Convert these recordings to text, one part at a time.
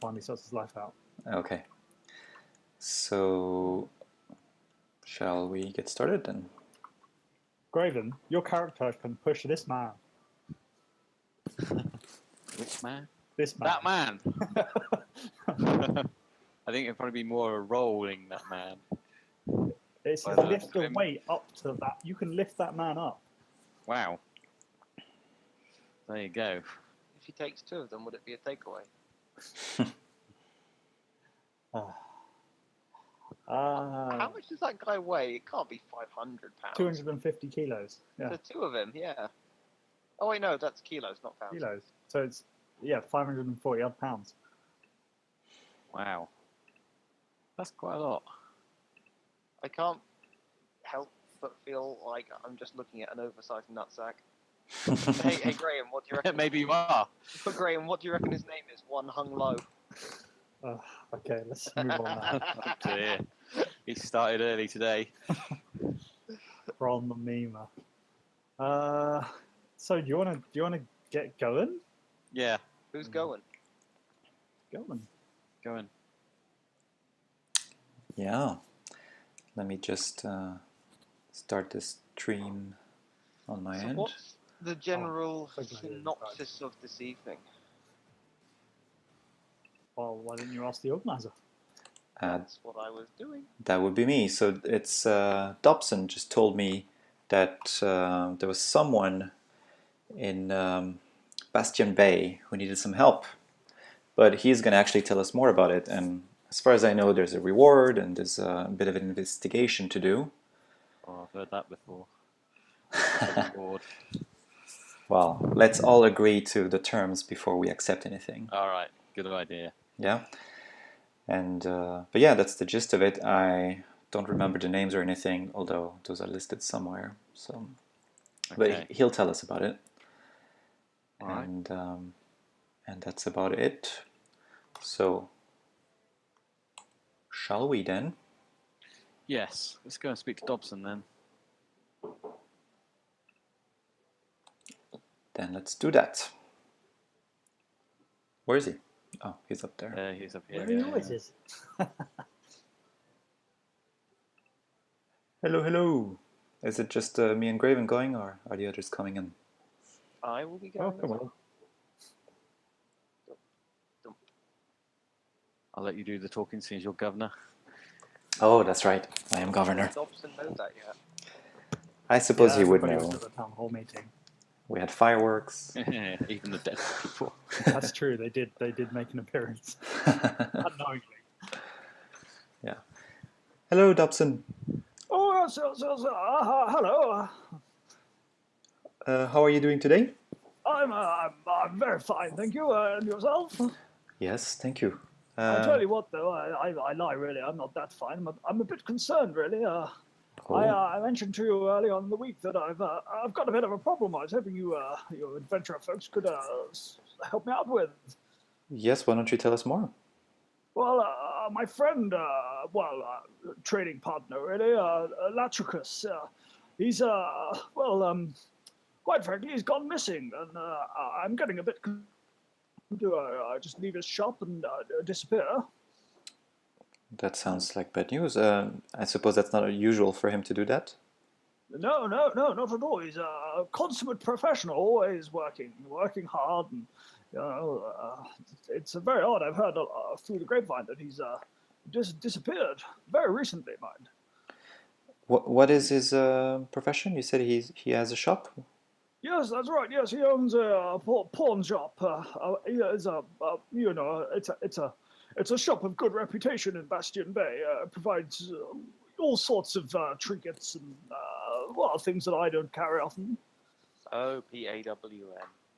finally sorts his life out. Okay. So, shall we get started then? Graven, your character can push this man. Which man? This man. That man. I think it'd probably be more rolling that man. It's Well, lift the him. weight up to that. You can lift that man up. Wow. There you go. If he takes 2 of them, would it be a takeaway? How much does that guy weigh? It can't be 500 pounds. 250 kilos. Yeah. So 2 of him, yeah. Oh wait, no, that's kilos, not pounds. Kilos. So it's 540 odd pounds. Wow. That's quite a lot. I can't help but feel like I'm just looking at an oversized nutsack. hey, Graham, what do you reckon? Maybe you are. But Graham, what do you reckon his name is? One hung low. Okay, let's move on now. Oh dear. He started early today. From the memer. So do you wanna get going? Yeah. Who's going? Going. Yeah. Let me just start this stream on my So end. what's the general so glad you synopsis of this evening? Well, why didn't you ask the organizer? That's what I was doing. That would be me. So it's Dobson just told me that there was someone in Bastion Bay who needed some help, but he's going to actually tell us more about it. And as far as I know, there's a reward and there's a bit of an investigation to do. Oh, I've heard that before. Reward. Well, let's all agree to the terms before we accept anything. All right. Good idea. Yeah. And but yeah, that's the gist of it. I don't remember the names or anything, although those are listed somewhere. So, Okay. but he'll tell us about it. All right. And that's about it. So, shall we then? Yes. Let's go and speak to Dobson then. Then let's do that. Where is he? Oh, he's up there. He's up here. Where are your noises? Hello, hello. Is it just me and Graven going, or are the others coming in? I will be going. Oh, come on. I'll let you do the talking since you're governor. Oh, that's right. I am governor. Dobson knows that yet. I suppose he would everybody know. was at the town hall meeting. We had fireworks. Even the dead people. That's true. They did make an appearance unknowingly. Yeah. Hello, Dobson. Oh, hello. How are you doing today? I'm very fine, thank you. And yourself? Yes, thank you. I tell you what, though, I lie. Really, I'm not that fine. I'm a bit concerned, really. I mentioned to you early on in the week that I've got a bit of a problem. I was hoping you adventurer folks could help me out with. Yes, why don't you tell us more? Well, my friend, trading partner, really, Latricus, he's quite frankly, he's gone missing, and I'm getting a bit. Do I just leave his shop and disappear? That sounds like bad news. I suppose that's not unusual for him to do that. No, not at all. He's a consummate professional, always working hard, and it's very odd. I've heard through the grapevine that he's just disappeared very recently, mind. What is his profession? You said he has a shop. Yes, that's right. Yes, he owns a pawn shop. It's a shop of good reputation in Bastion Bay. Provides all sorts of trinkets and things that I don't carry often. Oh, PAWN.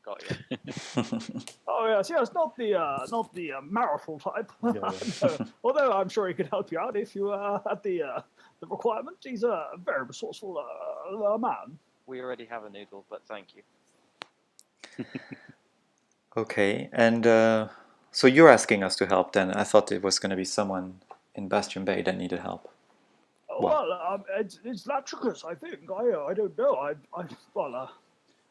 Got you. Oh yes, not the marital type. No. Although I'm sure he could help you out if you had the requirement. He's a very resourceful man. We already have a noodle, but thank you. Okay, and so you're asking us to help then. I thought it was going to be someone in Bastion Bay that needed help. Well, it's Latricus, I think. I don't know.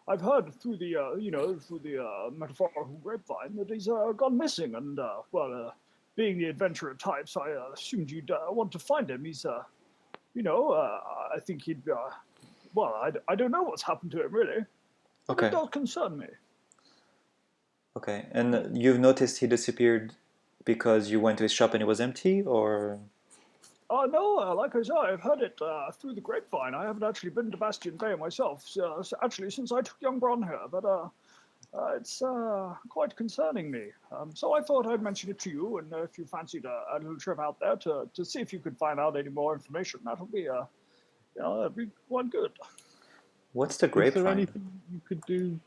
I've heard through the metaphorical grapevine that he's gone missing, and being the adventurer types, I assumed you'd want to find him. He's I think he'd I don't know what's happened to him really. But Okay. it does concern me. Okay. And you've noticed he disappeared because you went to his shop and it was empty, or? No, like I said, I've heard it through the grapevine. I haven't actually been to Bastion Bay myself, actually, since I took young Bron here, but it's quite concerning me. So I thought I'd mention it to you, and if you fancied a little trip out there to see if you could find out any more information, that'd be quite good. What's the Is there grapevine? anything you could do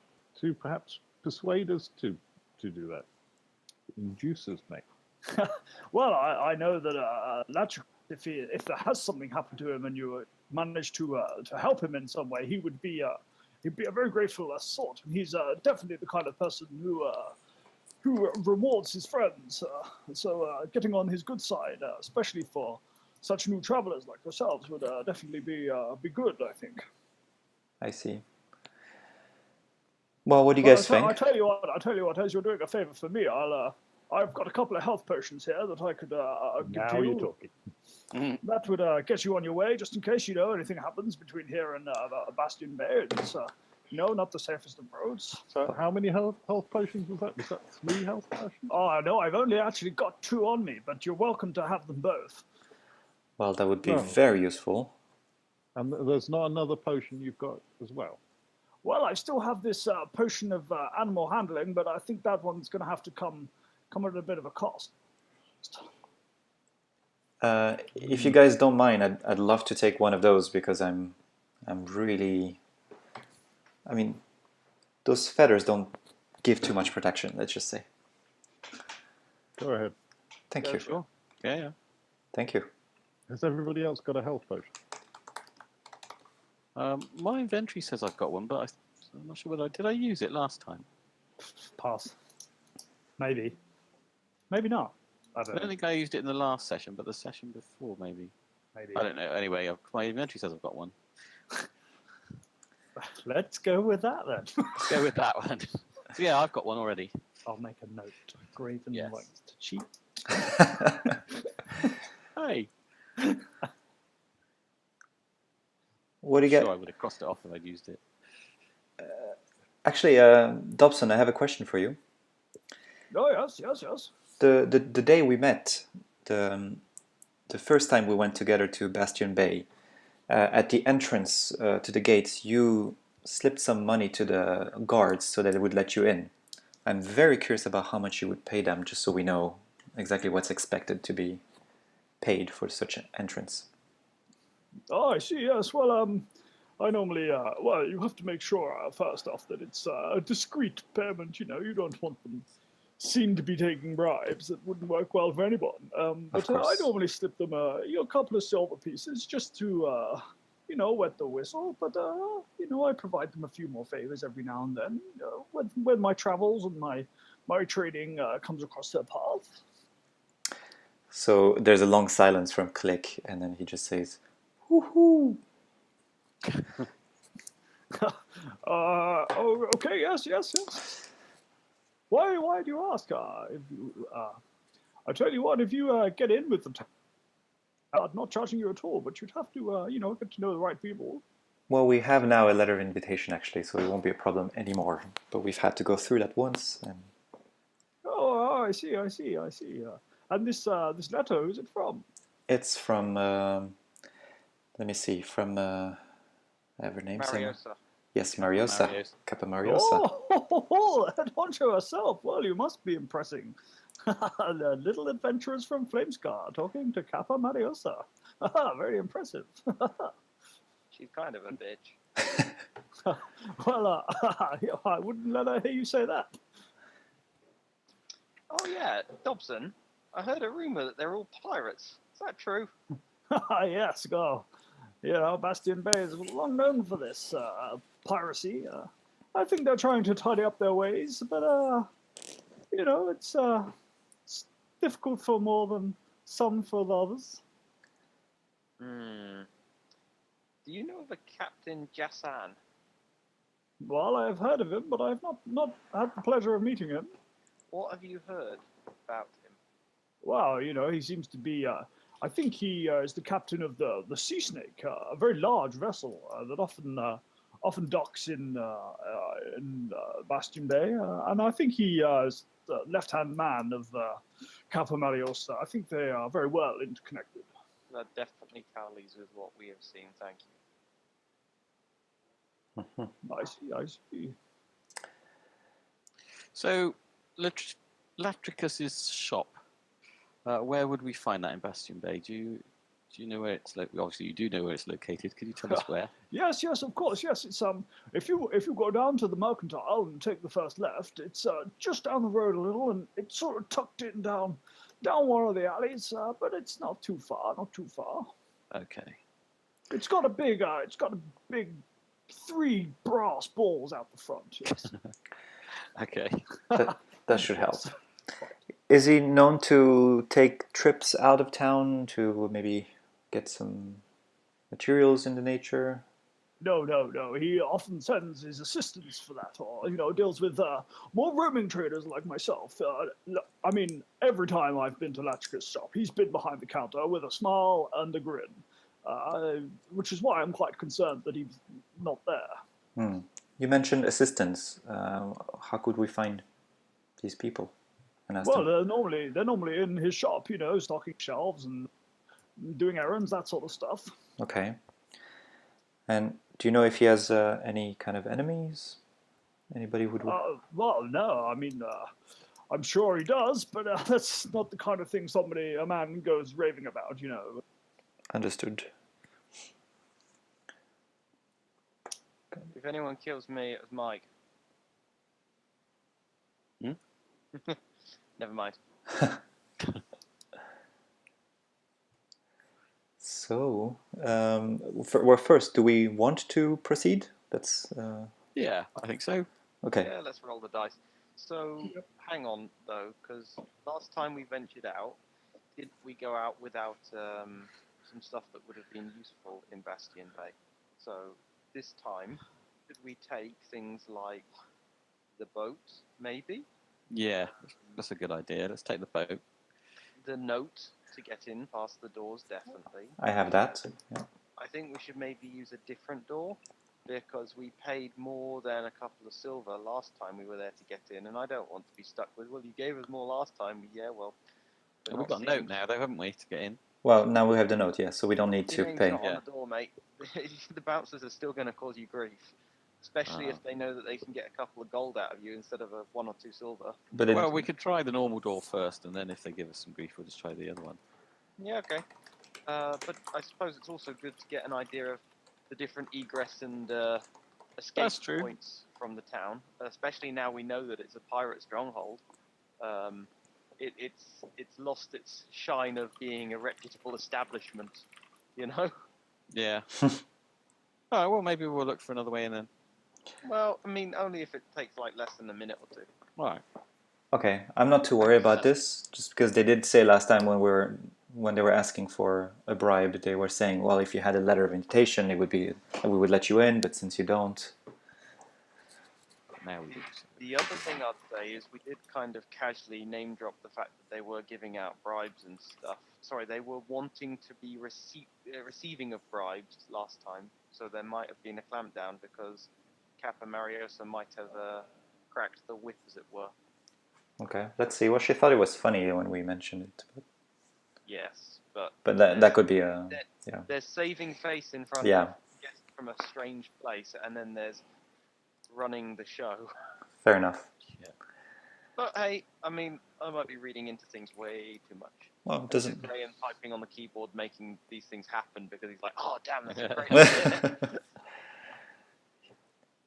to perhaps persuade us to do that? Induce us, mate. Well, I know that Latricus, if there has something happened to him and you manage to help him in some way, he'd be a very grateful sort. And he's definitely the kind of person who rewards his friends. So getting on his good side, especially for such new travelers like yourselves, would definitely be good, I think. I see. Well, what do you guys think? I tell you what, as you're doing a favor for me, I've got a couple of health potions here that I could give Now to you. you're talking. That would get you on your way, just in case anything happens between here and Bastion Bay. It's not the safest of roads. So how many health potions was that? Was that 3 health potions? Oh no, I've only actually got 2 on me, but you're welcome to have them both. Well, that would be No. very useful. And there's not another potion you've got as well? Well, I still have this potion of animal handling, but I think that one's going to have to come at a bit of a cost. If you guys don't mind, I'd love to take one of those because I'm really. I mean, those feathers don't give too much protection. Let's just say. Go ahead. Thank Yeah, you. Sure. Yeah. Thank you. Has everybody else got a health potion? My inventory says I've got one, but I'm not sure whether did I use it last time. Pass. Maybe. Maybe not. I I don't think I used it in the last session, but the session before maybe. Maybe. I don't know. Anyway, my inventory says I've got one. Let's go with that then. Let's go with that one. So yeah, I've got one already. I'll make a note. Graven Yes. likes to cheat. Hey. What do you get? Sure, I would have crossed it off if I'd used it. Actually, Dobson, I have a question for you. Oh yes. The day we met, the first time we went together to Bastion Bay, at the entrance to the gates, you slipped some money to the guards so that they would let you in. I'm very curious about how much you would pay them, just so we know exactly what's expected to be paid for such an entrance. Oh, I see. Yes. Well, I normally you have to make sure first off that it's a discreet payment. You don't want them seen to be taking bribes. That wouldn't work well for anyone. But I course. normally slip them a couple of silver pieces just to wet the whistle. But I provide them a few more favors every now and then. When my travels and my trading comes across their path. So there's a long silence from Click, and then he just says, "Woohoo!" Okay. Yes. Why do you ask? I tell you what, if you get in with them, I'm not charging you at all, but you'd have to, get to know the right people. Well, we have now a letter of invitation, actually, so it won't be a problem anymore. But we've had to go through that once. And Oh, I see. And this letter, who's it from? it's from, let me see, from, I have her name somewhere. Mariosa. Yes, Mariosa. Mariosa. Kappa Mariosa. Oh, head honcho herself. Well, you must be impressing. The little adventurers from Flamescar talking to Kappa Mariosa. Very impressive. She's kind of a bitch. Well, I wouldn't let her hear you say that. Oh yeah, Dobson. I heard a rumor that they're all pirates. Is that true? Yes, go. Bastion Bay is long known for this piracy. I think they're trying to tidy up their ways, but it's difficult for more than some for the others. Do you know of a Captain Jassan? Well, I have heard of him, but I have not had the pleasure of meeting him. What have you heard about him? Well, he seems to be. I think he is the captain of the Sea Snake, a very large vessel that often docks in Bastion Bay, and I think he is the left-hand man of Capa Mariosa. I think they are very well interconnected. That definitely tallies with what we have seen. Thank you. I see. I see. So, Latricus's shop. Where would we find that in Bastion Bay? Do you know where it's located? Obviously, you do know where it's located. Could you tell us where? Yes, of course, yes. It's if you go down to the Mercantile and take the first left, it's just down the road a little, and it's sort of tucked in down one of the alleys, but it's not too far. Okay. It's got a big 3 brass balls out the front. Yes. Okay. That should help. Is he known to take trips out of town to maybe get some materials in the nature? No. He often sends his assistants for that, or deals with more roaming traders like myself. I mean, every time I've been to Latricus' shop, he's been behind the counter with a smile and a grin, which is why I'm quite concerned that he's not there. You mentioned assistants. How could we find these people? And ask Well, them? they're normally in his shop, stocking shelves and doing errands, that sort of stuff. Okay. And do you know if he has any kind of enemies? Anybody who would... Well, no. I mean, I'm sure he does, but that's not the kind of thing a man goes raving about, Understood. If anyone kills me, it was Mike. Never mind. So, well, first, do we want to proceed? That's Yeah, I think so. okay. Yeah, let's roll the dice. So, hang on, though, because last time we ventured out, did we go out without some stuff that would have been useful in Bastion Bay? So, this time, did we take things like the boat, maybe? Yeah, that's a good idea. Let's take the boat. The note to get in past the doors, definitely. I have that. Yeah. I think we should maybe use a different door, because we paid more than a couple of silver last time we were there to get in, and I don't want to be stuck with, well, you gave us more last time. Yeah, well... We've got a note now, though, haven't we, to get in? Well, now we have the note, yeah, so we don't need to Your name's pay. not on the door, mate. The bouncers are still going to cause you grief. Especially if they know that they can get a couple of gold out of you instead of a 1 or 2 silver. But Well, we could try the normal door first, and then if they give us some grief, we'll just try the other one. Yeah, okay. But I suppose it's also good to get an idea of the different egress and escape That's true. points from the town. Especially now we know that it's a pirate stronghold. It's lost its shine of being a reputable establishment, Yeah. Alright, well, maybe we'll look for another way in then. Well, I mean, only if it takes like less than a minute or 2. Alright. Okay, I'm not too worried about this, just because they did say last time when they were asking for a bribe, they were saying, well, if you had a letter of invitation, we would let you in, but since you don't... Now we do. The other thing I'd say is we did kind of casually name drop the fact that they were giving out bribes and stuff. Sorry, they were wanting to be receiving of bribes last time, so there might have been a clampdown because Kappa Mariosa might have cracked the whip, as it were. Okay, let's see. Well, she thought it was funny when we mentioned it. Yes, but that could be a... yeah. There's saving face in front Yeah. of guests from a strange place, and then there's running the show. Fair enough. Yeah. But hey, I mean, I might be reading into things way too much. Well, it doesn't... Graham typing on the keyboard making these things happen because he's like, oh, damn, that's a great idea.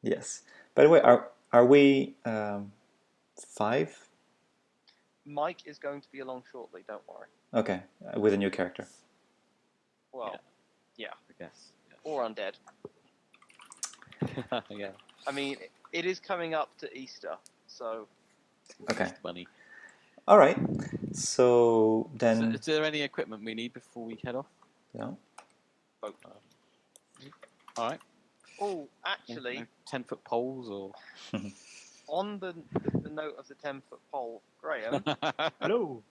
Yes. By the way, are we 5? Mike is going to be along shortly, don't worry. Okay, with a new character. Well, yeah. I guess. Or undead. Yeah. Yeah. I mean, it is coming up to Easter, so... Okay. Funny. All right. So then... Is there any equipment we need before we head off? Yeah. Boat. Alright. Oh, actually, 10-foot poles or. on the note of the 10-foot pole, Graham, Hello.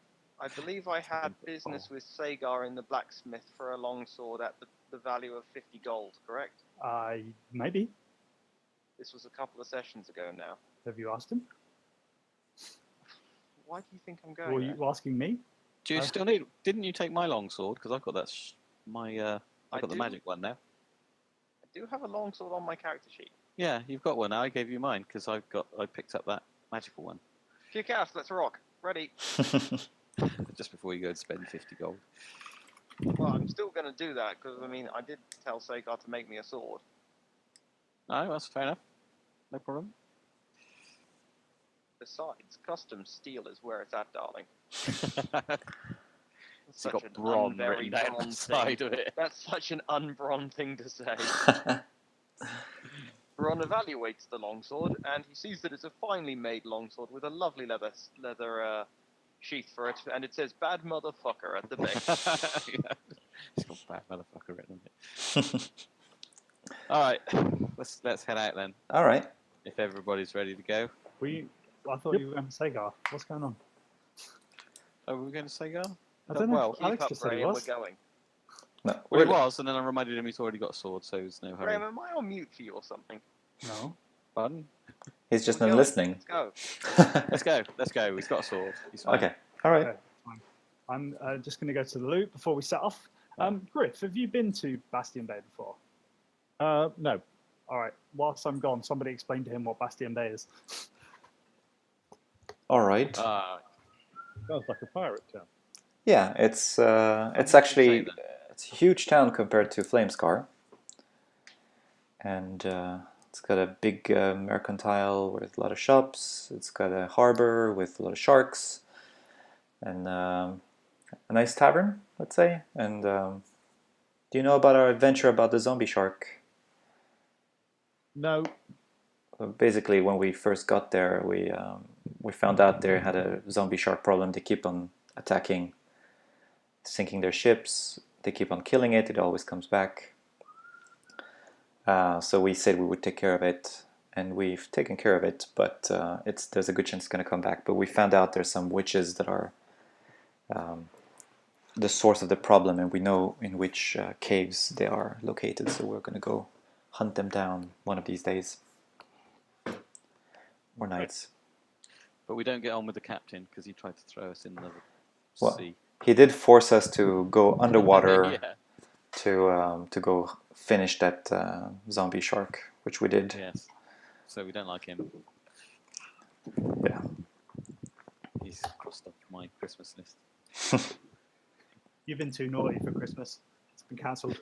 I believe I had business with Sagar in the blacksmith for a longsword at the value of 50 gold, correct? Maybe. This was a couple of sessions ago now. Have you asked him? Why do you think I'm going Were there? you asking me? Do you still need? Didn't you take my longsword? Because I've got that. I've got the do. magic one now. I do have a longsword on my character sheet. Yeah, you've got one now. I gave you mine because I picked up that magical one Kick ass, let's rock. Ready? just before you go and spend 50 gold. Well, I'm still going to do that because, I mean, I did tell Sagar to make me a sword. No, that's fair enough. No problem. Besides, custom steel is where it's at, darling. It's got Bron written down on the side of it. That's such an un-Bron thing to say. Bron evaluates the longsword, and he sees that it's a finely made longsword with a lovely leather sheath for it, and it says "bad motherfucker" at the base. Yeah. It's got bad motherfucker written on it. All right, let's head out then. All right. If everybody's ready to go. I thought you were going to Sagar. What's going on? Oh, we're going to Sagar? I don't know. Well, Alex Keep up, just said he Graham, was. we're going. No, Well, he we're- was, and then I reminded him he's already got a sword, so there's no hurry. Graham, am I on mute for you or something? No. Pardon? He's just We're not going. listening. Let's go. Let's go. He's got a sword. He's fine. Okay. All right. Okay, fine. I'm just going to go to the loot before we set off. Griff, have you been to Bastion Bay before? No. All right. Whilst I'm gone, somebody explain to him what Bastion Bay is. All right. Sounds like a pirate town. Yeah, it's say actually that. it's a huge town compared to Flamescar, and it's got a big mercantile with a lot of shops. It's got a harbor with a lot of sharks, and a nice tavern, let's say. And do you know about our adventure about the zombie shark? No. Basically, when we first got there, we found out they had a zombie shark problem. They keep on attacking, sinking their ships. They keep on killing it. It always comes back. So we said we would take care of it, and we've taken care of it. But there's a good chance it's going to come back. But we found out there's some witches that are the source of the problem, and we know in which caves they are located. So we're going to go hunt them down one of these days. Or nights. But we don't get on with the captain because he tried to throw us in the Well, sea. he did force us to go underwater Yeah. to go finish that zombie shark, which we did. Yes. So we don't like him. Yeah. He's crossed off my Christmas list. You've been too naughty for Christmas. It's been cancelled.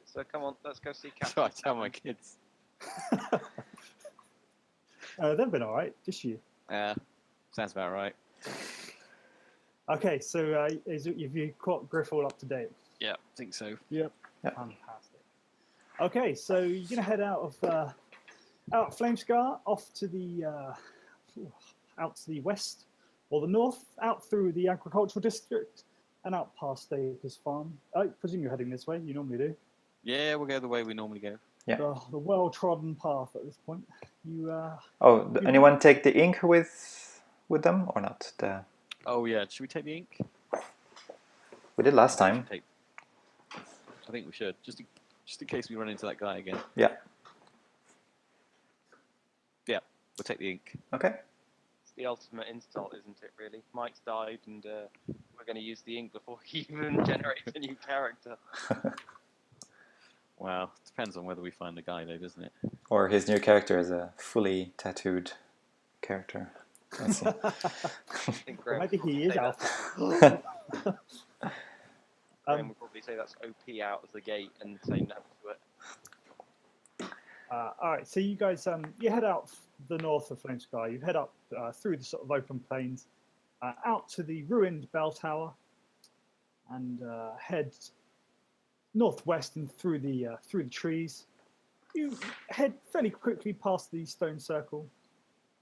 So come on, let's go see Captain. So I tell my kids. They've been all right. Just you. Yeah. Sounds about right. Okay, so have you caught Griff all up to date? Yeah, I think so. Yep. Fantastic. Okay, so you're gonna head out of Flamescar off to the out to the west or the north, out through the agricultural district, and out past Acres Farm. I presume you're heading this way. You normally do. Yeah, we'll go the way we normally go. Yeah. The well-trodden path at this point. Anyone take the ink with them or not? Oh yeah, should we take the ink? We did last time. I think we should, just in case we run into that guy again. Yeah. Yeah, we'll take the ink. Okay. It's the ultimate insult, isn't it, really? Mike's died, and we're going to use the ink before he even generates a new character. Well, depends on whether we find the guy, though, doesn't it? Or his new character is a fully tattooed character. Let's see. I think Graham Maybe would he is say Alpha. Graham would probably say that's OP out of the gate and say no to it. All right, so you guys, you head out the north of Flamescar. You head up through the sort of open plains, out to the ruined bell tower, and head northwest and through the trees. You head fairly quickly past the stone circle,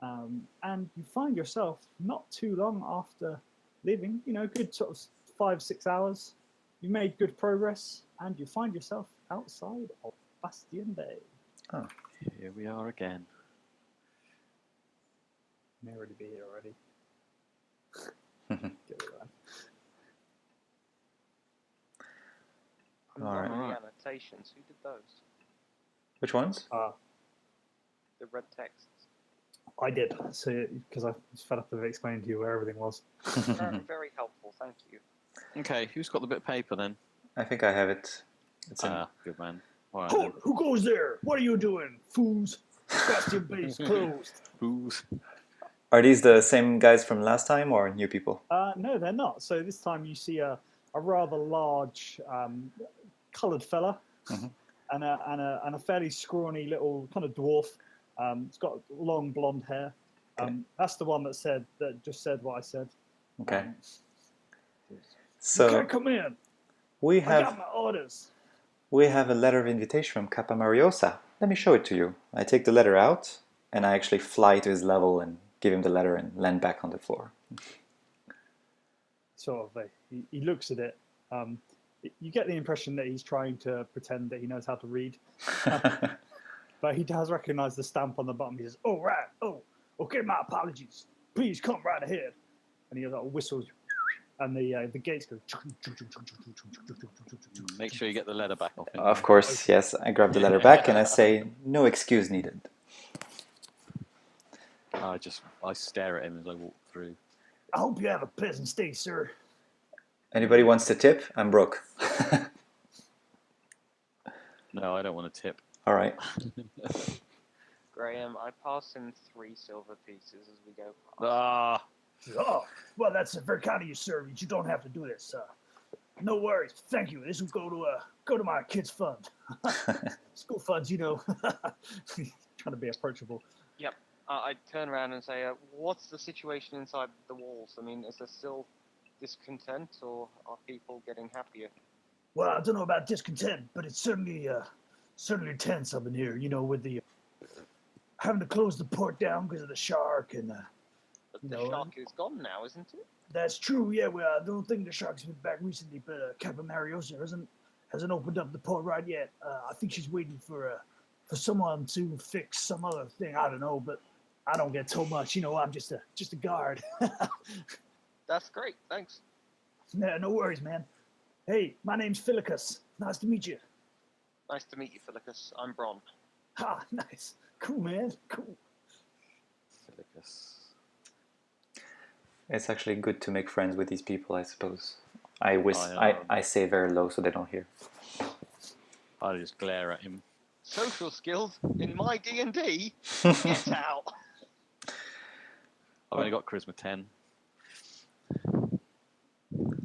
and you find yourself not too long after leaving. You know, good sort of 5-6 hours. You made good progress, and you find yourself outside of Bastion Bay. Oh. Here we are again. May already be here already. Get it right. I'm All right. loving the Alright. annotations. Who did those? Which ones? The red texts. I did, so because I was fed up of explaining to you where everything was. Very, very helpful. Thank you. Okay, who's got the bit of paper then? I think I have it. It's in. Good man. All right. Hold, who goes there? What are you doing, fools? Bastion base closed. Who's? Are these the same guys from last time or new people? No, they're not. So this time you see a rather large, coloured fella, Mhm. and a fairly scrawny little kind of dwarf. It's got long blonde hair. Okay. That's the one that just said what I said. Okay. You So can't come in. we I got have my orders. we have a letter of invitation from Kappa Mariosa. Let me show it to you. I take the letter out and I actually fly to his level and give him the letter and land back on the floor. Sort of. He looks at it. You get the impression that he's trying to pretend that he knows how to read. But he does recognize the stamp on the bottom. He says, "Oh, right. Oh, okay, my apologies. Please come right ahead." And he whistles, and the gates go. Make sure you get the letter back off him. Of course, yes. I grab the letter back and I say, no excuse needed. I stare at him as I walk through. I hope you have a pleasant stay, sir. Anybody wants to tip? I'm broke. No, I don't want to tip. All right. Graham, I pass him 3 silver pieces as we go past. Ah, Oh, well, that's very kind of you, sir. You don't have to do this. No worries. Thank you. This will go to my kids' fund. School funds, you know. Trying to be approachable. Yep. I turn around and say, what's the situation inside the walls? I mean, is there still discontent, or are people getting happier? Well, I don't know about discontent, but it's certainly tense up in here. You know, with the having to close the port down because of the shark, and But You the know, shark is gone now, isn't it? that's true. Yeah, well, I don't think the shark's been back recently, but Captain Mariosa hasn't opened up the port right yet. I think she's waiting for someone to fix some other thing. I don't know, but I don't get told much. You know, I'm just a guard. That's great. Thanks. No worries, man. Hey, my name's Philicus. Nice to meet you. Nice to meet you, Philicus. I'm Bron. Ha, nice. Cool, man. Cool. Philicus. It's actually good to make friends with these people, I suppose. I say very low so they don't hear. I just glare at him. Social skills in my D&D? Get out. I've only got charisma 10.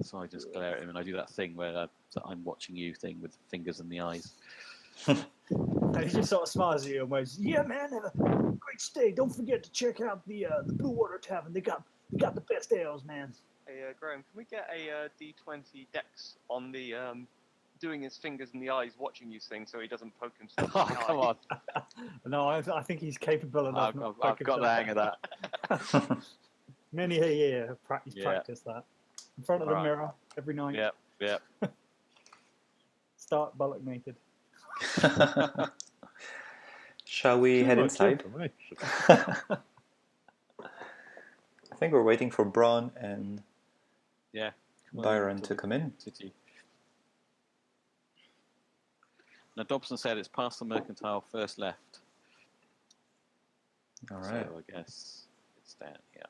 So I just glare at him and I do that thing where I'm watching you thing with the fingers and the eyes. And he just sort of smiles at you and goes, "Yeah, man, have a great stay. Don't forget to check out the Blue Water Tavern. They got the best ales, man." Hey, Graham, can we get a D20 dex on the doing his fingers in the eyes, watching you thing, so he doesn't poke himself Oh, in the come eye? on. No, I think he's capable enough. I've got the hang of that. Many a year he's Yeah. practiced that in front of the Right. mirror every night. Yep. Start bollock naked. Shall we Too head much inside? information. I think we're waiting for Braun and Yeah. Come on Byron into to the come in. City. Now Dobson said it's past the Mercantile first left. All right. So I guess it's down here.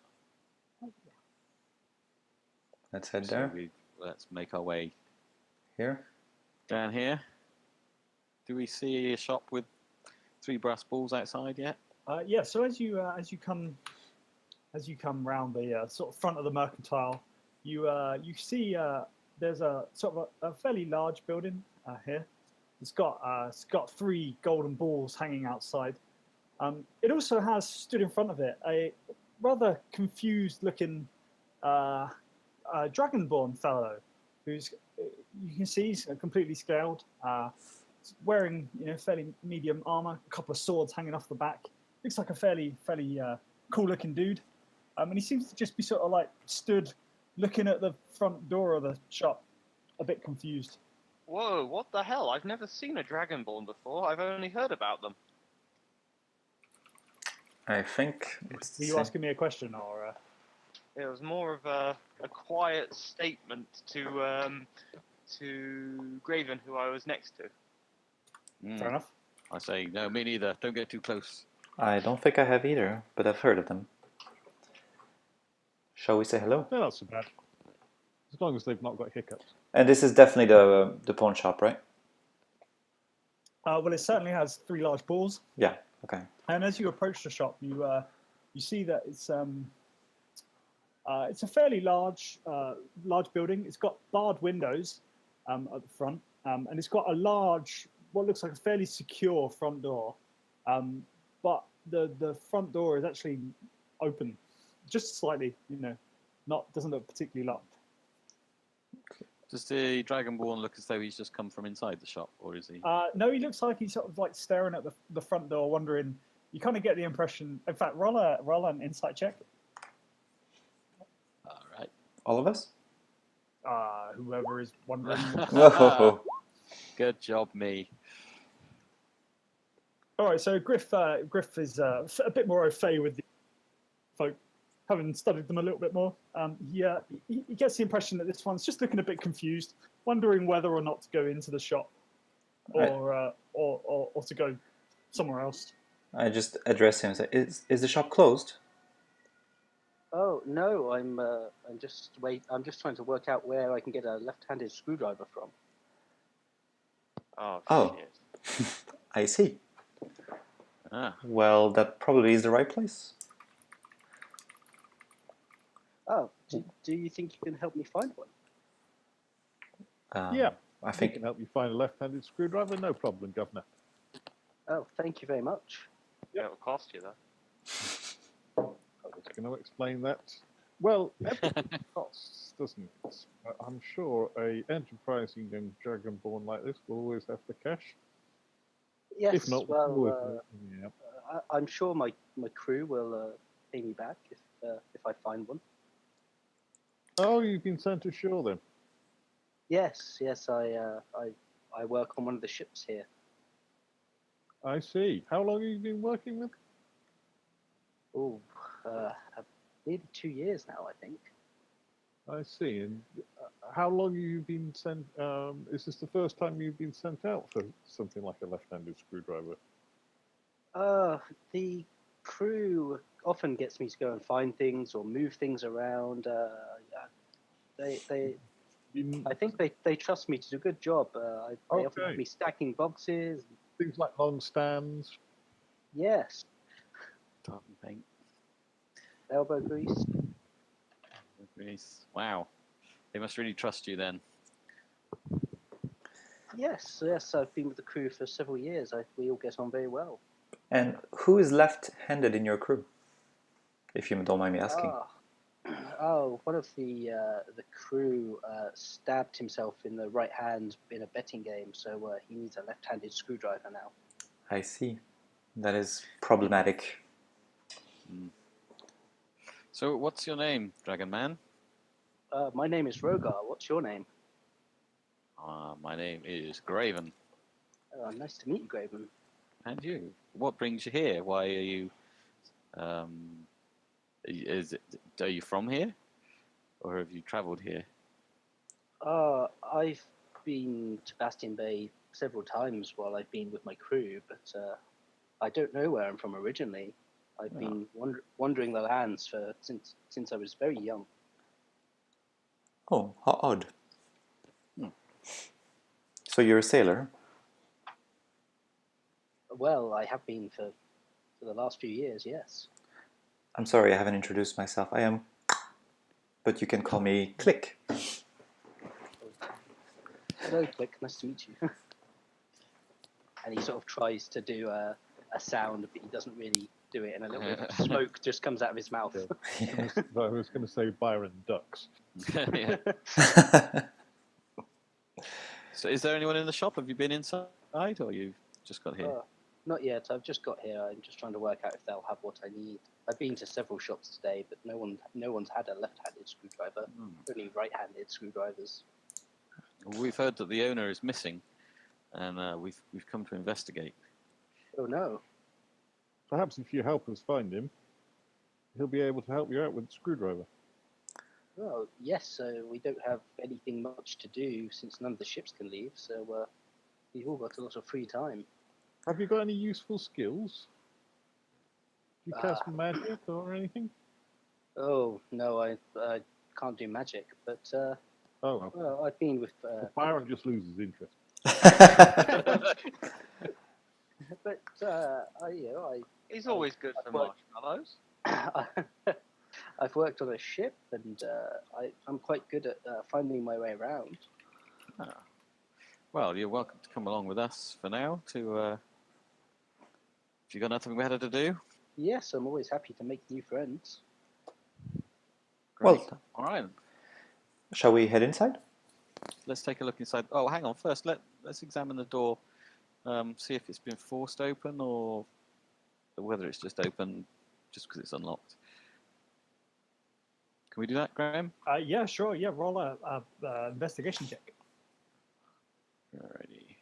Let's head So there. let's make our way Here. down here. Do we see a shop with 3 brass balls outside yet? Yeah. So as you come round the sort of front of the mercantile, you see there's a sort of a fairly large building here. It's got 3 golden balls hanging outside. It also has stood in front of it a rather confused-looking dragonborn fellow, who's you can see he's completely scaled, wearing fairly medium armor, a couple of swords hanging off the back. Looks like a fairly cool-looking dude, and he seems to just be sort of like stood looking at the front door of the shop, a bit confused. Whoa, what the hell? I've never seen a Dragonborn before. I've only heard about them. I think it's. Were you asking me a question or? It was more of a quiet statement to Graven, who I was next to. Fair enough. I say, no, me neither. Don't get too close. I don't think I have either, but I've heard of them. Shall we say hello? They're not so bad. As long as they've not got hiccups. And this is definitely the pawn shop, right? Well, it certainly has 3 large balls. Yeah. Okay. And as you approach the shop, you see that it's a fairly large building. It's got barred windows at the front, and it's got a large, what looks like a fairly secure front door. But the front door is actually open, just slightly. Doesn't look particularly locked. Does the Dragonborn look as though he's just come from inside the shop, or is he? No, he looks like he's sort of like staring at the front door, wondering. You kind of get the impression. In fact, roll an insight check. All right. All of us? Whoever is wondering. Whoa. Good job, me. All right, so Griff is a bit more au fait with the folk, having studied them a little bit more. He gets the impression that this one's just looking a bit confused, wondering whether or not to go into the shop or to go somewhere else. I just address him and say, is the shop closed? Oh no, I'm just trying to work out where I can get a left-handed screwdriver from. Oh. Shit. I see. Ah. Well, that probably is the right place. Oh, do you think you can help me find one? Yeah. I I think can help you find a left-handed screwdriver. No problem, Governor. Oh, thank you very much. Yeah, it'll cost you that. I was going to explain that. Well, everything costs, doesn't it? I'm sure a enterprising young dragonborn like this will always have the cash. Yes, If not, well, yeah. I'm sure my crew will pay me back if I find one. Oh, you've been sent ashore then? Yes, I work on one of the ships here. I see. How long have you been working with? Oh, maybe 2 years now, I think. I see. And how long have you been sent? Is this the first time you've been sent out for something like a left-handed screwdriver? The crew often gets me to go and find things or move things around. I think they trust me to do a good job. They often have me stacking boxes. Things like long stands. Yes, Tartan paint. elbow grease. Wow. They must really trust you then. Yes, I've been with the crew for several years. We all get on very well. And who is left-handed in your crew? If you don't mind me asking. One of the crew stabbed himself in the right hand in a betting game, so he needs a left-handed screwdriver now. I see. That is problematic. So, what's your name, Dragon Man? My name is Rogar. What's your name? My name is Graven. Nice to meet you, Graven. And you? What brings you here? Why are you? Are you from here, or have you travelled here? I've been to Bastion Bay several times while I've been with my crew, but I don't know where I'm from originally. I've been wandering the lands since I was very young. Oh, how odd. So you're a sailor? Well, I have been for the last few years, yes. I'm sorry, I haven't introduced myself. I am... But you can call me Click. Hello, Click. Nice to meet you. And he sort of tries to do a sound, but he doesn't really do it, and a little bit of smoke just comes out of his mouth. I was going to say Byron Ducks. Yeah. So, is there anyone in the shop? Have you been inside, or you've just got here? Not yet. I've just got here. I'm just trying to work out if they'll have what I need. I've been to several shops today, but no one's had a left-handed screwdriver. Only right-handed screwdrivers. We've heard that the owner is missing, and we've come to investigate. Oh no. Perhaps if you help us find him, he'll be able to help you out with the screwdriver. Well, yes, we don't have anything much to do since none of the ships can leave, so we've all got a lot of free time. Have you got any useful skills? Do you cast magic or anything? Oh, no, I can't do magic, but Oh, well, I've been with... Byron just loses interest. but, He's always good for marshmallows. I've worked on a ship, and I'm quite good at finding my way around. Well, you're welcome to come along with us for now. If you got nothing better to do. Yes, I'm always happy to make new friends. Great. Well, all right. shall we head inside? Let's take a look inside. Oh, hang on. First, let's examine the door. See if it's been forced open or whether it's just open just because it's unlocked. Can we do that, Graham? Yeah, sure. Yeah, roll a investigation check. Alrighty.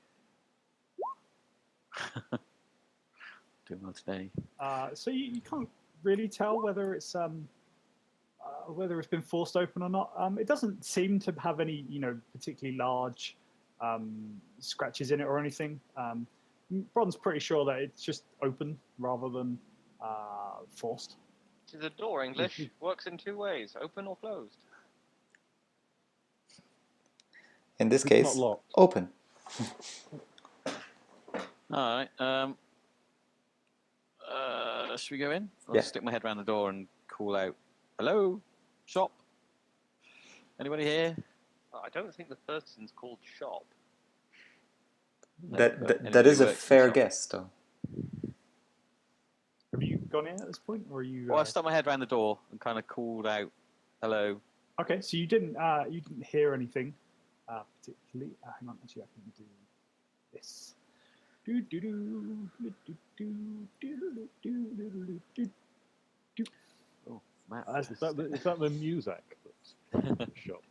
Doing well today. So you can't really tell whether it's been forced open or not. It doesn't seem to have any, particularly large scratches in it or anything. Bron's pretty sure that it's just open rather than forced. To the door, English works in two ways: open or closed. In this It's case, not locked. open. All right. Should we go in? I'll Yeah. stick my head around the door and call out, "Hello, shop. Anybody here?" I don't think the person's called shop. That Anybody is a works in the fair shop? guess, though. Have you gone in at this point, or are you? Well, I stuck my head around the door and kind of called out, "Hello." Okay, so you didn't hear anything particularly. Hang on, actually, I can do this. Do do do do do do do do do. Oh, Matt. Is that the music that's shot?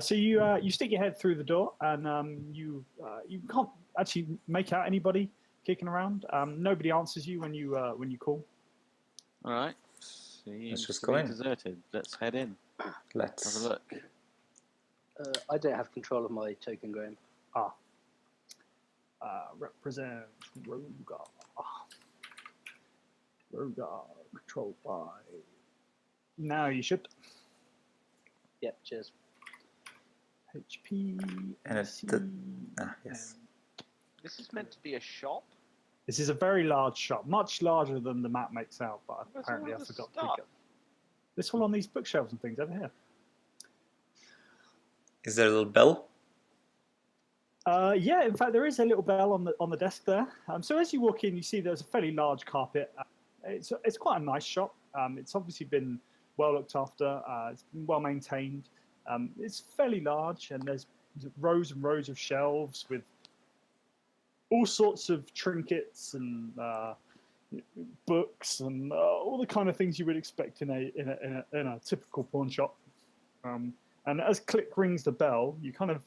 So you stick your head through the door, and you can't actually make out anybody kicking around. Nobody answers you when you call. All right. Seems just to go be in. deserted. Let's head in. Have Let's. a look. I don't have control of my token, Graham. Represent Rogar. Rogar controlled by. Now you should. Yep, cheers. HP. And AC, yes. This is meant to be a shop. This is a very large shop, much larger than the map makes out, but Where's apparently all I the forgot to stuff? pick up. This one on these bookshelves and things over here. Is there a little bell? Yeah, in fact, there is a little bell on the desk there. So as you walk in, you see there's a fairly large carpet. It's quite a nice shop. It's obviously been well looked after. It's been well maintained. It's fairly large, and there's rows and rows of shelves with all sorts of trinkets and books and all the kind of things you would expect in a typical pawn shop. And as Click rings the bell, you kind of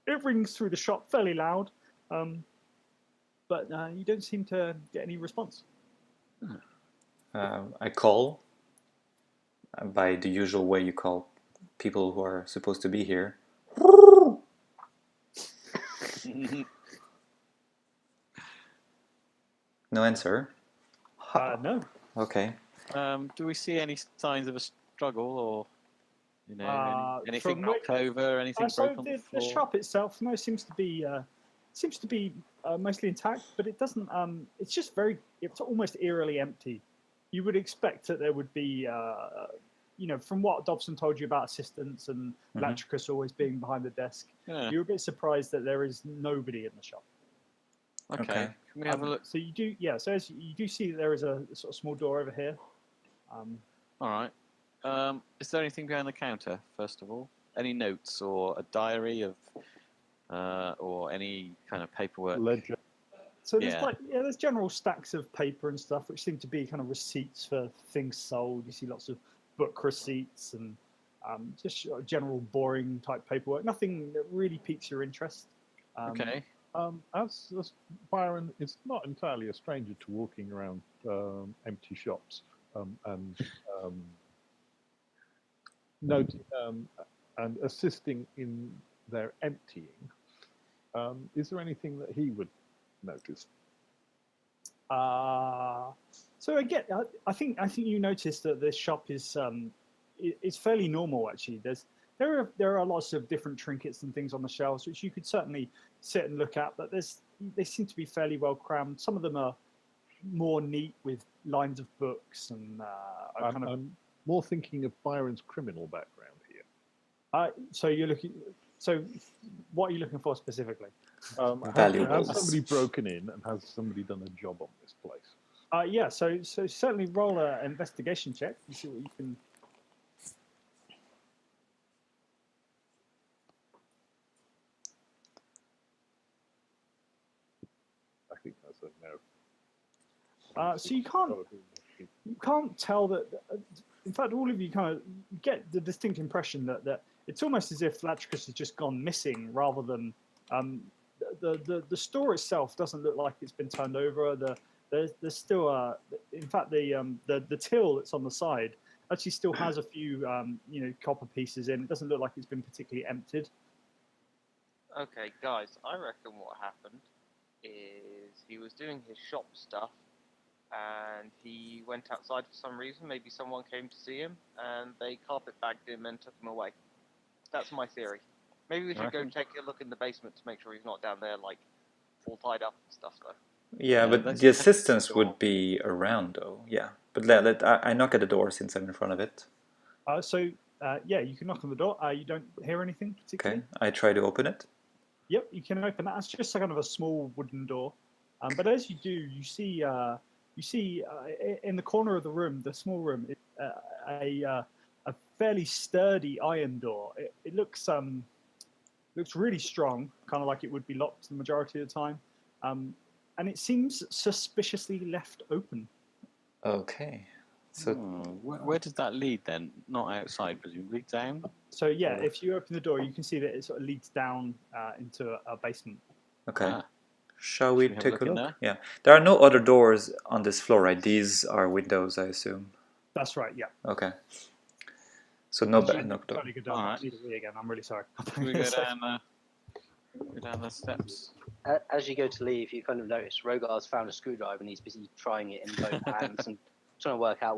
it rings through the shop fairly loud, but you don't seem to get any response. I call by the usual way you call people who are supposed to be here. No answer. No. Okay. Do we see any signs of a struggle or anything from knocked over, anything So broken on the the floor? shop itself, seems to be mostly intact, but it doesn't. It's just it's almost eerily empty. You would expect that there would be, from what Dobson told you about assistants and Latricus always being behind the desk, you're a bit surprised that there is nobody in the shop. Okay. Can we have a look? So you do, So as you do see that there is a sort of small door over here. All right. Is there anything behind the counter, first of all? Any notes or a diary of, or any kind of paperwork? Ledger. So there's there's general stacks of paper and stuff, which seem to be kind of receipts for things sold. You see lots of book receipts and just general boring type paperwork. Nothing that really piques your interest. Okay. As Byron is not entirely a stranger to walking around empty shops and noting and assisting in their emptying, is there anything that he would notice? So again, I think you noticed that this shop is it's fairly normal actually. There are lots of different trinkets and things on the shelves which you could certainly sit and look at, but they seem to be fairly well crammed. Some of them are more neat with lines of books and I'm more thinking of Byron's criminal background here. So you're looking. So what are you looking for specifically? Valuables. Has somebody broken in and has somebody done a job on this place? Yeah. So certainly roll an investigation check and see what you can. I think that's a no. So you can't tell that. In fact, all of you kind of get the distinct impression that it's almost as if Latricus has just gone missing, rather than the store itself doesn't look like it's been turned over. There's still in fact the till that's on the side actually still has a few copper pieces in. It doesn't look like it's been particularly emptied. Okay, guys, I reckon what happened is he was doing his shop stuff and he went outside for some reason. Maybe someone came to see him and they carpet bagged him and took him away. That's my theory. Maybe we should go take a look in the basement to make sure he's not down there, like, all tied up and stuff, though. Yeah, but the assistants would be around, though. Yeah, but I knock at the door since I'm in front of it. Yeah, you can knock on the door. You don't hear anything particularly. Okay, I try to open it. Yep, you can open that. It's just kind of a small wooden door. But as you do, you see in the corner of the room, the small room, a fairly sturdy iron door. It looks really strong, kind of like it would be locked the majority of the time, and it seems suspiciously left open. Okay, so where does that lead then? Not outside, presumably down. So yeah, if you open the door, you can see that it sort of leads down into a basement. Okay. Shall we take a look? There? Yeah. There are no other doors on this floor, right? These are windows, I assume. That's right, yeah. Okay. So no door. Totally good. All right. Again, I'm really sorry. Can we go down the steps? As you go to leave, you kind of notice Rogar's found a screwdriver and he's busy trying it in both hands and trying to work out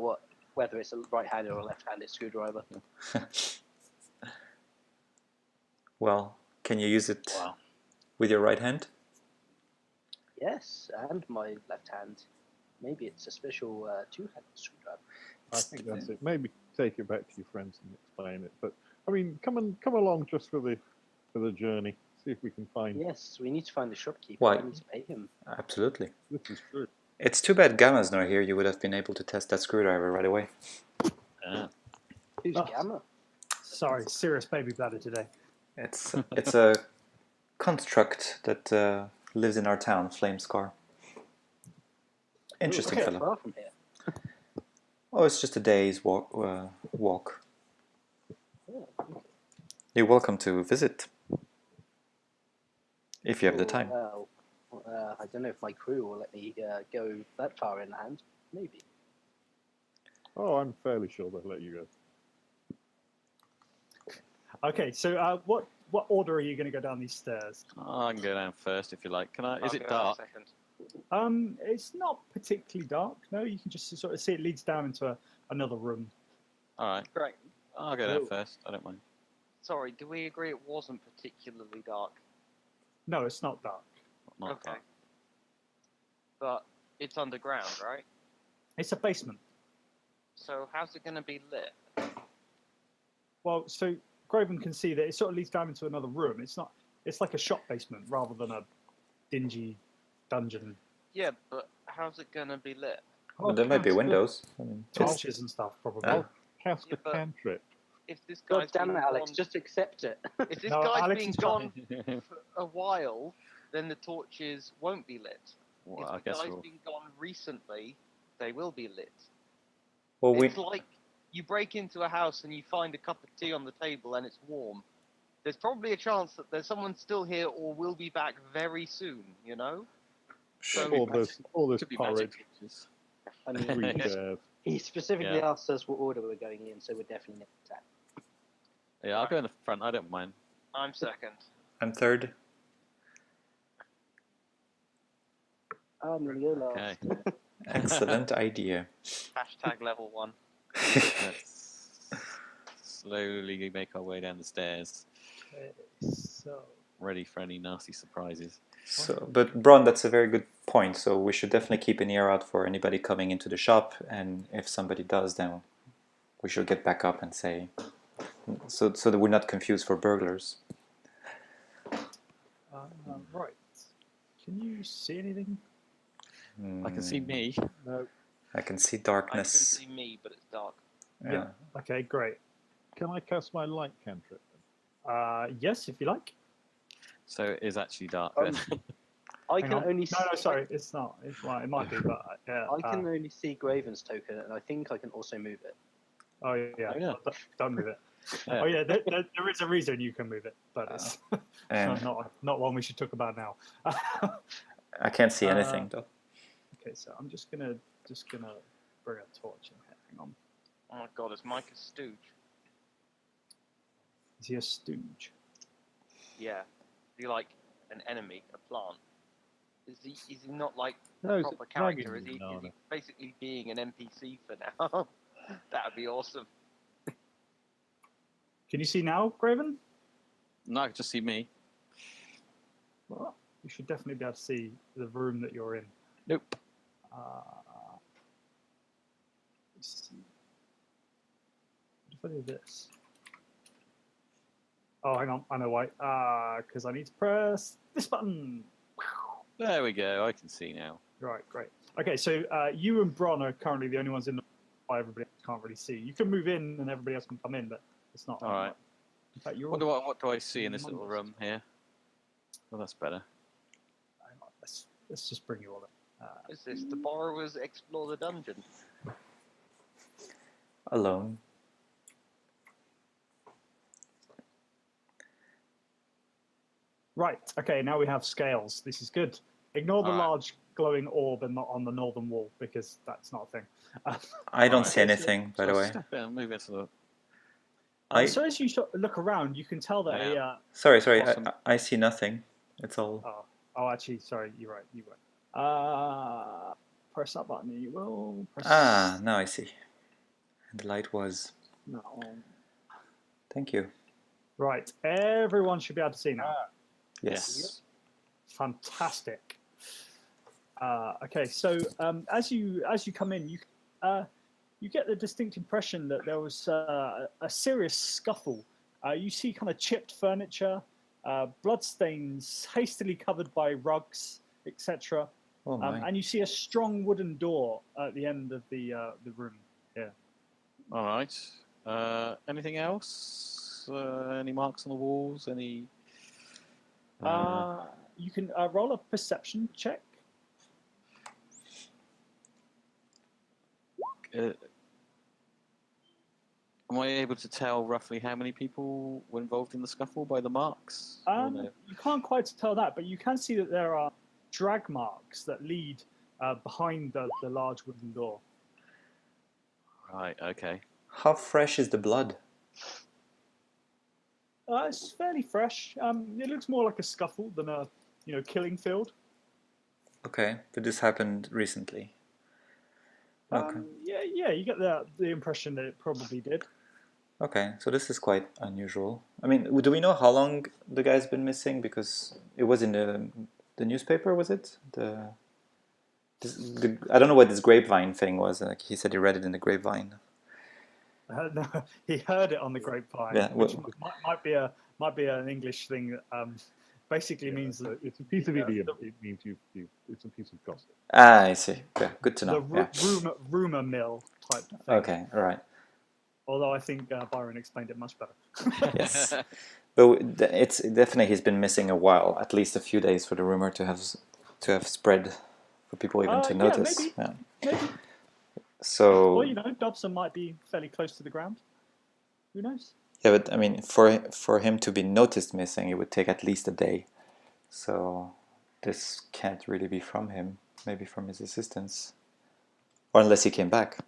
whether it's a right-handed or a left-handed screwdriver. Well, can you use it with your right hand? Yes, and my left hand. Maybe it's a special two-handed screwdriver. I think that's it. Maybe take it back to your friends and explain it. But I mean, come along just for the journey. See if we can find. Yes, we need to find the shopkeeper. Why? We need to pay him. Absolutely. This is true. It's too bad Gamma's not here. You would have been able to test that screwdriver right away. Who's Gamma? Sorry, serious baby bladder today. It's a construct that lives in our town, Flamescar. Interesting Ooh, fellow. far from here. Oh, it's just a day's walk. Oh, You're welcome to visit if you have the time. Well, I don't know if my crew will let me go that far inland. Maybe. Oh, I'm fairly sure they'll let you go. Okay, so what order are you going to go down these stairs? I can go down first if you like. Can I? Is I'll it go down dark? second. It's not particularly dark. No, you can just sort of see it leads down into another room. All right. Great. I'll go down first. I don't mind. Sorry, do we agree it wasn't particularly dark? No, it's not dark. Not Okay. dark. But it's underground, right? It's a basement. So how's it going to be lit? Well, so Groven can see that it sort of leads down into another room. It's not. It's like a shop basement rather than a dingy dungeon. Yeah, but how's it going to be lit? Well, there might be windows. I mean, Torches and stuff, probably. Yeah. Cast Yeah, a but- cantrip. If this God guy's damn been it, Alex! gone, Just accept it. if this No, guy's Alex been is gone trying. for a while, then the torches won't be lit. Well, if I the guess guy's we'll. been gone recently, they will be lit. well, It's like you break into a house and you find a cup of tea on the table and it's warm. there's probably a chance that there's someone still here or will be back very soon. You know. Sure. All this Could be porridge. magic creatures. I mean, Three Yeah. chairs. he specifically Yeah. asked us what order we're going in, so we're definitely next attack. Yeah, I'll go in the front. I don't mind. I'm second. I'm third. I'm gonna go last. Okay. Excellent idea. Hashtag level 1. Let's slowly make our way down the stairs, Okay, so ready for any nasty surprises. So, but Bron, that's a very good point. So we should definitely keep an ear out for anybody coming into the shop, and if somebody does, then we should get back up and say, so that we're not confused for burglars. right. Can you see anything? I can see me. No. I can see I can darkness. see me, but it's dark. Yeah. Okay, great. Can I cast my light cantrip? Yes, if you like. So it is actually dark Um, then. I Hang can on. only see, No, sorry, it's not. Well, it might be, but yeah. I can only see Graven's token, and I think I can also move it. Oh yeah. Oh, yeah. Don't move it. Yeah. Oh yeah, there is a reason you can move it, but it's And not one we should talk about now. I can't see anything though. Okay, so I'm just gonna bring a torch in here. Hang on. Oh my god, is Mike a stooge? Is he a stooge? Yeah. Is he like an enemy, a plant? Is he not like No, a it's a proper character? dragon, Is he Nana. basically being an NPC for now? That would be awesome. Can you see now, Graven? No, I can just see me. Well, you should definitely be able to see the room that you're in. Nope. Let's see. What if I do this? Oh, hang on. I know why. Because I need to press this button. There we go. I can see now. Right, great. Okay, so you and Bron are currently the only ones in the why everybody else can't really see. You can move in and everybody else can come in, but it's not. All right. In fact, you're What do I see in this little humongous. room here? Well, that's better. Hang on, let's just bring you all in. Is this the borrowers explore the dungeon? Alone. Right. Okay. Now we have scales. This is good. Ignore the All right. large glowing orb and not on the northern wall because that's not a thing. I don't Alright, see anything, by the way. Step in, move into the. So as you look around, you can tell that Yeah. Sorry, Awesome. I see nothing. It's all. Oh, actually, sorry. You're right. You're right. Press that button. And you will. Press Now I see. And the light was. No. Thank you. Right. Everyone should be able to see now. Yes. Fantastic. Okay, so as you come in, you get the distinct impression that there was a serious scuffle. You see kind of chipped furniture, bloodstains hastily covered by rugs, etc. Oh my. And you see a strong wooden door at the end of the room. Yeah. All right. Anything else? Any marks on the walls? Any? You can roll a perception check. Am I able to tell roughly how many people were involved in the scuffle by the marks? Or no? You can't quite tell that, but you can see that there are drag marks that lead behind the large wooden door. Right. Okay. How fresh is the blood? It's fairly fresh. It looks more like a scuffle than a killing field. Okay, but this happened recently. Okay. Yeah, you get the impression that it probably did. Okay, so this is quite unusual. I mean, do we know how long the guy's been missing? Because it was in the newspaper, was it? I don't know what this grapevine thing was. Like he said, he read it in the grapevine. No, he heard it on the grapevine, Yeah, which might be an English thing that basically means that It's a piece of idiom. It means it's a piece of gossip. I see. Okay, good to know. the rumor mill type thing. Okay, all right. Although I think Byron explained it much better. Yes, but it's definitely he's been missing a while, at least a few days for the rumor to have spread, for people even to notice. Maybe. So. Well, Dobson might be fairly close to the ground. Who knows? Yeah, but I mean, for him to be noticed missing, it would take at least a day. So this can't really be from him. Maybe from his assistants, or unless he came back.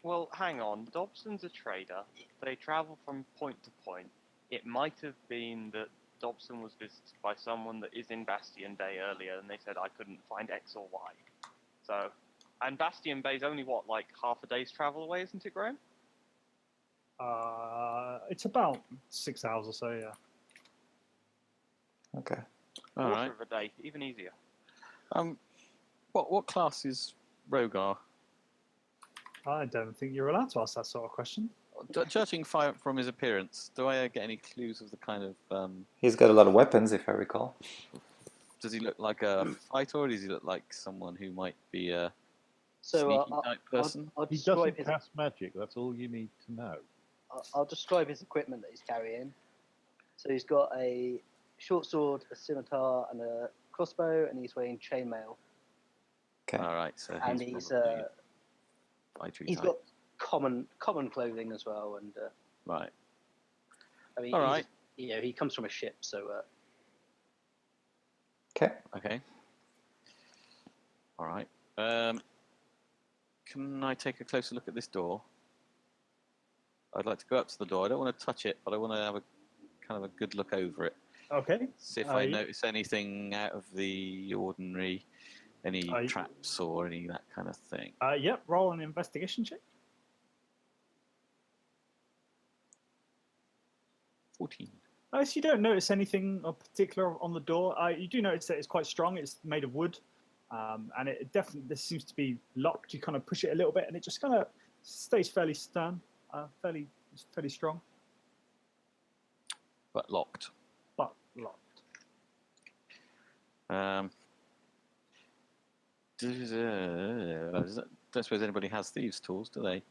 Well, hang on. Dobson's a trader. They travel from point to point. It might have been that Dobson was visited by someone that is in Bastion Bay earlier, and they said I couldn't find X or Y. So, and Bastion Bay's only what, like half a day's travel away, isn't it, Graham? It's about 6 hours or so, yeah. Okay. All Quarter right. of a day, even easier. What class is Rogar? I don't think you're allowed to ask that sort of question. Judging from his appearance, do I get any clues of the kind of? He's got a lot of weapons, if I recall. Does he look like a fighter, or does he look like someone who might be a So sneaky type person? I'll He describe doesn't his. cast magic. That's all you need to know. I'll describe his equipment that he's carrying. So he's got a short sword, a scimitar, and a crossbow, and he's wearing chainmail. Okay. All right, so And he's he's probably a fighter he's type. got common clothing as well, and Right. I mean, All right. he comes from a ship, so Okay. Okay. All right. Can I take a closer look at this door? I'd like to go up to the door. I don't want to touch it, but I want to have a kind of a good look over it. Okay. See if I notice anything out of the ordinary, any traps or any that kind of thing. Yep, roll an investigation check. 14. So you don't notice anything of particular on the door. You do notice that it's quite strong. It's made of wood, and it definitely this seems to be locked. You kind of push it a little bit, and it just kind of stays fairly stern, fairly strong, But locked. but locked. Don't suppose anybody has thieves' tools, do they?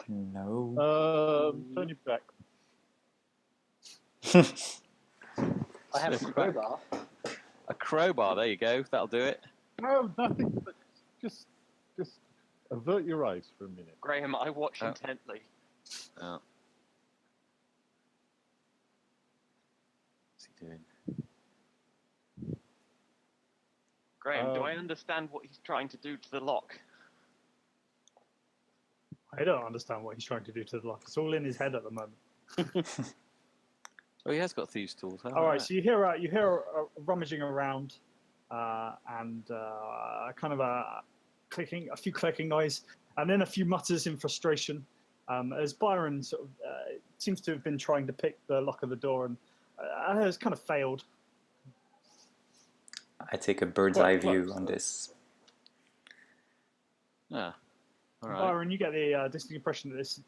No. Turn your back. I have a crowbar. A crowbar, there you go. That'll do it. No, nothing. But just avert your eyes for a minute. Graham, I watch intently. Oh. What's he doing? Graham, do I understand what he's trying to do to the lock? I don't understand what he's trying to do to the lock. It's all in his head at the moment. Oh, he has got thieves' tools. All right, so you hear a rummaging around, and kind of a few clicking noise, and then a few mutters in frustration, as Byron sort of seems to have been trying to pick the lock of the door and has kind of failed. I take a bird's eye view on this. Yeah. All right. Byron, you get the distinct impression that this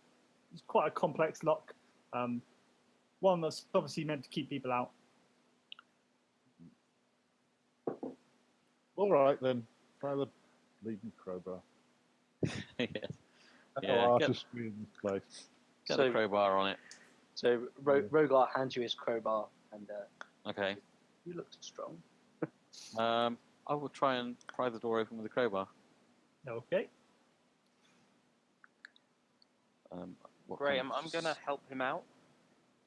is quite a complex lock, one that's obviously meant to keep people out. All right then. Try the leading crowbar. Yeah. Yeah, artistry in this place. Get a crowbar on it. So Rogar hands you his crowbar, and Okay. you look strong. I will try and pry the door open with a crowbar. Okay. Graham, I'm going to help him out.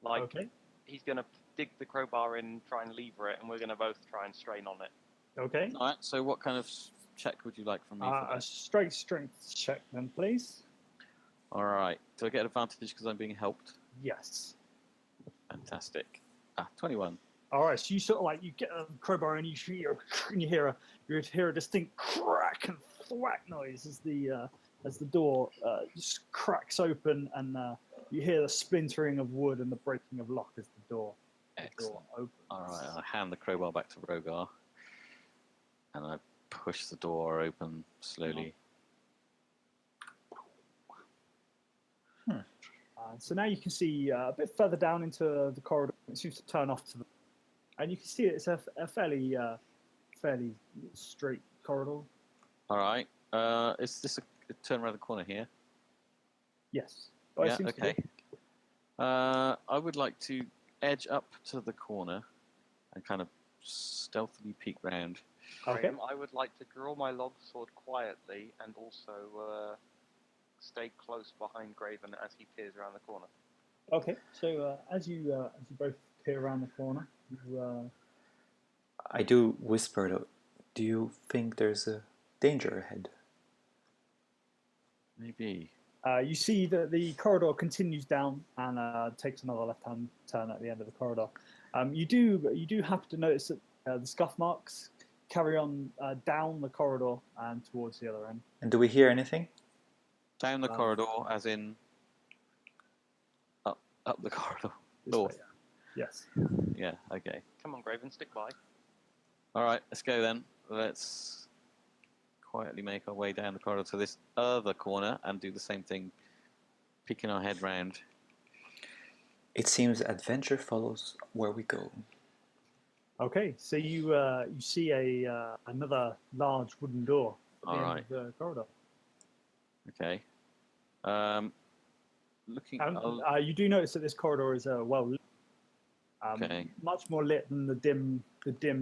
Like, Okay. he's going to dig the crowbar in, try and lever it, and we're going to both try and strain on it. Okay. All right. So, what kind of check would you like from me? For A that? straight strength check, then, please. All right. Do I get advantage because I'm being helped? Yes. Fantastic. 21. All right. So you sort of like you get a crowbar and you hear a distinct crack and thwack noise as the door just cracks open, and you hear the splintering of wood and the breaking of lock as the door opens. All right. I hand the crowbar back to Rogar, and I push the door open slowly. So now you can see a bit further down into the corridor. It seems to turn off to the, and you can see it's a fairly straight corridor. All right. Is this a turn around the corner here? Yes. But it Yeah. seems to Okay. be. I would like to edge up to the corner and kind of stealthily peek round. Okay. Graham, I would like to draw my longsword quietly and also stay close behind Graven as he peers around the corner. Okay, so as you both peer around the corner, you I do whisper though. Do you think there's a danger ahead? Maybe. you see that the corridor continues down and takes another left-hand turn at the end of the corridor. You do happen to notice that the scuff marks carry on down the corridor and towards the other end. And do we hear anything? Down the corridor, as in up the corridor. This North. way, yes. Yeah. Okay. Come on, Graven, stick by. All right. Let's go then. Let's quietly make our way down the corridor to this other corner and do the same thing, peeking our head round. It seems adventure follows where we go. Okay, so you see another large wooden door at the end of the corridor. Okay. Looking. You do notice that this corridor is well lit. Okay. Much more lit than the dim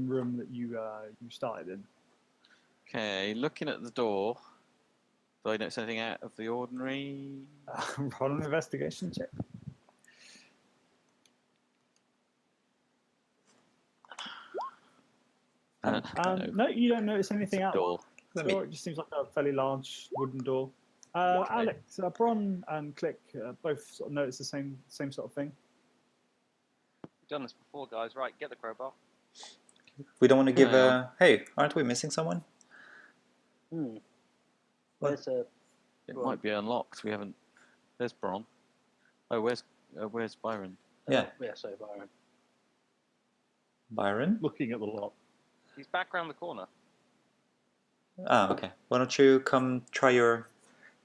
room that you started in. Okay. Looking at the door. Do I notice anything out of the ordinary? Roll an investigation check. No, you don't notice anything out. Door. It just seems like a fairly large wooden door. Alex, Bron and Click both sort of notice the same sort of thing. We've done this before, guys. Right, get the crowbar. We don't want to give a... Hey, aren't we missing someone? Where's It might be unlocked. We haven't... There's Bron. Oh, where's Byron? Yeah. Yeah, so Byron. Byron? Looking at the lock. He's back round the corner. Ah, okay. Why don't you come try your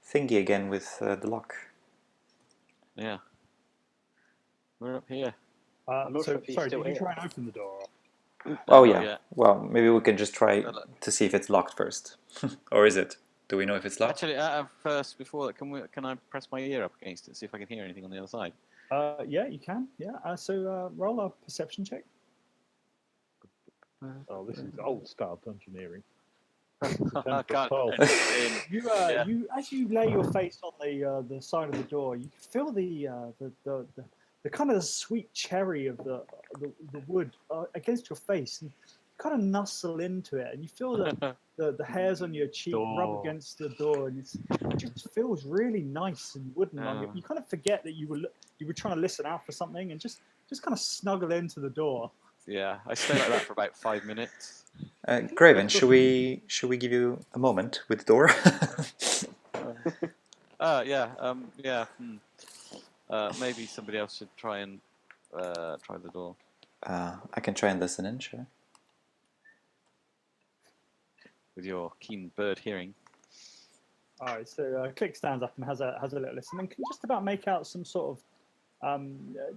thingy again with the lock? Yeah. We're up here. I'm not sure if he's sorry, still did you here. try and open the door? Oh, Not yeah. yet. Well, maybe we can just try to see if it's locked first. Or is it? Do we know if it's locked? Actually, first, before that, can I press my ear up against it, see if I can hear anything on the other side? Yeah, you can. Yeah. So roll a perception check. Oh, this is old-style dungeoneering. I can't. You as you lay your face on the side of the door, you feel the kind of sweet cherry of the wood against your face, and you kind of nuzzle into it, and you feel the hairs on your cheek rub against the door, and it just feels really nice and wooden. You kind of forget that you were trying to listen out for something, and just kind of snuggle into the door. Yeah, I stay like that for about 5 minutes. Graven, should we give you a moment with the door? Yeah. Maybe somebody else should try the door. I can try and listen in, sure. With your keen bird hearing. All right, so Click stands up and has a little listen, and can just about make out some sort of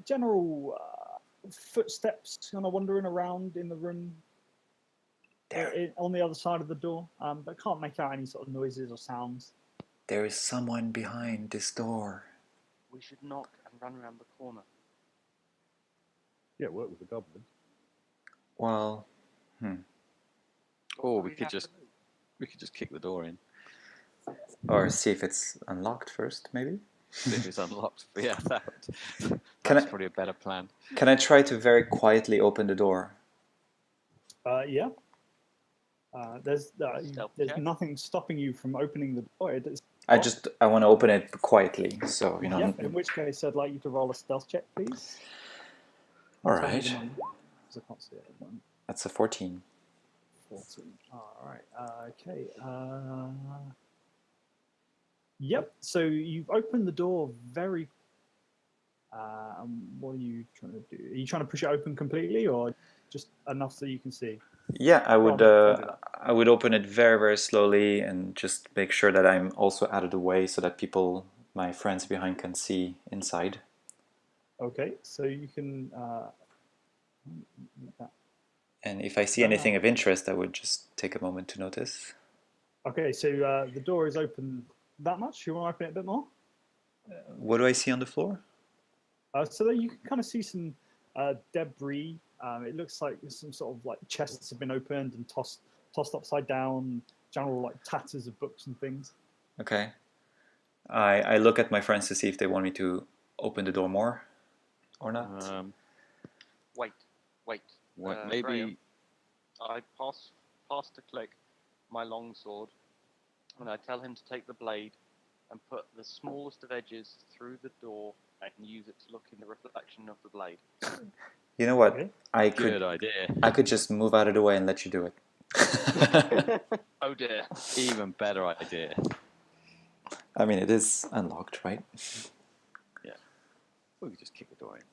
general footsteps kind of wandering around in the room on the other side of the door, but can't make out any sort of noises or sounds. There is someone behind this door. We should knock and run around the corner. Yeah, work with the goblin. Well, Or we could just kick the door in. or see if it's unlocked first, maybe? If it's unlocked. But yeah, that's probably a better plan. Can I try to very quietly open the door? Yeah. There's nothing stopping you from opening the door. I want to open it quietly, so you know. Yeah, in which case I'd like you to roll a stealth check, please. All right. I can't see it at the moment. That's a 14. 14. All right. Okay. Yep. So you've opened the door very. What are you trying to do? Are you trying to push it open completely, or just enough so you can see? Yeah, I would. I would open it very, very slowly and just make sure that I'm also out of the way so that people, my friends behind, can see inside. Okay. So you can. And if I see anything of interest, I would just take a moment to notice. Okay. So the door is open that much. You want to open it a bit more? What do I see on the floor? So that you can kind of see some debris. It looks like some sort of like chests have been opened and tossed upside down. General like tatters of books and things. Okay. I look at my friends to see if they want me to open the door more. or not? Wait. Maybe. Graham, I pass to Click my longsword, and I tell him to take the blade and put the smallest of edges through the door and use it to look in the reflection of the blade. You know what? Okay. Good idea. I could just move out of the way and let you do it. Oh dear. Even better idea. I mean, it is unlocked, right? Yeah. We could just kick the door in.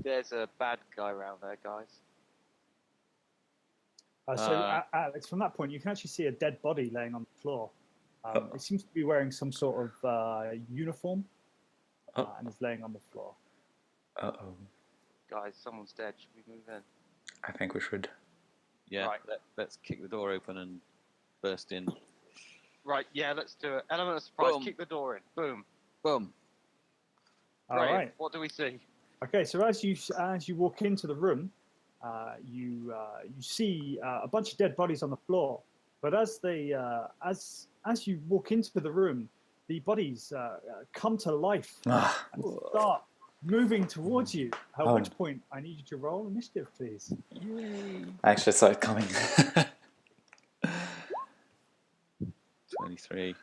There's a bad guy around there, guys. Alex, from that point, you can actually see a dead body laying on the floor. It seems to be wearing some sort of uniform and is laying on the floor. Uh-oh. Guys, someone's dead. Should we move in? I think we should. Yeah, Right. let's kick the door open and burst in. Right, yeah, let's do it. Element of surprise. Boom. Kick the door in. Boom. Boom. All Graham, right. what do we see? Okay, so as you walk into the room, you see a bunch of dead bodies on the floor. But as you walk into the room, the bodies come to life and start moving towards you. At which point, I need you to roll initiative, please. I actually saw it coming. 23.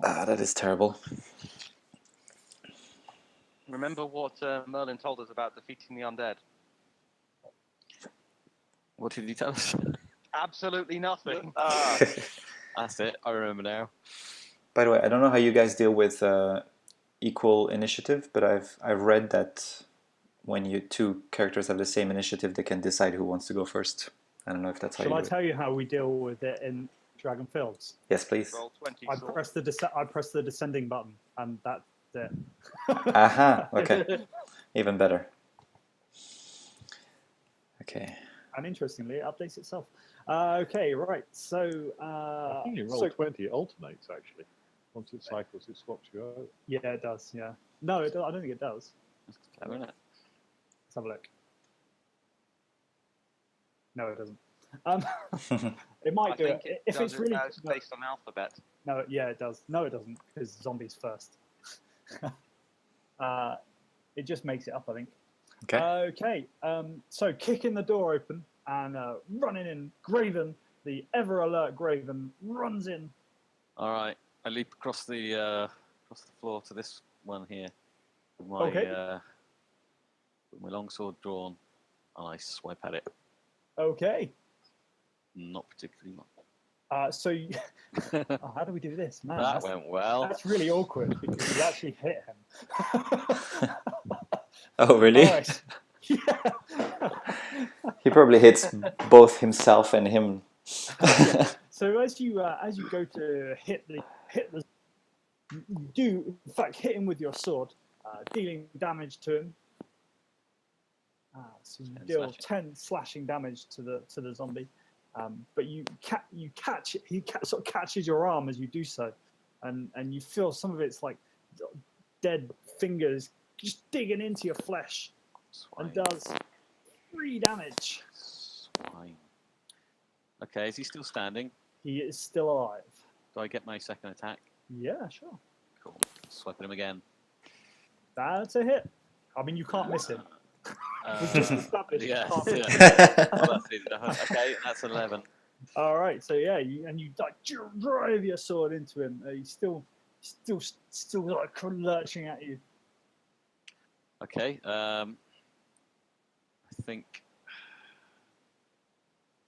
That is terrible. Remember what Merlin told us about defeating the undead? What did he tell us? Absolutely nothing. That's it. I remember now. By the way, I don't know how you guys deal with equal initiative, but I've read that when two characters have the same initiative, they can decide who wants to go first. I don't know if that's how Shall you I do it. tell you how we deal with it in Dragon Fields? Yes, please. Roll20. I press the descending button, and that's it. Aha, okay. Even better. Okay. And interestingly, it updates itself. Okay, right. So I think in Roll20 it alternates actually. Once it cycles, it swaps you out. yeah, it does. Yeah. No, I don't think it does. That's clever, isn't it? Let's have a look. No, it doesn't. It might do think it if does it's it really. now. It's based on alphabet. No, yeah, it does. No, it doesn't, because zombies first. It just makes it up, I think. Okay. Okay. So kicking the door open and running in, Graven, the ever alert Graven, runs in. All right. I leap across the floor to this one here with my with my longsword drawn, and I swipe at it. Okay. Not particularly much. How do we do this? Man, That went well. That's really awkward because you actually hit him. Oh, really? All right. Yeah. He probably hits both himself and him. So as you go to hit the, you do in fact hit him with your sword, dealing damage to him. So you deal 10 slashing damage to the zombie, but you catch it. He sort of catches your arm as you do so, and you feel some of its like dead fingers just digging into your flesh, and does 3 damage. Swine. Okay, is he still standing? He is still alive. Do I get my second attack? Yeah, sure. Cool. Swiping him again. That's a hit. I mean, you can't miss him. We've just established you Yeah. can't miss him. Well, that's easy enough. Okay, that's 11. All right, so yeah, you like drive your sword into him. He's still like lurching at you. Okay. I think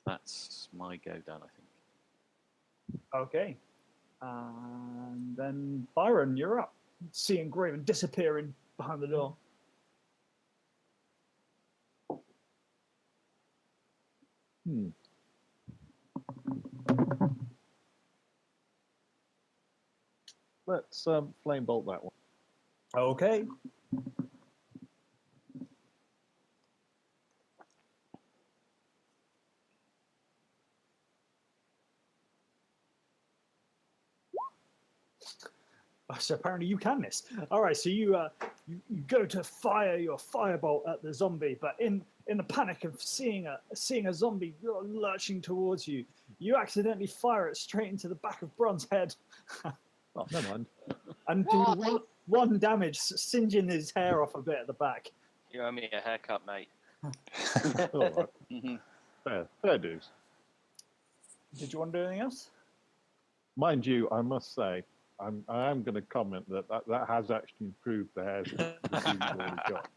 that's my go done. I think. Okay, and then Byron, you're up. Seeing Graven disappearing behind the door. Let's flame bolt that one. Okay. So apparently you can miss. All right, so you go to fire your firebolt at the zombie, but in the panic of seeing a zombie lurching towards you, you accidentally fire it straight into the back of Bron's head. Oh, never mind. and do one damage, singeing his hair off a bit at the back. You owe me a haircut, mate. All right. Fair dues. Did you want to do anything else? Mind you, I must say, I am going to comment that has actually improved the hairs that you've already got.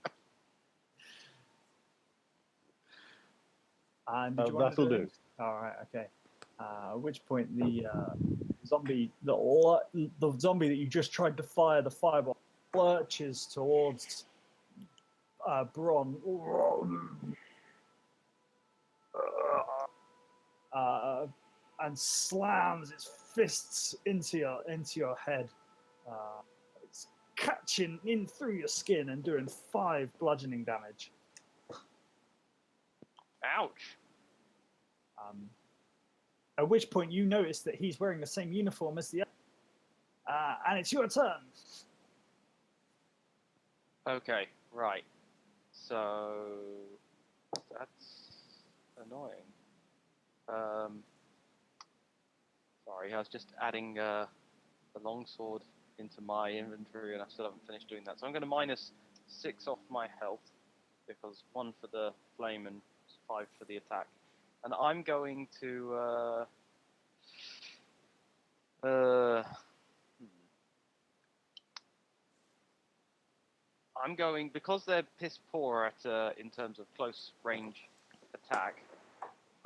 And did you want That'll to do. All right, okay. At which point the zombie, the zombie that you just tried to fire the fireball, lurches towards Bron, and slams its fists into your head. It's catching in through your skin and doing 5 bludgeoning damage. Ouch. At which point you notice that he's wearing the same uniform as the other. And it's your turn. Okay, right. So that's annoying. Sorry, I was just adding the longsword into my inventory, and I still haven't finished doing that. So I'm going to minus 6 off my health, because 1 for the flame and 5 for the attack. And I'm going to I'm going, because they're piss poor at in terms of close range attack,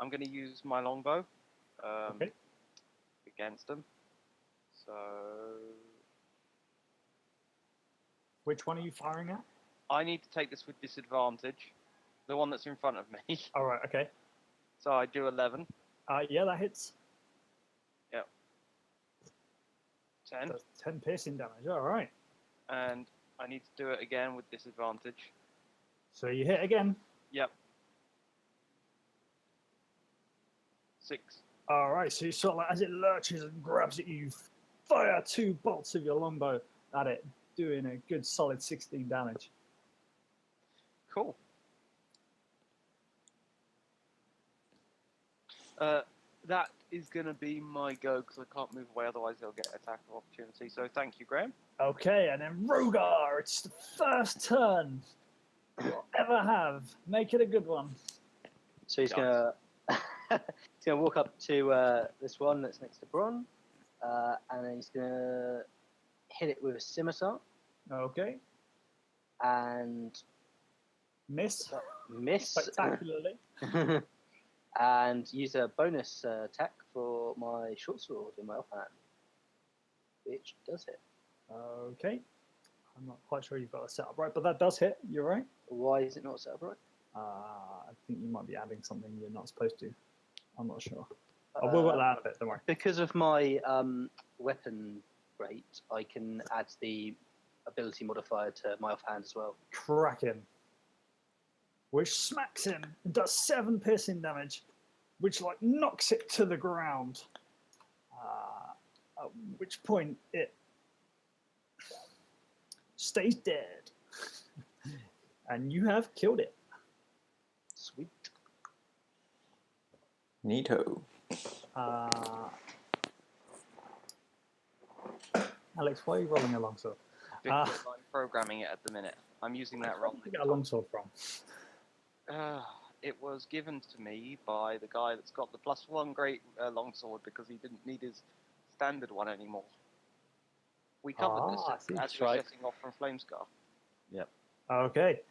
I'm going to use my longbow against them. So which one are you firing at? I need to take this with disadvantage. The one that's in front of me. All right, okay. So I do 11. Yeah, that hits. Yep. 10. That's 10 piercing damage. All right. And I need to do it again with disadvantage. So you hit again. Yep. 6. All right. So you sort of like, as it lurches and grabs at you, you fire 2 bolts of your longbow at it, doing a good solid 16 damage. Cool. That is going to be my go, because I can't move away, otherwise they'll get attack of opportunity. So thank you, Graham. Okay, and then Rogar, it's the first turn you'll ever have. Make it a good one. So he's gonna walk up to this one that's next to Bron, and then he's gonna hit it with a scimitar. Okay. And miss spectacularly. And use a bonus attack for my short sword in my offhand, which does hit. Okay. I'm not quite sure you've got it set up right, but that does hit. You're right. Why is it not set up right? I think you might be adding something you're not supposed to. I'm not sure. I will work that out a bit, don't worry. Because of my weapon rate, I can add the ability modifier to my offhand as well. Cracking. Which smacks him and does 7 piercing damage, which like knocks it to the ground. At which point it stays dead. And you have killed it. Sweet. Neato. Alex, why are you rolling a longsword? Because I'm programming it at the minute. I'm using that roll. Where did you get a longsword from? It was given to me by the guy that's got the +1 great longsword, because he didn't need his standard one anymore. We covered this as we're setting off from Flamescar. Yep. Okay.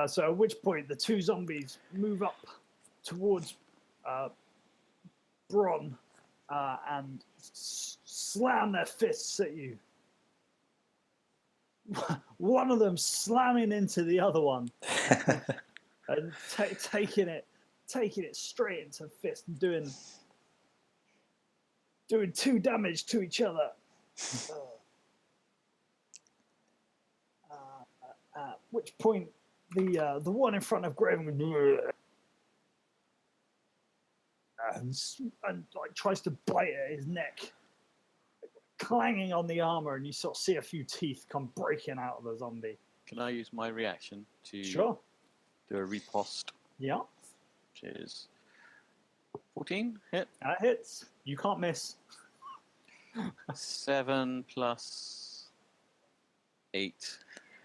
So at which point the 2 zombies move up towards Bron and slam their fists at you. One of them slamming into the other one. And taking it straight into the fist and doing 2 damage to each other. At which point the one in front of Graven and like tries to bite at his neck, clanging on the armor, and you sort of see a few teeth come breaking out of the zombie. Can I use my reaction to do a riposte? Yeah. Which is 14 hit. That hits. You can't miss. 7 plus 8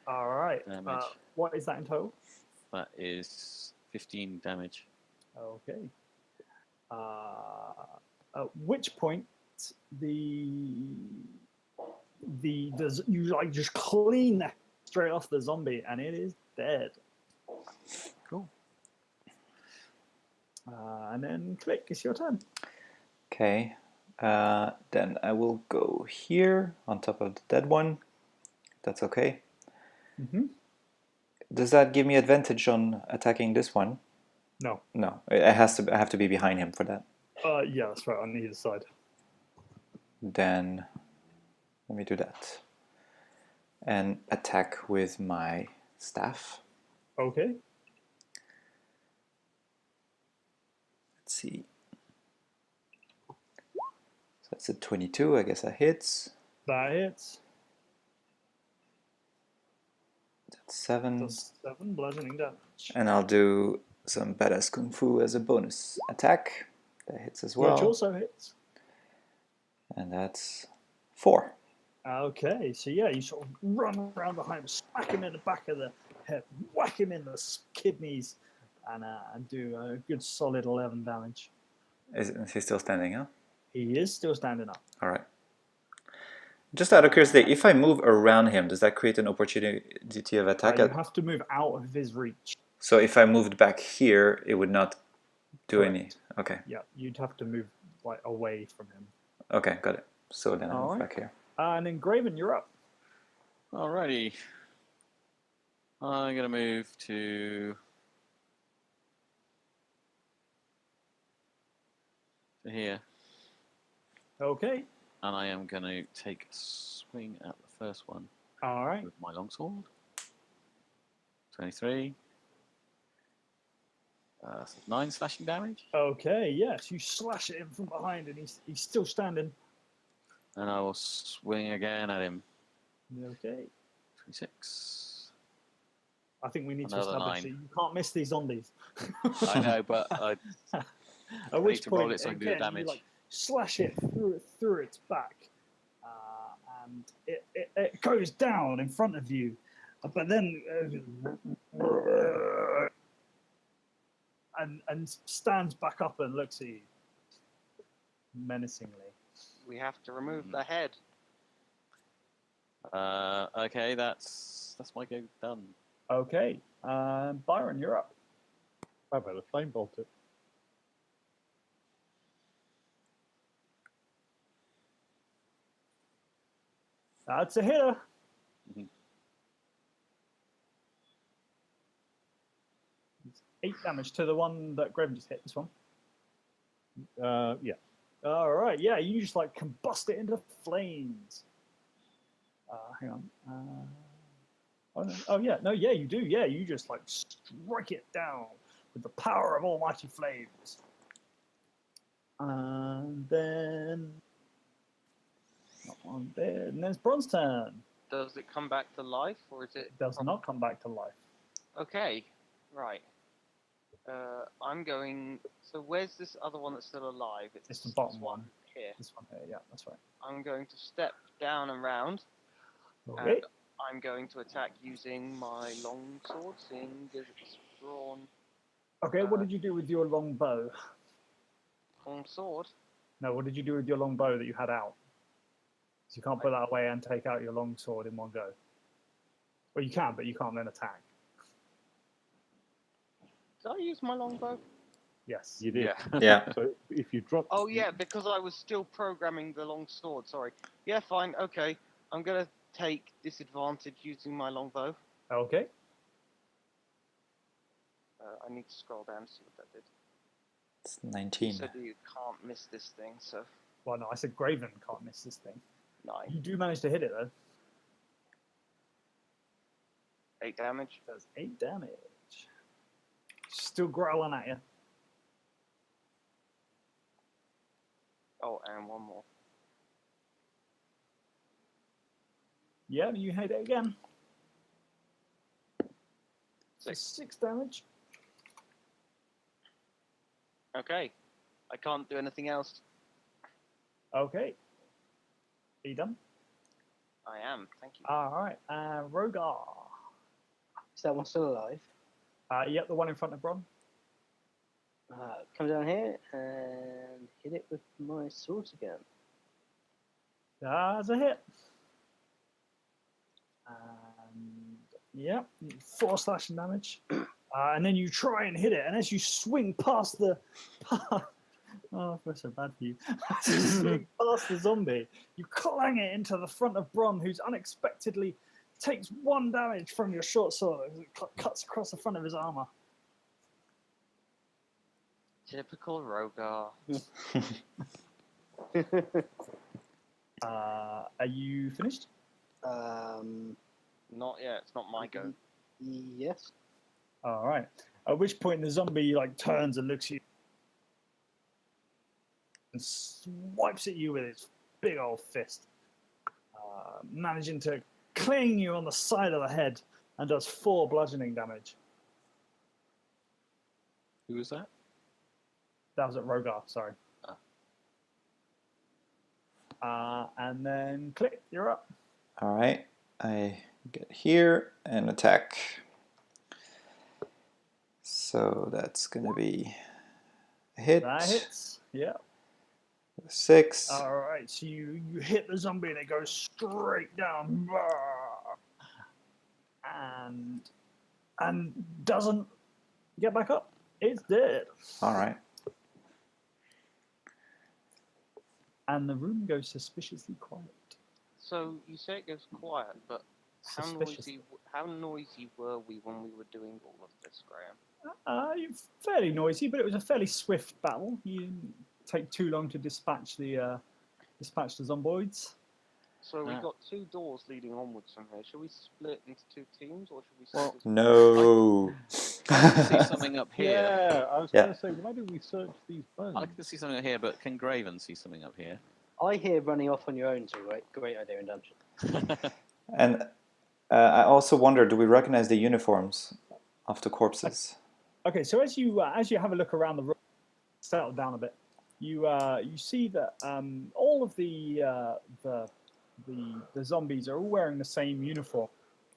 All right. damage. What is that in total? That is 15 damage. Okay. At which point does you like just clean that straight off the zombie and it is dead. Cool. And then Click, it's your turn. Okay. Then I will go here on top of the dead one. That's okay. Mm-hmm. Does that give me advantage on attacking this one? No. No. I have to be behind him for that. Yeah, that's right, on either side. Then let me do that. And attack with my staff. Okay. Let's see. So that's a 22. I guess that hits. That hits. That's 7. Does 7 bludgeoning damage. And I'll do some badass kung fu as a bonus attack. That hits as well. Which also hits. And that's 4. Okay, so yeah, you sort of run around behind him, smack him in the back of the head, whack him in the kidneys, and do a good solid 11 damage. Is he still standing, huh? He is still standing up. All right. Just out of curiosity, if I move around him, does that create an opportunity of attack? You have to move out of his reach. So if I moved back here, it would not do Correct. any. Okay. Yeah, you'd have to move like away from him. Okay, got it. So then I move Alright. back here. And then Graven, you're up. Alrighty. I'm going to move to here. Okay. And I am going to take a swing at the first one All right. with my longsword. 23. 9 slashing damage. Okay. Yes, you slash at him from behind, and he's still standing. And I will swing again at him. Okay. 26. I think we need to Another establish 9. that you can't miss these zombies. I know, but I At which to roll point, it so I can do the again, damage. you like slash it through its back, and it goes down in front of you, but then and stands back up and looks at you menacingly. We have to remove the head. okay, that's my go done. Okay, Byron, you're up. I better flame bolt it. That's a hitter. Mhm. 8 damage to the one that Graven just hit. This one. Yeah. All right, yeah, you just like combust it into flames. Hang on. Oh, no. Oh yeah, no, yeah, you do. Yeah, you just like strike it down with the power of almighty flames. And then not on there. And then it's Bronze turn. Does it come back to life, or is it? It does not come back to life. Okay, right. I'm going. So where's this other one that's still alive? It's the bottom this one. here. This one here, yeah, that's right. I'm going to step down and round, Okay. and I'm going to attack using my long sword, seeing as it's drawn. Okay, what did you do with your long bow? Long sword. No, what did you do with your long bow that you had out? So you can't put that away and take out your long sword in one go. Well, you can, but you can't then attack. Did I use my longbow? Yes. You did. Yeah. Yeah. So if you drop. Oh yeah, because I was still programming the long sword. Sorry. Yeah, fine. Okay, I'm gonna take disadvantage using my longbow. Okay. I need to scroll down to see what that did. It's You 19. said you can't miss this thing, so Well, no, I said Graven can't miss this thing. 9. You do manage to hit it, though. 8 damage. Does 8 damage. Still growling at you. Oh, and one more. Yeah, you hit it again. 6. 6 damage. Okay. I can't do anything else. Okay. Are you done? I am. Thank you. All right, Rogar. Is that one still alive? Yep, the one in front of Bron. Come down here and hit it with my sword again. That's a hit. And yep, 4 slashing damage. And then you try and hit it, and as you swing past the... Oh, I feel so bad for you. As you swing past the zombie, you clang it into the front of Bron, who's unexpectedly takes 1 damage from your short sword as it cuts across the front of his armor. Typical Rogar. Are you finished? Not yet. It's not my go. Yes. All right. At which point the zombie turns and looks at you and swipes at you with his big old fist, managing to cling you on the side of the head and does 4 bludgeoning damage. Who was that? That was at Rogar, sorry. And then Click, you're up. All right, I get here and attack. So that's going to be a hit. That hits, yeah. 6. All right, so you hit the zombie and it goes straight down. And doesn't get back up. It's dead. All right. And the room goes suspiciously quiet. So you say it goes quiet, but how noisy were we when we were doing all of this, Graham? You're fairly noisy, but it was a fairly swift battle. You didn't take too long to dispatch the zomboids. So we've got 2 doors leading onwards from here. Should we split into 2 teams, or should we? Well, No. I can see something up here. Yeah, I was going to say, why did we search these bones? I can see something up here, but can Graven see something up here? I hear running off on your own is a great idea in dungeon. And I also wonder, do we recognize the uniforms of the corpses? Okay, so as you have a look around the room, settle down a bit, you see that all of the zombies are all wearing the same uniform,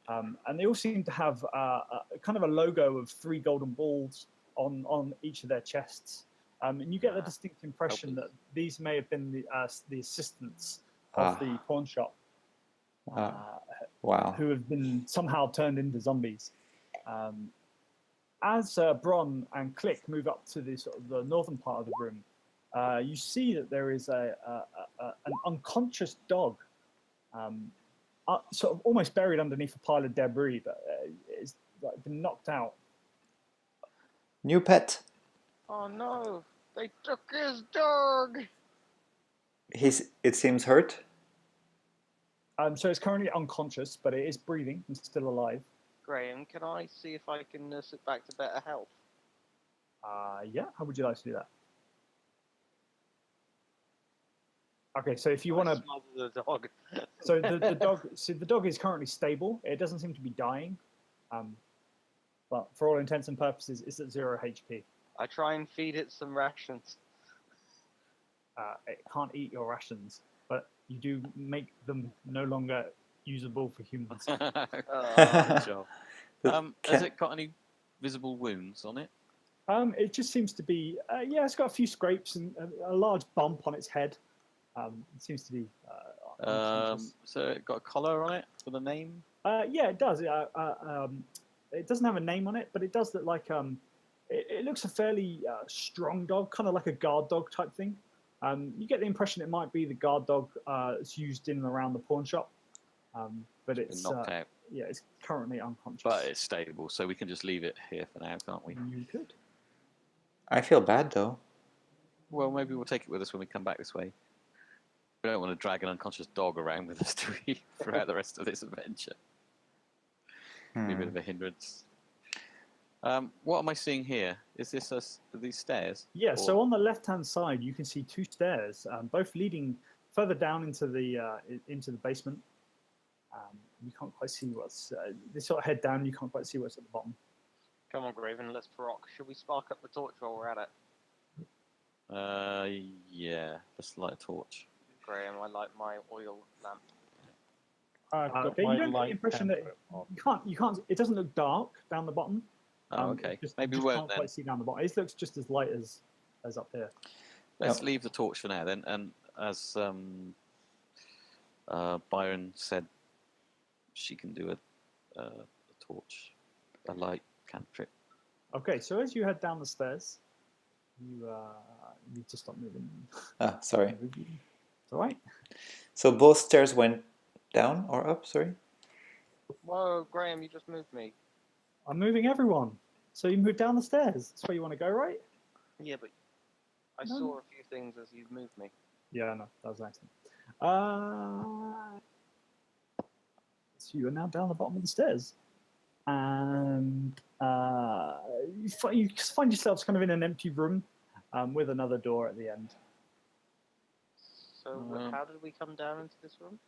and they all seem to have kind of a logo of 3 golden balls on each of their chests. And you get the distinct impression that these may have been the assistants of the pawn shop, Wow. who have been somehow turned into zombies. As Bron and Click move up to the sort of the northern part of the room, you see that there is an unconscious dog, sort of almost buried underneath a pile of debris, but it's been knocked out. New pet. Oh no! They took his dog. It seems hurt. So it's currently unconscious, but it is breathing and still alive. Graham, can I see if I can nurse it back to better health? Yeah, how would you like to do that? Okay, so if you want to smother the dog. So the dog is currently stable. It doesn't seem to be dying, but for all intents and purposes, it's at 0 HP. I try and feed it some rations. It can't eat your rations, but you do make them no longer usable for humans. Good job. Has it got any visible wounds on it? It just seems to be, it's got a few scrapes and a large bump on its head. It seems to be so it got a collar on it with a name? Yeah, it does. It doesn't have a name on it, but it does look like it looks a fairly strong dog, kind of like a guard dog type thing. You get the impression it might be the guard dog that's used in and around the pawn shop, but it's knocked out. Yeah, it's currently unconscious. But it's stable, so we can just leave it here for now, can't we? You could. I feel bad though. Well, maybe we'll take it with us when we come back this way. We don't want to drag an unconscious dog around with us, do we, throughout the rest of this adventure? Be a bit of a hindrance. What am I seeing here? Is this these stairs? Yeah, so on the left-hand side, you can see 2 stairs, both leading further down into the basement. You can't quite see what's... they sort of head down, you can't quite see what's at the bottom. Come on, Graven, let's proc. Should we spark up the torch while we're at it? Yeah, just light a torch. Graham, I light my oil lamp. I've got Okay, my you don't get the light impression that cantrip on. you can't. It doesn't look dark down the bottom. Oh, okay. It just, Maybe you we just won't can't then. quite see down the bottom. It looks just as light as up here. Let's leave the torch for now then. And as Byron said, she can do a torch, a light cantrip. Okay, so as you head down the stairs, you need to stop moving. Ah, sorry. It's all right. So both stairs went down or up, sorry? Whoa, Graham, you just moved me. I'm moving everyone. So you move down the stairs. That's where you want to go, right? Yeah, but I No. saw a few things as you moved me. Yeah, no, that was an accident. So you are now down the bottom of the stairs, and you find yourselves kind of in an empty room with another door at the end. So how did we come down into this room?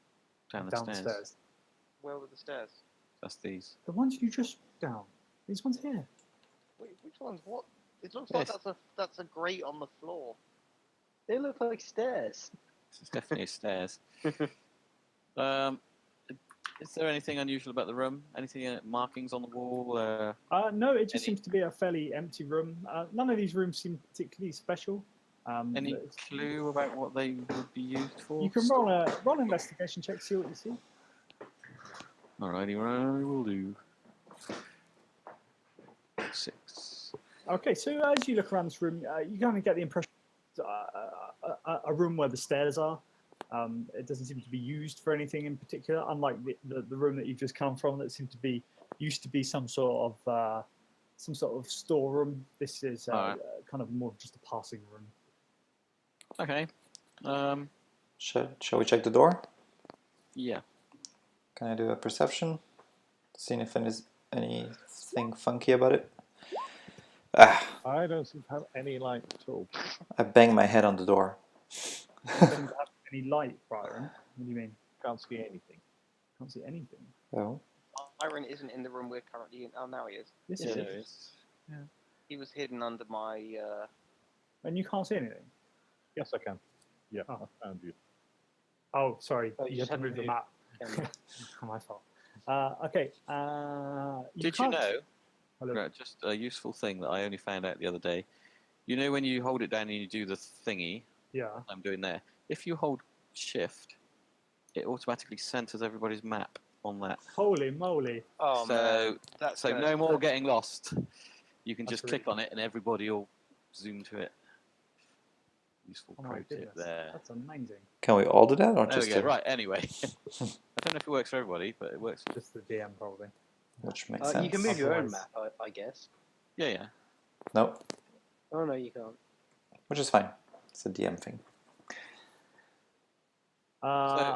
Down The stairs. stairs. Where were the stairs? That's these. The ones you just down. These ones here. Wait, which ones? What? It looks Yes. like that's a grate on the floor. They look like stairs. It's definitely stairs. Is there anything unusual about the room? Anything markings on the wall? No, it just Any- seems to be a fairly empty room. None of these rooms seem particularly special. Any but clue about what they would be used for? you can roll an investigation check, see what you see. Alrighty, I will do. 6. Okay, so as you look around this room, you kind of get the impression a room where the stairs are. It doesn't seem to be used for anything in particular, unlike the room that you've just come from that seemed to be used to be some sort of storeroom. This is Alright. kind of more just a passing room. Okay. Shall we check the door? Yeah. Can I do a perception? Seeing if there's anything funky about it. Ah, I don't seem to have any light at all. I bang my head on the door. It doesn't have any light, Byron. What do you mean? Can't see anything. Can't see anything. Oh. Byron isn't in the room we're currently in. Oh, now he is. This Yeah, is there it. is. He was hidden under my. And you can't see anything. Yes, I can. Yeah, Oh. I found you. Oh, sorry. Oh, you you have just to haven't move the moved. map. My fault. Okay. Did you know? Hello. Right, just a useful thing that I only found out the other day. You know when you hold it down and you do the thingy Yeah. I'm doing there? If you hold shift, it automatically centers everybody's map on that. Holy moly. Oh so man, that's so gonna- no more getting lost. You can That's just click really on it and everybody will zoom to it. Useful Oh pro my tip goodness. there. That's amazing. Can we all do that or There just we go. him? Right. Anyway, I don't know if it works for everybody, but it works. Just the DM probably. Which makes sense. You can move your own Otherwise- map, I guess. Yeah, yeah. No, Oh no, you can't. which is fine. It's a DM thing. So,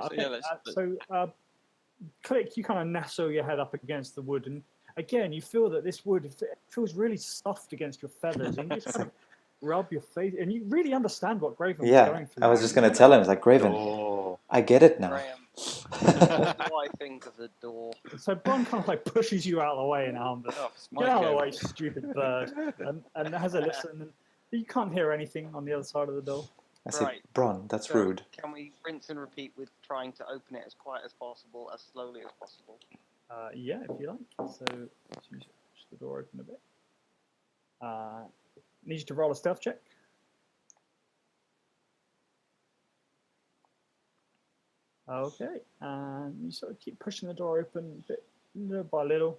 Okay, yeah, let's- click, you kind of nestle your head up against the wood, and again, you feel that this wood feels really soft against your feathers, and you just kind of rub your face, and you really understand what Graven was Yeah, going through. I was just going to tell him, it's like, Graven, Oh. I get it now. Graham, what do I think of the door? So Bron kind of like pushes you out of the way now, but Oh, it's my get out of the go. way, stupid bird, and has a listen, and you can't hear anything on the other side of the door. I said, Right. Bron, that's So, rude. Can we rinse and repeat with trying to open it as quiet as possible, as slowly as possible? Yeah, if you like. So let's just push the door open a bit. Need you to roll a stealth check. Okay, and you sort of keep pushing the door open a bit, little by little,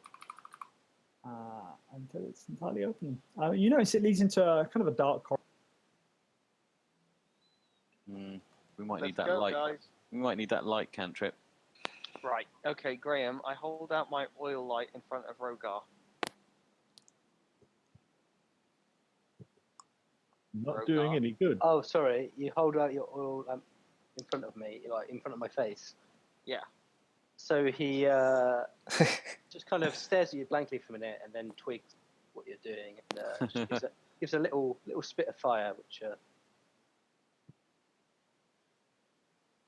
until it's entirely open. You notice it leads into kind of a dark corridor. We might need Let's that go, light. guys. We might need that light cantrip. Right. Okay, Graham, I hold out my oil light in front of Rogar. Not doing any good. Oh, sorry. You hold out your oil lamp in front of me, like in front of my face. Yeah. So he just kind of stares at you blankly for a minute, and then twigs what you're doing, and just gives a little spit of fire, which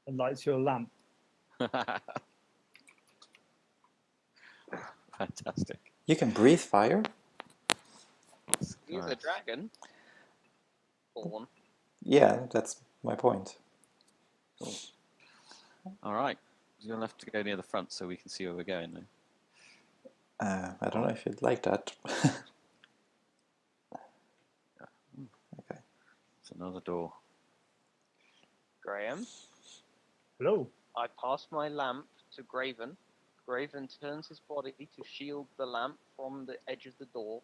And lights your lamp. Fantastic. You can breathe fire? He's a Nice. dragon. Yeah, that's my point. All right. You'll have to go near the front so we can see where we're going, though. I don't know if you'd like that. Okay. It's another door. Graham, Hello. I pass my lamp to Graven. Graven turns his body to shield the lamp from the edge of the door,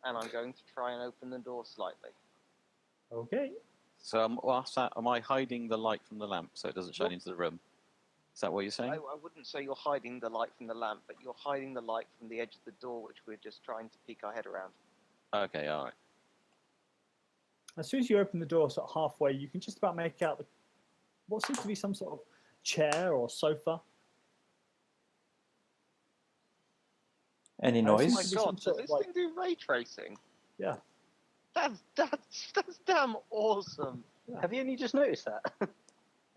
and I'm going to try and open the door slightly. Okay. So whilst that, am I hiding the light from the lamp so it doesn't shine into the room? Is that what you're saying? I wouldn't say you're hiding the light from the lamp, but you're hiding the light from the edge of the door, which we're just trying to peek our head around. Okay, all right. As soon as you open the door, sort of halfway, you can just about make out what seems to be some sort of chair or sofa. Any Seems Oh noise? my to be god, some does sort of this like- thing do ray tracing? Yeah. That's damn awesome. Have you only just noticed that? I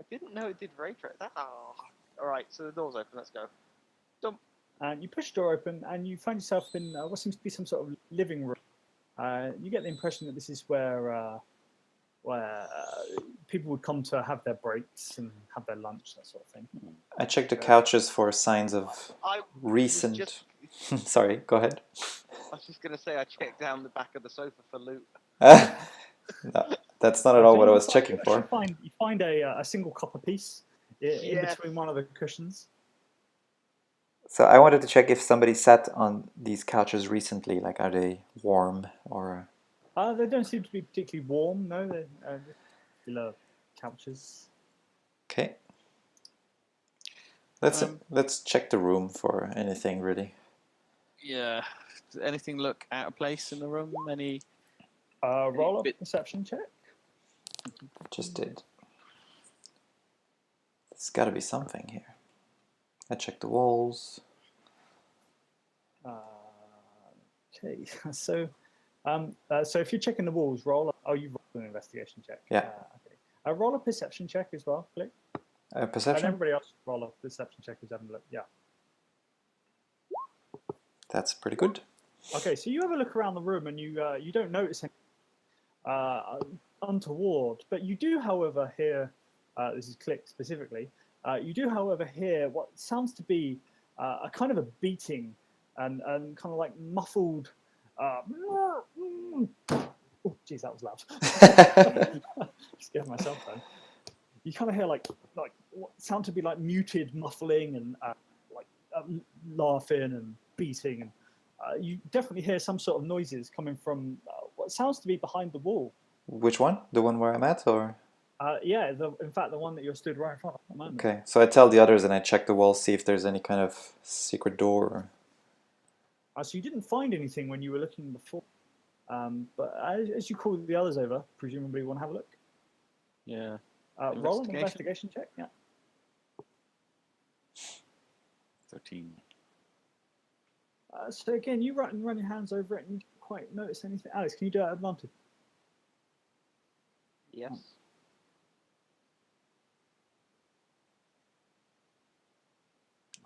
didn't know it did ray tracing. Oh. Alright, so the door's open, let's go. And you push the door open, and you find yourself in what seems to be some sort of living room. You get the impression that this is where people would come to have their breaks and have their lunch, that sort of thing. I checked the couches for signs of I was recent. just- Sorry, go ahead. I was just going to say I checked down the back of the sofa for loot. No, that's not at all what I was checking You for. find a single copper piece in Yes. between one of the cushions. So I wanted to check if somebody sat on these couches recently. Like, are they warm or? They don't seem to be particularly warm. No, they're regular couches. Okay. Let's check the room for anything really. Yeah. Does anything look out of place in the room? Any? Roll a bit- perception check. Just did. There's got to be something here. I checked the walls. Okay, so if you're checking the walls, you roll an investigation check. Yeah. Okay. Roll a perception check as well, Click. And Perception? everybody else roll a perception check who's having a look. Yeah. That's pretty good. Okay, so you have a look around the room and you don't notice anything untoward, but you do, however, hear. This is Click specifically. You do, however, hear what sounds to be a kind of a beating and kind of like muffled. Oh, geez, that was loud. Scared myself then. You kind of hear like what sound to be like muted muffling and laughing and beating, and you definitely hear some sort of noises coming from what sounds to be behind the wall. Which one? The one where I'm at, or? Yeah, in fact, the one that you're stood right in front of at the moment. Okay, so I tell the others and I check the walls, see if there's any kind of secret door. Or... So you didn't find anything when you were looking before, but as you call the others over, presumably you want to have a look. Yeah. Roll an investigation check. Yeah. 13. So again, you run your hands over it and you don't quite notice anything. Alex, can you do it at advantage? Yes.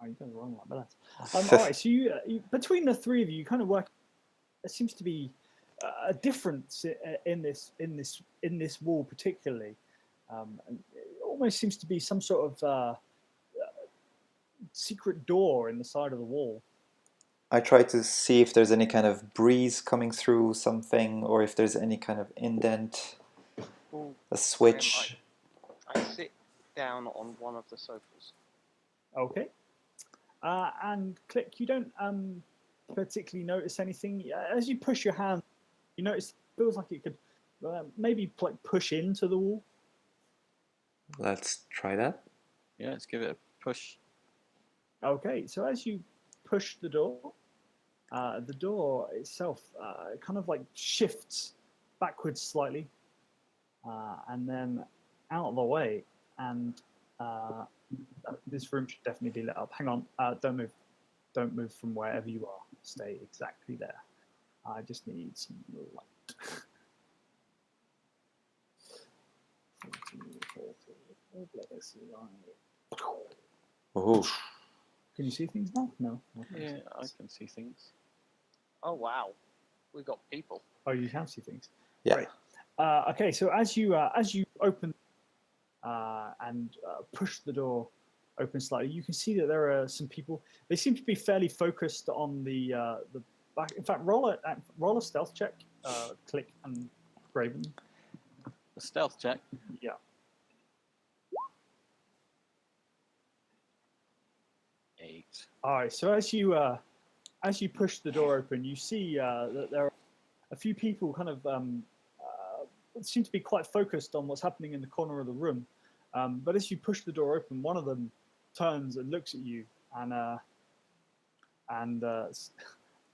Oh, you got the wrong one, but that's... all right, so you between the three of you, kind of work. There seems to be a difference in this wall, particularly. And it almost seems to be some sort of secret door in the side of the wall. I try to see if there's any kind of breeze coming through something, or if there's any kind of indent, Well, a switch. I sit down on one of the sofas. Okay. And Click, you don't particularly notice anything. As you push your hand, you notice it feels like it could maybe like push into the wall. Let's try that. Yeah, let's give it a push. Okay, so as you push the door itself kind of like shifts backwards slightly, and then out of the way, and this room should definitely be lit up. Hang on, don't move from wherever you are. Stay exactly there. I just need some light. 40. Let's see, Ooh. Can you see things now? No. Yeah, I can see things. Oh wow, we got people. Oh, you can see things. Yeah. Right. Okay, so as you open and push the door open slightly. You can see that there are some people. They seem to be fairly focused on the back. In fact, roll a stealth check. Click and Graven. A stealth check. Yeah. Eight. All right. So as you push the door open, you see that there are a few people kind of seem to be quite focused on what's happening in the corner of the room. But as you push the door open, one of them turns and looks at you, and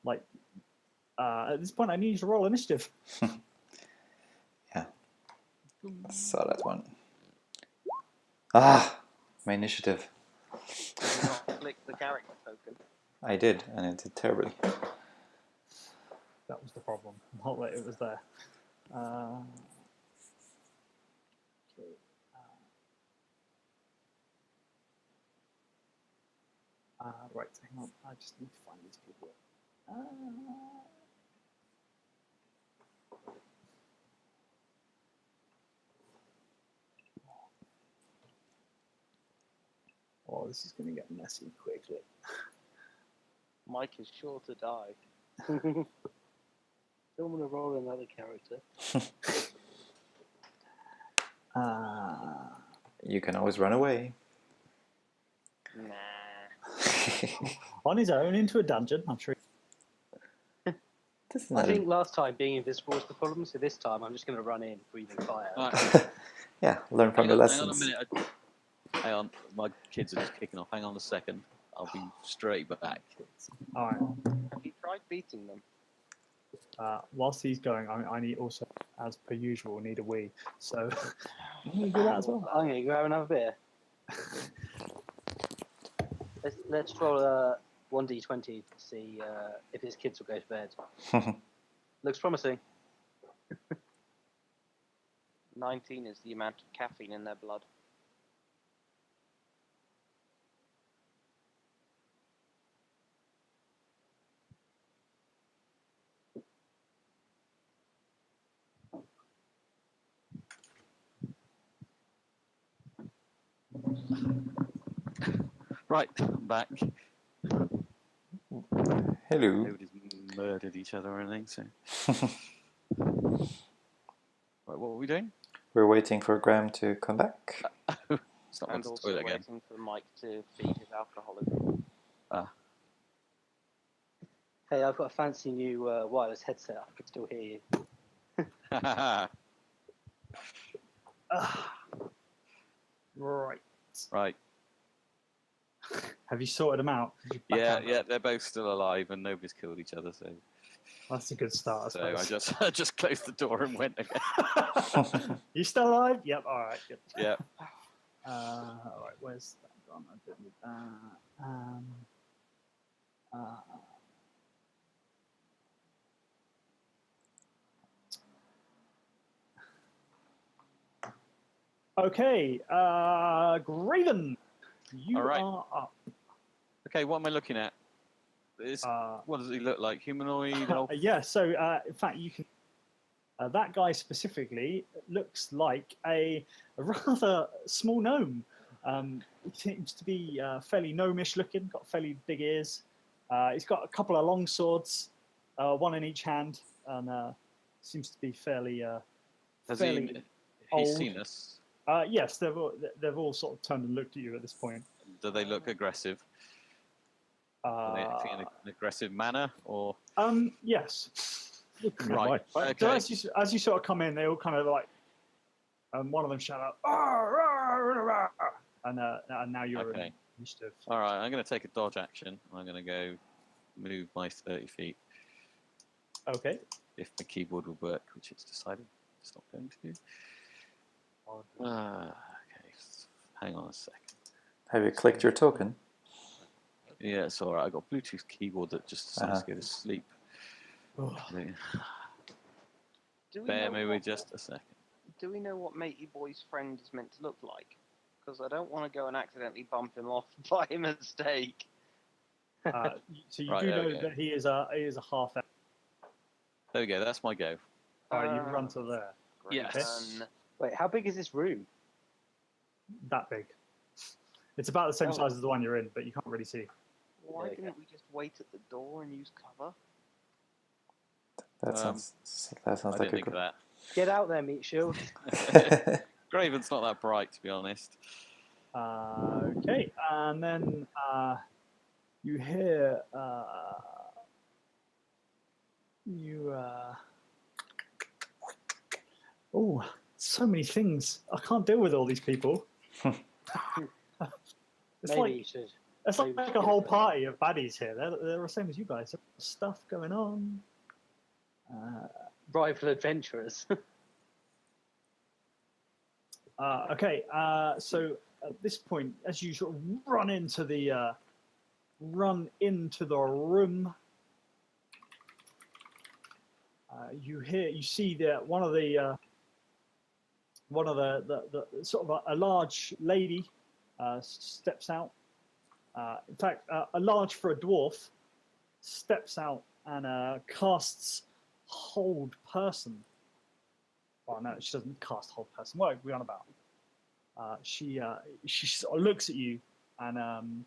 like at this point, I need you to roll initiative. Yeah. Saw that one. Ah, my initiative. Did you not click the character token? I did, and it did terribly. That was the problem. Not that it was there. Okay. Right, hang on. I just need to find these people. Oh, this is going to get messy quickly. Mike is sure to die. Don't want to roll another character. You can always run away. Nah. On his own into a dungeon, I'm sure. This is I not think last time being invisible was the problem, so this time I'm just going to run in, breathing fire. Right. Yeah, learn from the lessons. Hang on a minute. Hang on, my kids are just kicking off. Hang on a second. I'll be straight back. All right. Have you tried beating them? Whilst he's going, I need also, as per usual, need a wee. So I'm going to do that as well. I'm going to go have another beer. Let's roll a 1d20 to see if his kids will go to bed. Looks promising. 19 is the amount of caffeine in their blood. Right, I'm back. Hello. Nobody's murdered each other or anything, so. Right, what were we doing? We're waiting for Graham to come back. It's not And to the also toilet again. waiting for Mike to feed his alcoholism. Hey, I've got a fancy new wireless headset. I can still hear you. Right. Right. Have you sorted them out? Did you back Yeah, out? yeah, they're both still alive and nobody's killed each other, so. That's a good start, I So I suppose. I just closed the door and went again. You still alive? Yep. All right. Good. Yeah. All right. Where's that gone? I don't need that. Okay. Graven, you All right. are up. Okay, what am I looking at? What does he look like? Humanoid? Elf? Yeah. So, in fact, you can. That guy specifically looks like a rather small gnome. He seems to be fairly gnomish looking, got fairly big ears. He's got a couple of long swords, one in each hand, and seems to be fairly. Has fairly he old. seen us? Yes, they've all sort of turned and looked at you at this point. Do they look aggressive? Are they acting in an aggressive manner, or? Yes. Right. So Okay. as you sort of come in, they all kind of like, one of them shout out, "Arr, arr, arr, arr," and now you're Okay. in initiative. All right, I'm going to take a dodge action. I'm going to go move my 30 feet Okay. if the keyboard will work, which it's decided it's not going to. Okay, hang on a second. Have you clicked your token? Yeah, it's all right. I got a Bluetooth keyboard that just decides to go to sleep. Do we Bear know me what- with just a second. Do we know what Matey Boy's friend is meant to look like? Because I don't want to go and accidentally bump him off by mistake. So you Right, do there we know go. that he is a half elf. There we go. That's my go. All right, you run to there. Great Yes. fun. Wait, how big is this room? That big. It's about the same Oh. size as the one you're in, but you can't really see. Why Okay. didn't we just wait at the door and use cover? That sounds I like didn't a think good. of Get out there, Meat Shield. that. Graven's not that bright, to be honest. Okay, and then you hear oh, so many things. I can't deal with all these people. It's Maybe like you should. it's maybe like we a should whole get it. party of baddies here. They're the same as you guys. There's stuff going on. Rival adventurers. Okay, so at this point, as you sort of run into the room, you see that one of the sort of a large lady steps out. In fact, a large for a dwarf steps out and casts hold person. Oh no, she doesn't cast hold person. What are we on about? She sort of looks at you, and I'm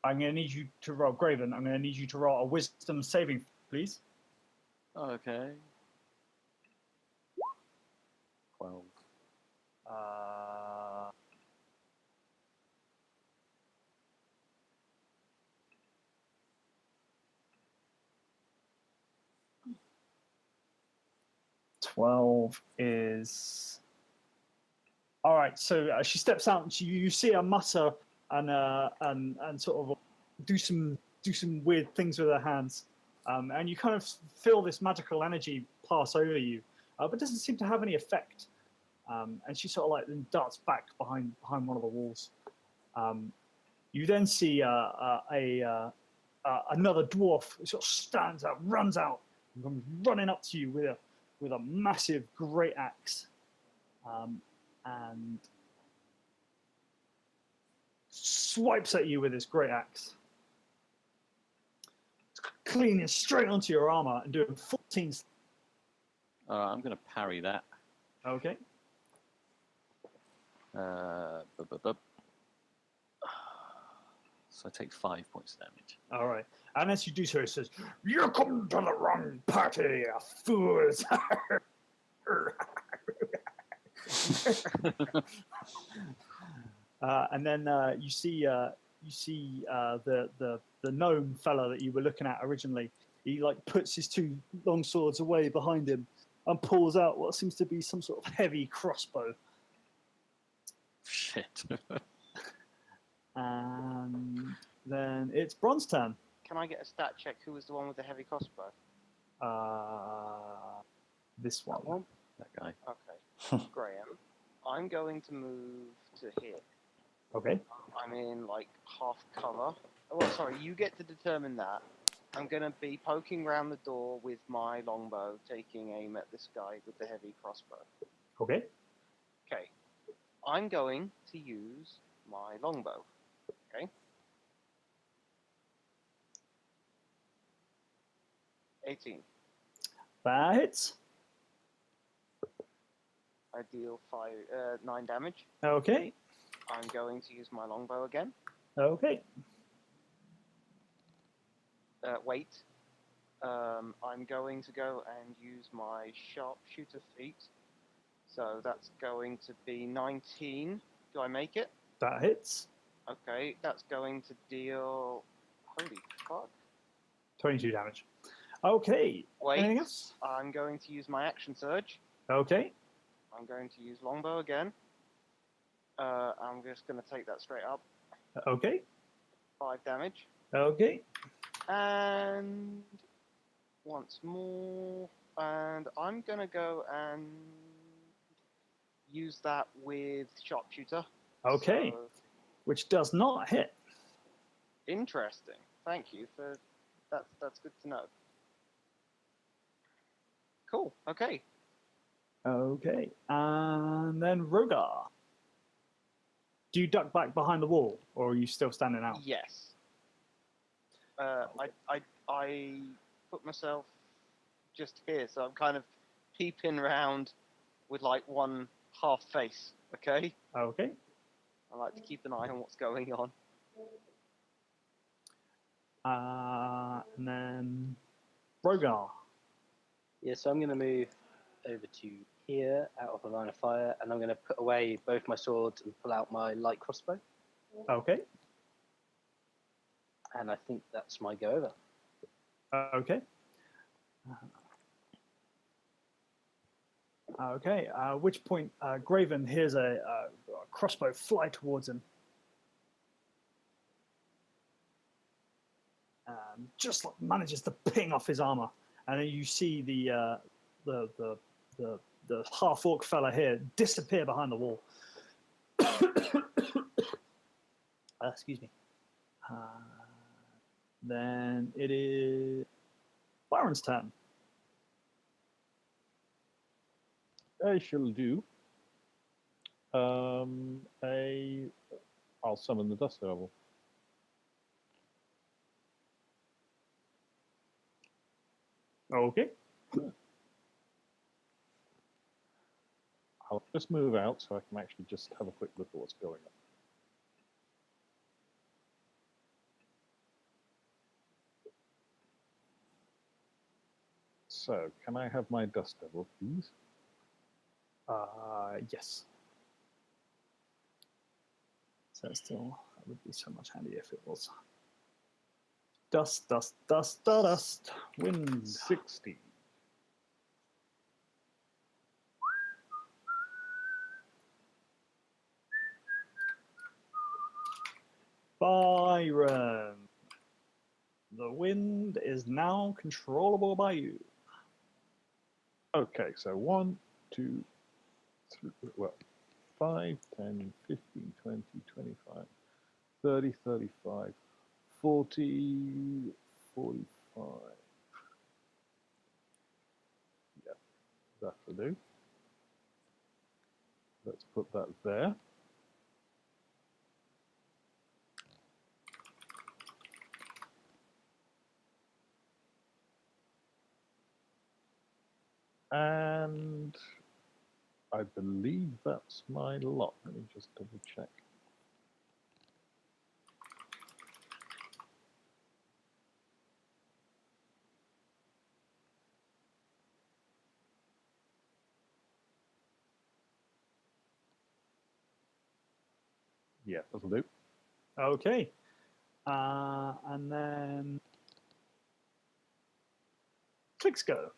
going to need you to roll, Graven. I'm going to need you to roll a wisdom saving, please. Okay. 12. Uh, "12 is all right." So she steps out, and you see her mutter and sort of do some weird things with her hands, and you kind of feel this magical energy pass over you, but it doesn't seem to have any effect. And she sort of like then darts back behind one of the walls. You then see another dwarf who sort of stands up, runs out, and comes running up to you with a massive great axe, and swipes at you with his great axe, cleaning straight onto your armor and doing 14. I'm going to parry that. Okay. So I take 5 points of damage. All right. And as you do so, it says, "You come to the wrong party, fools." And then you see the gnome fella that you were looking at originally. He like puts his two long swords away behind him and pulls out what seems to be some sort of heavy crossbow. Shit. And then it's Bron's turn. Can I get a stat check? Who was the one with the heavy crossbow? This one. That one? That guy. Okay. Graham, I'm going to move to here. Okay. I'm in like half cover. Oh, sorry, you get to determine that. I'm going to be poking round the door with my longbow, taking aim at this guy with the heavy crossbow. Okay. Okay. I'm going to use my longbow. Okay. 18. That hits. I deal 9 damage. Okay. I'm going to use my longbow again. Okay. Wait. I'm going to go and use my sharpshooter feat. So that's going to be 19. Do I make it? That hits. Okay, that's going to deal... Holy fuck. 22 damage. Okay. Wait. Anything else? I'm going to use my action surge. Okay. I'm going to use longbow again. I'm just going to take that straight up. Okay. 5 damage. Okay. And once more. And I'm going to go and use that with sharpshooter. Okay. So, Which does not hit. interesting. Thank you for that. That's good to know. Cool. Okay. Okay. And then Rogar. Do you duck back behind the wall, or are you still standing out? Yes. I put myself just here, so I'm kind of peeping around with like one half face. Okay. Okay. I like to keep an eye on what's going on. And then Brogar. Yeah, so I'm going to move over to here, out of the line of fire, and I'm going to put away both my swords and pull out my light crossbow. Okay. And I think that's my go over. Okay. Okay. At which point, Graven hears a crossbow fly towards him. Just like manages to ping off his armor, and then you see the half orc fella here disappear behind the wall. Excuse me. Then it is Byron's turn. I shall do. I'll summon the Dust Devil. Okay. I'll just move out so I can actually just have a quick look at what's going on. So, can I have my Dust Devil, please? Yes. So still, that would be so much handier if it was. Dust, dust, dust, dust, wind. 60. Byron. The wind is now controllable by you. Okay, so 1, 2, 3, well, 5, 10, 15, 20, 25, 30, 35, 40, 45. Yeah, that'll do. Let's put that there. And I believe that's my lot. Let me just double check. Yeah, that'll do. Okay. And then clicks go.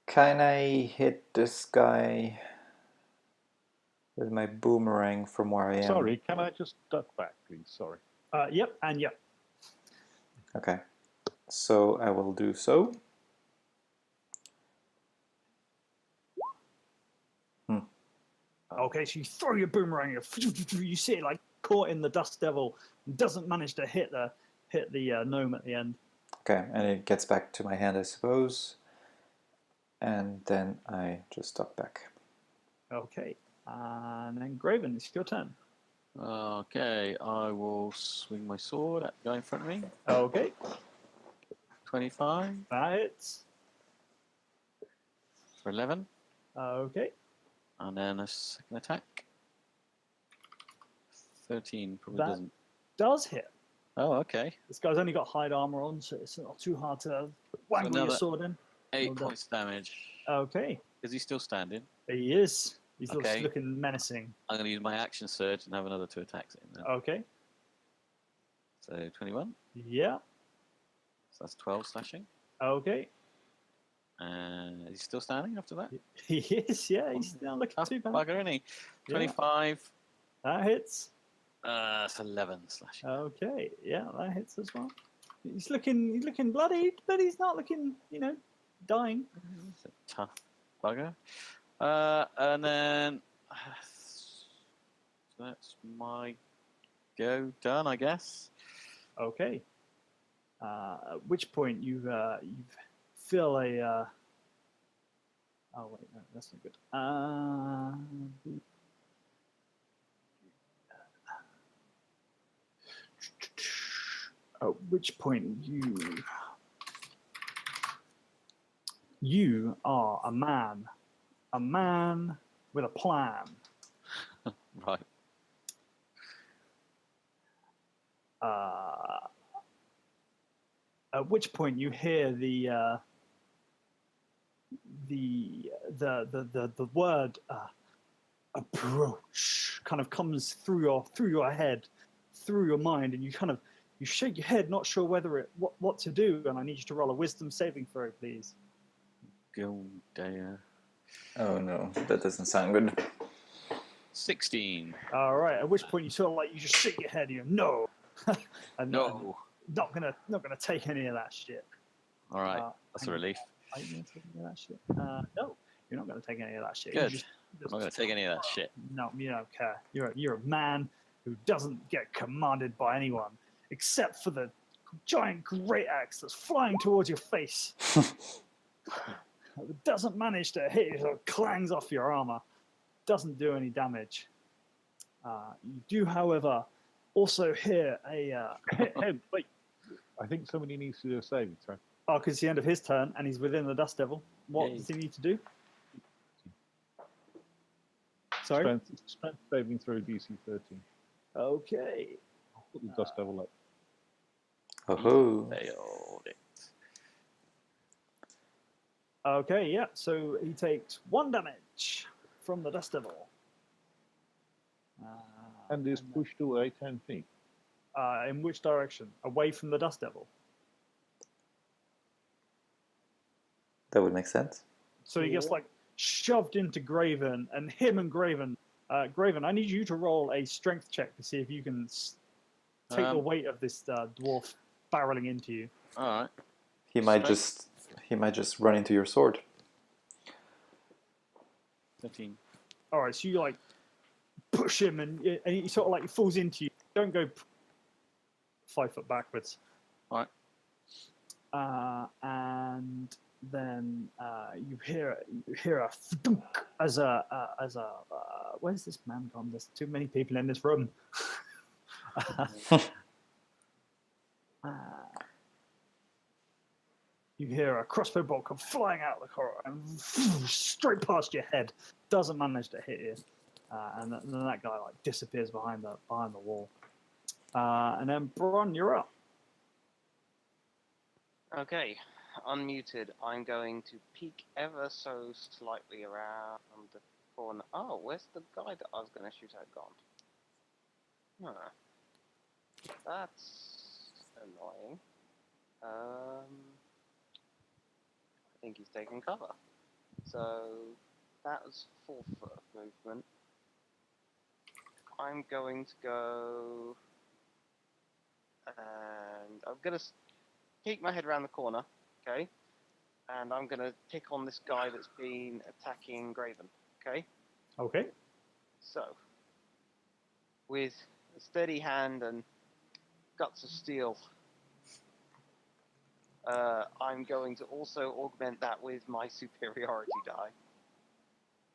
Can I hit this guy with my boomerang from where I am? Sorry, can I just duck back, please? Sorry. Yep, and yep. Okay. So I will do so. Okay, so you throw your boomerang, you see it like caught in the Dust Devil, and doesn't manage to hit the gnome at the end. Okay, and it gets back to my hand, I suppose. And then I just duck back. Okay, and then Graven, it's your turn. Okay, I will swing my sword at the guy in front of me. Okay, 25 that hits. for 11. Okay, And then a second attack. 13 probably that doesn't. does hit. Oh, okay. This guy's only got hide armor on, so it's not too hard to wangle your sword in. 8 Well done. points of damage. Okay, Is he still standing? he is. He's Okay. looking menacing. I'm going to use my action surge and have another 2 attacks in then. Okay, So 21. yeah. So that's 12 slashing. Okay, And is he still standing after that? he is. Yeah, he's not looking Tough too bad. bugger, isn't he? Yeah. 25. That hits. That's 11 slashing. Okay, yeah, that hits as well. He's looking bloodied, but he's not looking, dying. It's a tough bugger. And then so that's my go done, I guess. Okay. At which point you feel a. Oh wait, no, that's not good. At which point you are a man with a plan. Right. At which point you hear the word approach kind of comes through your head, through your mind, and you shake your head, not sure whether what to do. And I need you to roll a wisdom saving throw, please. Go there. Oh no, that doesn't sound good. 16. All right. At which point you sort of like you just shake your head. And you go, no, and No. not gonna take any of that shit. All right. That's a relief. Are you gonna take any of that shit? No, you're not gonna take any of that shit. Good. Just I'm not going to take any of that shit. No, you don't care. You're a man who doesn't get commanded by anyone except for the giant great axe that's flying towards your face. It doesn't manage to hit you, so it clangs off your armor. Doesn't do any damage. You do, however, also hear a. Wait. I think somebody needs to do a saving throw. Oh, because it's the end of his turn and he's within the Dust Devil. What does he need to do? Sorry? Strength saving throw DC 13. Okay. I'll put the Dust Devil up. Oh. Failed it. Okay, yeah. So he takes 1 damage from the Dust Devil. And is pushed away 10 feet. In which direction? Away from the Dust Devil. That would make sense. So he gets like shoved into Graven, and him and Graven. Graven, I need you to roll a strength check to see if you can take the weight of this dwarf barreling into you. All right. He might just run into your sword. 13. All right, so you like push him, and he sort of like falls into you. Don't go 5 foot backwards. All right. And then you hear a thunk as a where's this man gone? There's too many people in this room. You hear a crossbow bolt come flying out of the corridor and straight past your head. Doesn't manage to hit you, and then that guy like disappears behind the wall. And then Bron, you're up. Okay, unmuted. I'm going to peek ever so slightly around the corner. Oh, where's the guy that I was going to shoot at gone? Huh. That's annoying. I think he's taking cover. So that was 4 foot of movement. I'm going to go, and I'm going to peek my head around the corner, okay? And I'm going to pick on this guy that's been attacking Graven, okay? Okay. So, with a steady hand and guts of steel, I'm going to also augment that with my superiority die.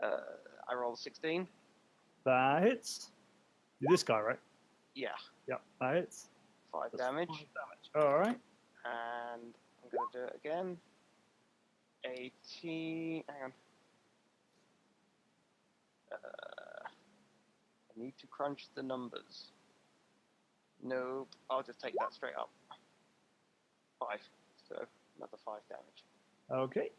I roll 16. That hits. You're this guy, right? Yeah, Yep, that hits. 5 That's damage. 5 damage. All right. And I'm going to do it again. 18. Hang on. I need to crunch the numbers. Nope, I'll just take that straight up. 5. So another 5 damage. Okay.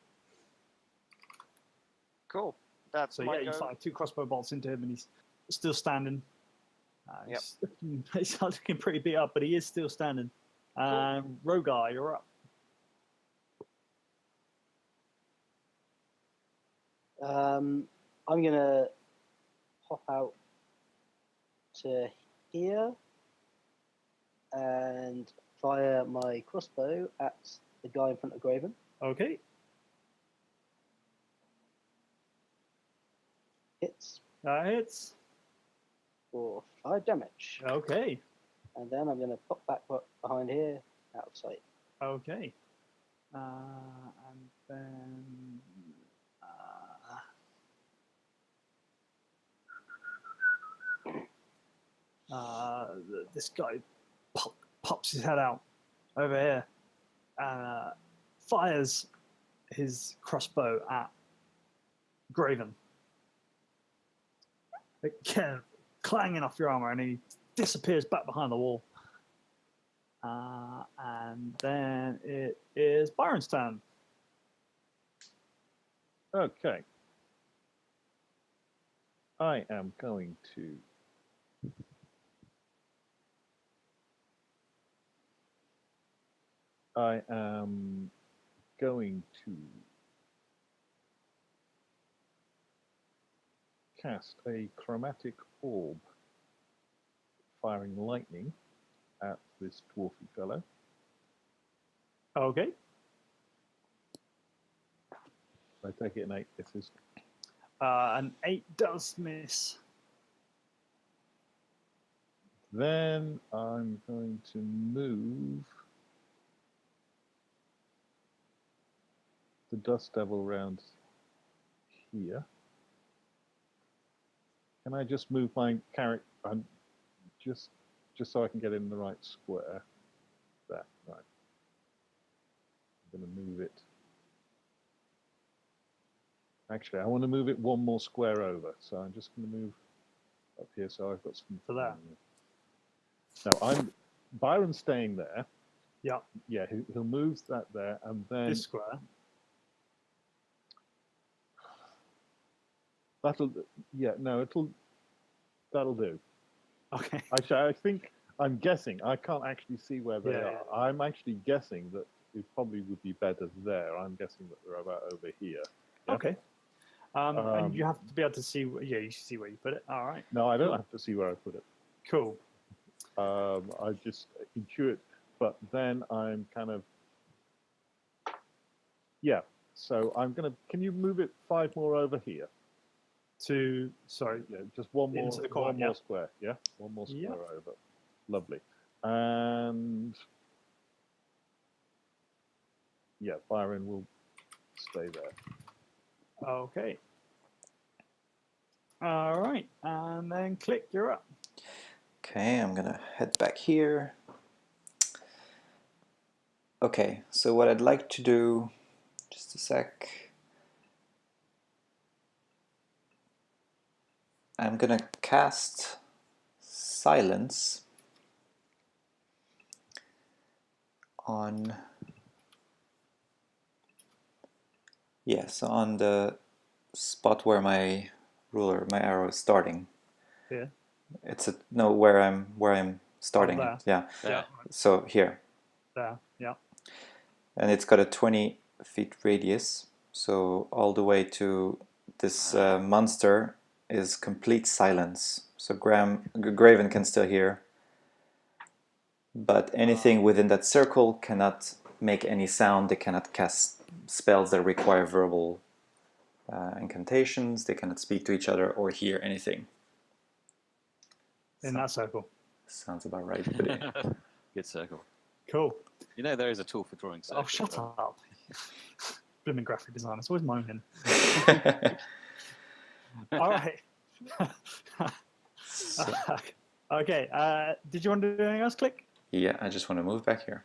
Cool. That's So my yeah, you go. fire 2 crossbow bolts into him, and he's still standing. Yep. He's looking pretty beat up, but he is still standing. Rogar, you're up. I'm gonna hop out to here and fire my crossbow at the guy in front of Graven. Okay. Hits That hits. for 5 damage. Okay. And then I'm gonna pop back behind here, out of sight. Okay. And then this guy pops his head out over here, fires his crossbow at Graven. Again, clanging off your armor, and he disappears back behind the wall. And then it is Byron's turn. Okay. I am going to cast a chromatic orb firing lightning at this dwarfy fellow. Okay. I take it an 8 misses. An 8 does miss. Then I'm going to move the Dust Devil round here. Can I just move my character? Just so I can get in the right square. There, right. I'm going to move it. Actually, I want to move it one more square over, so I'm just going to move up here so I've got some. To there. No, Byron's staying there. Yeah. Yeah, he'll move that there, and then This square. that'll do. Okay. Actually, I think I'm guessing. I can't actually see where they are. Yeah. I'm actually guessing that it probably would be better there. I'm guessing that they're about over here. Yeah? Okay. And you have to be able to see. Yeah, you see where you put it. All right. No, I don't have to see where I put it. Cool. I just intuit, but then I'm kind of. Yeah. So I'm gonna. Can you move it 5 more over here? Sorry. Yeah, just one more. Into the corner, one more square. Yeah, one more square over. Lovely. And yeah, Byron will stay there. Okay. All right, and then Click, you're up. Okay, I'm gonna head back here. Okay, so what I'd like to do, just a sec. I'm gonna cast Silence on, so on the spot where my arrow is starting. Yeah. It's where I'm starting. there. Yeah. Yeah. So here. There. Yeah. And it's got a 20 feet radius, so all the way to this monster is complete silence. So Graven can still hear, but anything within that circle cannot make any sound. They cannot cast spells that require verbal incantations. They cannot speak to each other or hear anything. In that circle. Sounds about right. But Good circle. Cool. You know there is a tool for drawing circles. Oh, shut right? up. Blooming graphic design. It's always moaning. All right. Okay. Did you want to do anything else, Click? Yeah, I just want to move back here.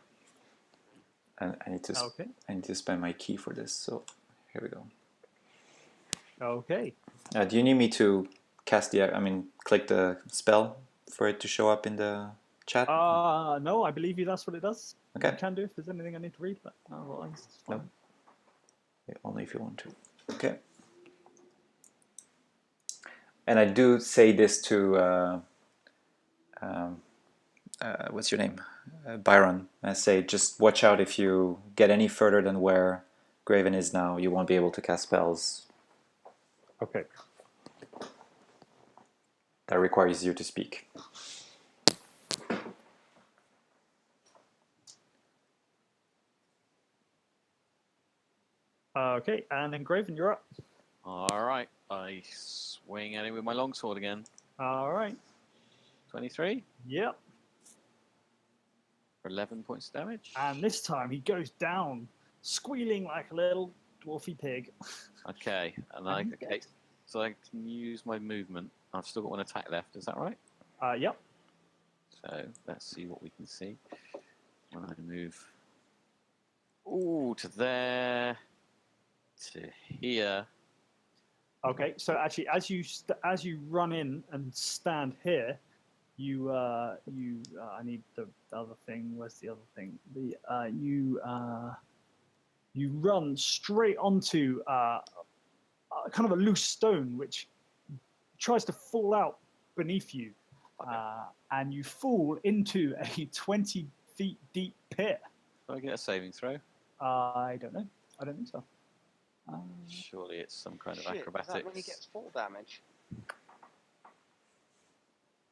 And I need to Okay. I need to spend my key for this. So here we go. Okay. Do you need me to click the spell for it to show up in the chat? No, I believe you. That's what it does. Okay. You can do if there's anything I need to read, but otherwise it's fine. No. Yeah, only if you want to. Okay. And I do say this to what's your name, Byron. I say just watch out if you get any further than where Graven is now. You won't be able to cast spells. Okay. That requires you to speak. Okay, and then Graven, you're up. All right. I swing at it with my longsword again. All right. 23 Yep. for 11 points of damage. And this time he goes down, squealing like a little dwarfy pig. Okay. So I can use my movement. I've still got 1 attack left. Is that right? Yep. So let's see what we can see when I move. Ooh, to there, to here, Okay, so actually, as you run in and stand here, I need the other thing. Where's the other thing? You run straight onto kind of a loose stone which tries to fall out beneath you, and you fall into a 20 feet deep pit. Do I get a saving throw? I don't know. I don't think so. Surely it's some kind of Shit, acrobatics. Is that when he gets fall damage?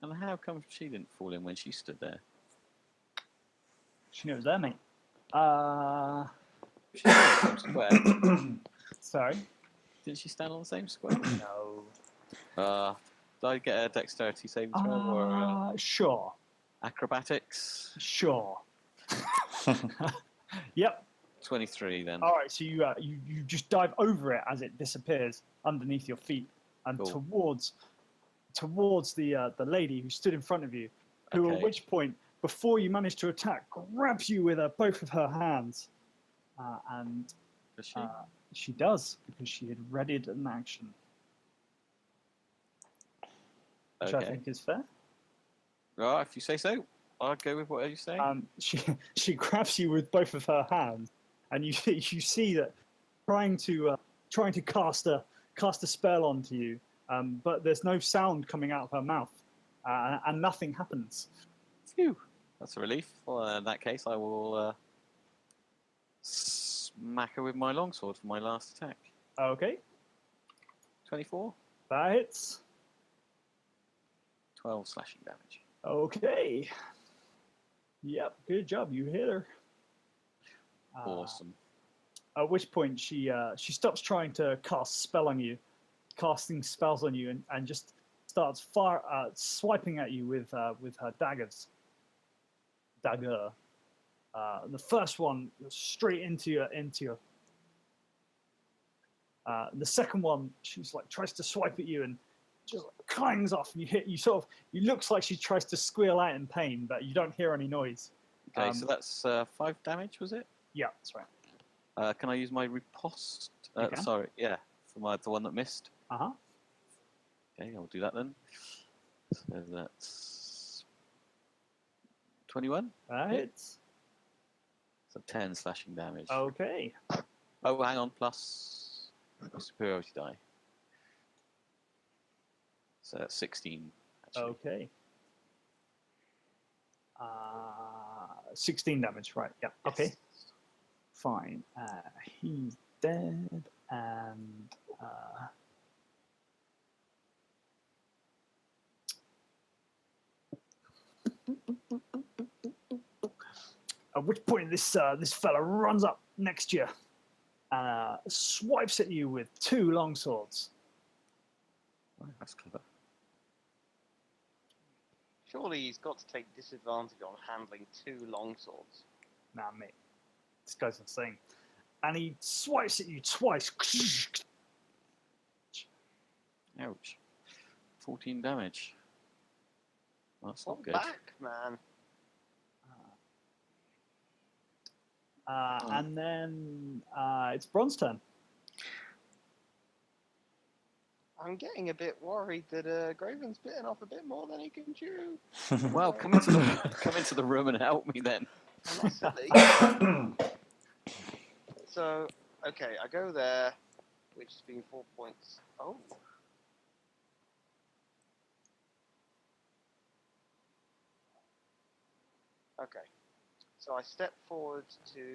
And how come she didn't fall in when she stood there? She knows there, mate. She stood on the same square. Sorry. Didn't she stand on the same square? No. Did I get a dexterity saving throw or Sure. acrobatics? Sure. Yep. 23 then. All right. So you just dive over it as it disappears underneath your feet and Cool. towards the lady who stood in front of you, who at which point, before you manage to attack, grabs you with both of her hands, and Does she? she does, because she had readied an action, which I think is fair. Right, if you say so. I'll go with what you say. She grabs you with both of her hands, and you see that trying to cast a spell onto you, but there's no sound coming out of her mouth, and nothing happens. Phew. That's a relief. Well, in that case, I will smack her with my longsword for my last attack. Okay. 24. That hits. 12 slashing damage. Okay. Yep, good job. You hit her. Awesome. At which point she stops trying to casting spells on you, and just starts swiping at you with her daggers. Dagger. The first one straight into your. The second one, she's like tries to swipe at you and just clangs off, and you looks like she tries to squeal out in pain, but you don't hear any noise. Okay, so that's 5 damage, was it? Yeah, that's right. Can I use my riposte? You can. Sorry, yeah, for the one that missed. Uh-huh. Okay, I'll do that then. So that's 21. That hits. So 10 slashing damage. Okay. Oh, hang on, plus my superiority die. So that's 16, actually. Okay. 16 damage, right? Yeah. Yes. Okay. Fine. He's dead, and at which point this fella runs up next to you, swipes at you with 2 longswords. Oh, that's clever. Surely he's got to take disadvantage on handling 2 longswords. Nah, mate. This guy's insane. And he swipes at you twice. Ouch. 14 damage. Well, that's Fall not good. back, man. And then it's Bron's turn. I'm getting a bit worried that Graven's bitten off a bit more than he can chew. Well, come into the room and help me then. I'm not silly. So, okay, I go there, which has been 4 points. Oh. Okay. So I step forward to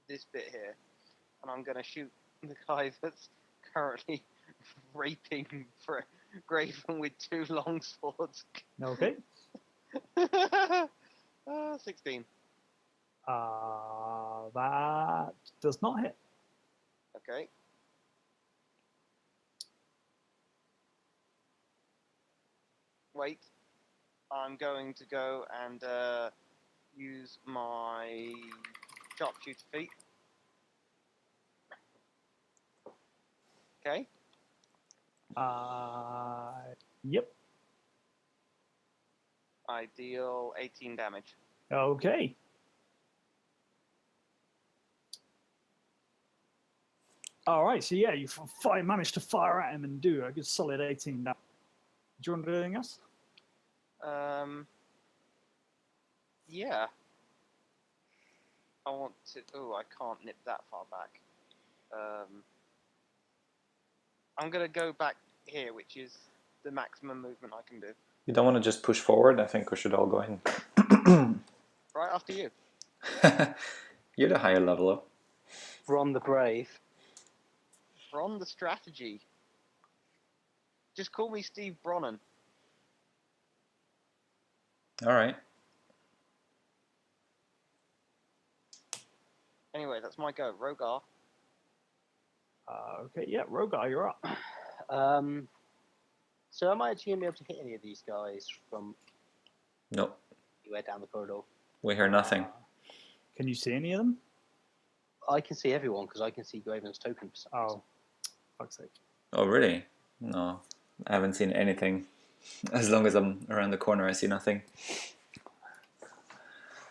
this bit here, and I'm going to shoot the guy that's currently raping Graven with 2 long swords. Okay. 16. That does not hit. Okay. Wait. I'm going to go and use my sharpshooter feat. Okay. Yep. I deal 18 damage. Okay. All right, so yeah, you managed to fire at him and do a good solid 18 damage. Do you want to do anything else? Yeah. I want to. Oh, I can't nip that far back. I'm gonna go back here, which is the maximum movement I can do. You don't want to just push forward? I think we should all go in. Right after you. You're the higher level up. Ron the Brave. Bron the strategy. Just call me Steve Bronnan. All right. Anyway, that's my go. Rogar. Okay, yeah, Rogar, you're up. So am I actually going to be able to hit any of these guys from No, anywhere down the corridor? we hear nothing. Can you see any of them? I can see everyone because I can see Graven's token for some reason. Oh, fuck's sake. Oh, really? No, I haven't seen anything. As long as I'm around the corner, I see nothing.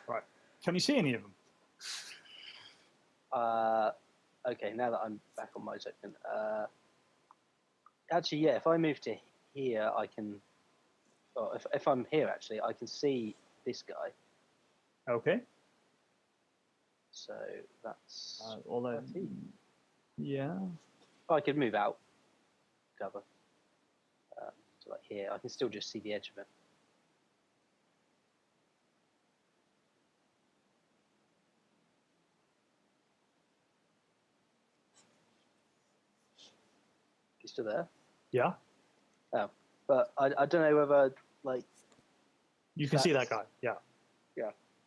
Right. Can you see any of them? Okay, now that I'm back on my token. Actually, yeah, if I move to here, I can... Well, if I'm here, actually, I can see this guy. Okay. So that's... Although, 13. yeah. I could move out. Cover. So like here, I can still just see the edge of it. You still there? Yeah. Oh, but I don't know whether like You can see that guy. Yeah.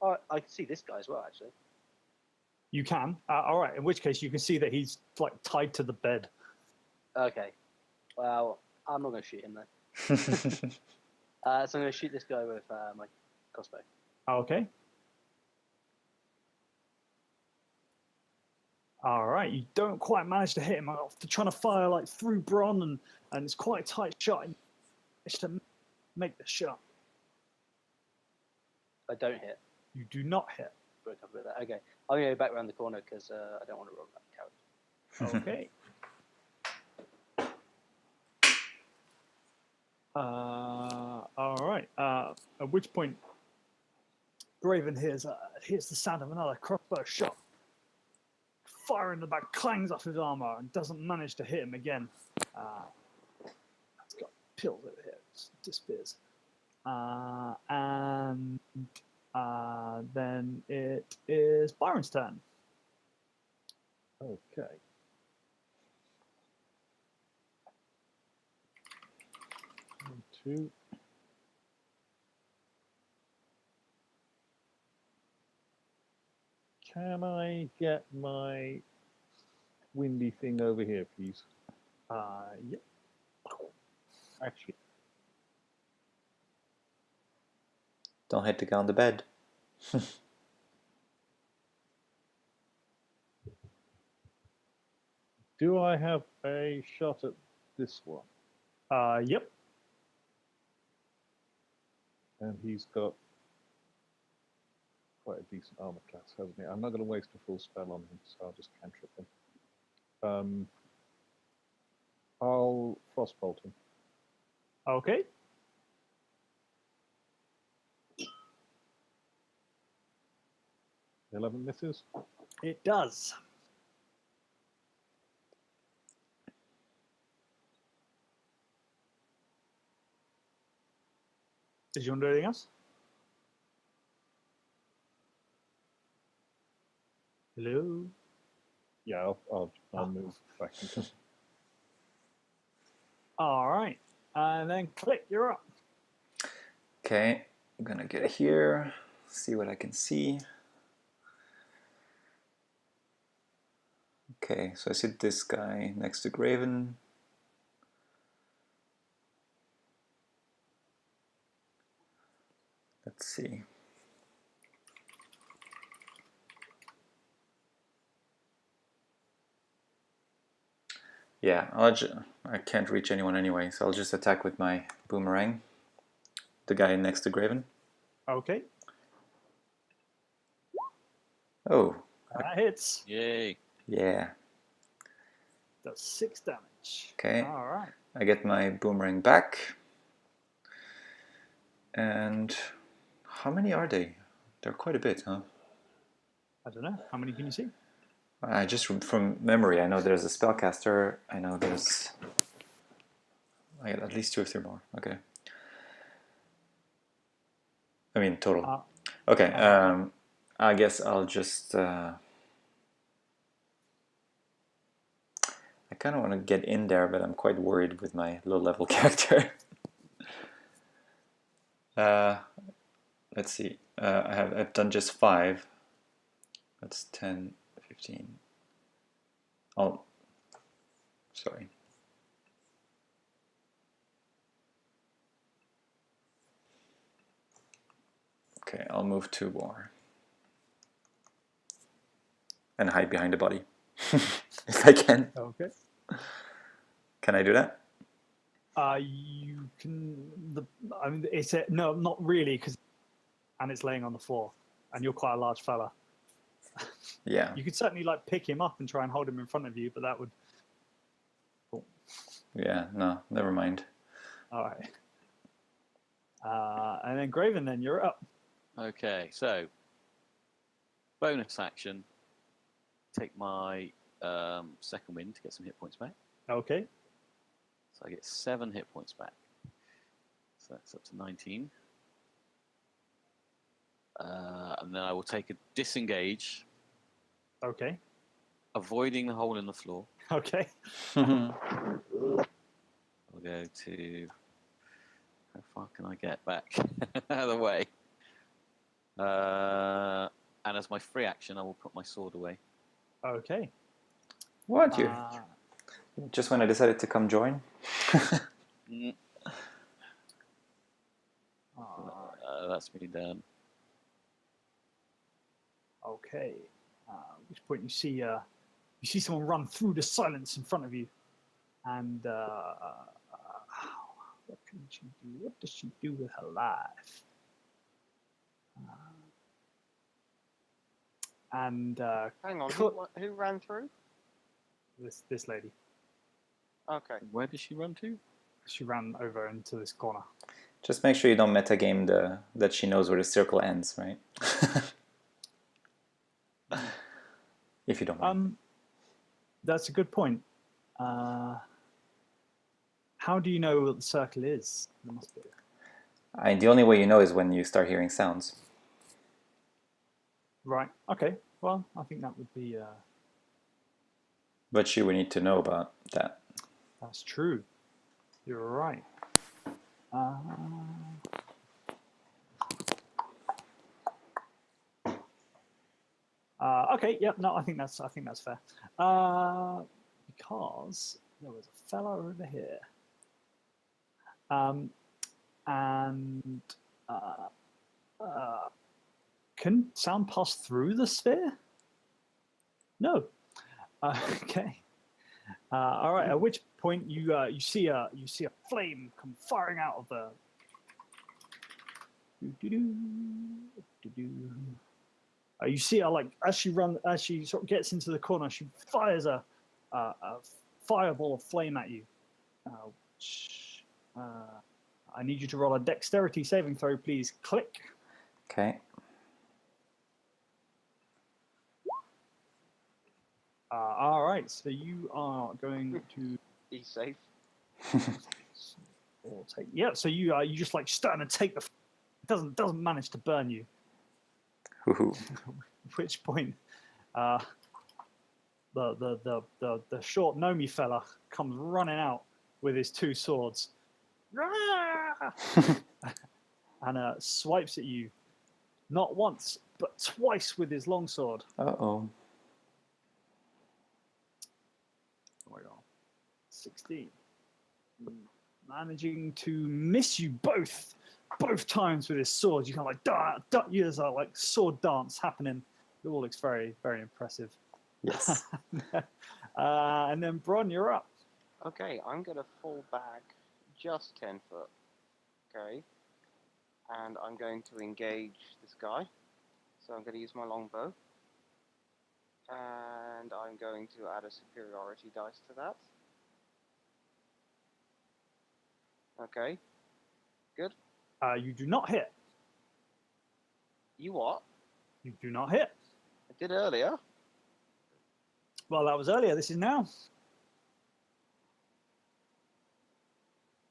I can see this guy as well actually. You can. All right. In which case, you can see that he's like tied to the bed. Okay, well I'm not going to shoot him then. So I'm going to shoot this guy with my crossbow. Okay. All right. You don't quite manage to hit him. After trying to fire like through Bron, and it's quite a tight shot. And you manage to make the shot. I don't hit. You do not hit. Broke up with that. Okay, I'm going to go back around the corner because I don't want to roll that character. Okay. All right. At which point, Graven hears the sound of another crossbow shot. Fire in the back clangs off his armor and doesn't manage to hit him again. It's got pills over here. It disappears. And then it is Byron's turn. Okay. One, two. Can I get my windy thing over here, please? Yep. Actually, Don't hit the guy on the bed. do I have a shot at this one? Yep. And he's got quite a decent armor class, hasn't he? I'm not going to waste a full spell on him, so I'll just cantrip him. I'll frostbolt him. Okay. The 11 misses. It does. Did you want to do anything else? Hello? Yeah, I'll move back into. All right. And then Click, you're up. Okay, I'm gonna get here, see what I can see. Okay, so I see this guy next to Graven. Let's see. Yeah, I can't reach anyone anyway, so I'll just attack with my boomerang. The guy next to Graven. Okay. Oh, That hits. Yay. yeah. Does 6 damage. Okay. All right. I get my boomerang back. And how many are they? They're quite a bit, huh? I don't know. How many can you see? I just from memory, I know there's a spellcaster. I know there's. I get at least 2 or 3 more. Okay. I mean total. Okay. I guess I'll just. I kind of want to get in there, but I'm quite worried with my low-level character. Let's see. I've done just 5. That's 10, 15. Oh, sorry. Okay, I'll move 2 more. And hide behind the body. If I can. Okay. Can I do that? You can. I mean, no, not really, and it's laying on the floor, and you're quite a large fella. Yeah. You could certainly like pick him up and try and hold him in front of you, but that would. Cool. Yeah. No. Never mind. All right. And then Graven, then you're up. Okay, so bonus action. Take my second wind to get some hit points back. Okay. So I get 7 hit points back. So that's up to 19. And then I will take a disengage, Okay. avoiding the hole in the floor. Okay. I'll go to. How far can I get back? Out of the way. And as my free action, I will put my sword away. Okay. What you? Just when I decided to come join. That's me done. Okay. At which point you see someone run through the silence in front of you, and what can she do? What does she do with her life? And Hang on, who ran through? this lady. Okay. Where did she run to? She ran over into this corner. Just make sure you don't metagame that she knows where the circle ends, right? If you don't mind. That's a good point. How do you know what the circle is? There must be. The only way you know is when you start hearing sounds. Right. Okay. Well, I think that would be. But she would need to know about that. That's true. You're right. Okay. Yep. No, I think that's fair. Because there was a fella over here. Can sound pass through the sphere? No. Okay. All right. At which point you see a flame come firing out of the. You see her like as she sort of gets into the corner, she fires a fireball of flame at you. I need you to roll a dexterity saving throw, please. Click. Okay. All right, so you are going to be safe. Yeah, so you just like starting to take the. It doesn't manage to burn you. Woohoo. At which point, the short Nomi fella comes running out with his 2 swords, and swipes at you, not once but twice with his longsword. Uh-oh. Oh my god. 16. Managing to miss you both times with his sword. You kind of like there's a like sword dance happening. It all looks very, very impressive. Yes. And then Bron, you're up. Okay, I'm gonna fall back just 10 foot. Okay. And I'm going to engage this guy. So I'm going to use my longbow. And I'm going to add a superiority dice to that. Okay. Good. You do not hit. You what? You do not hit. I did earlier. Well, that was earlier. This is now.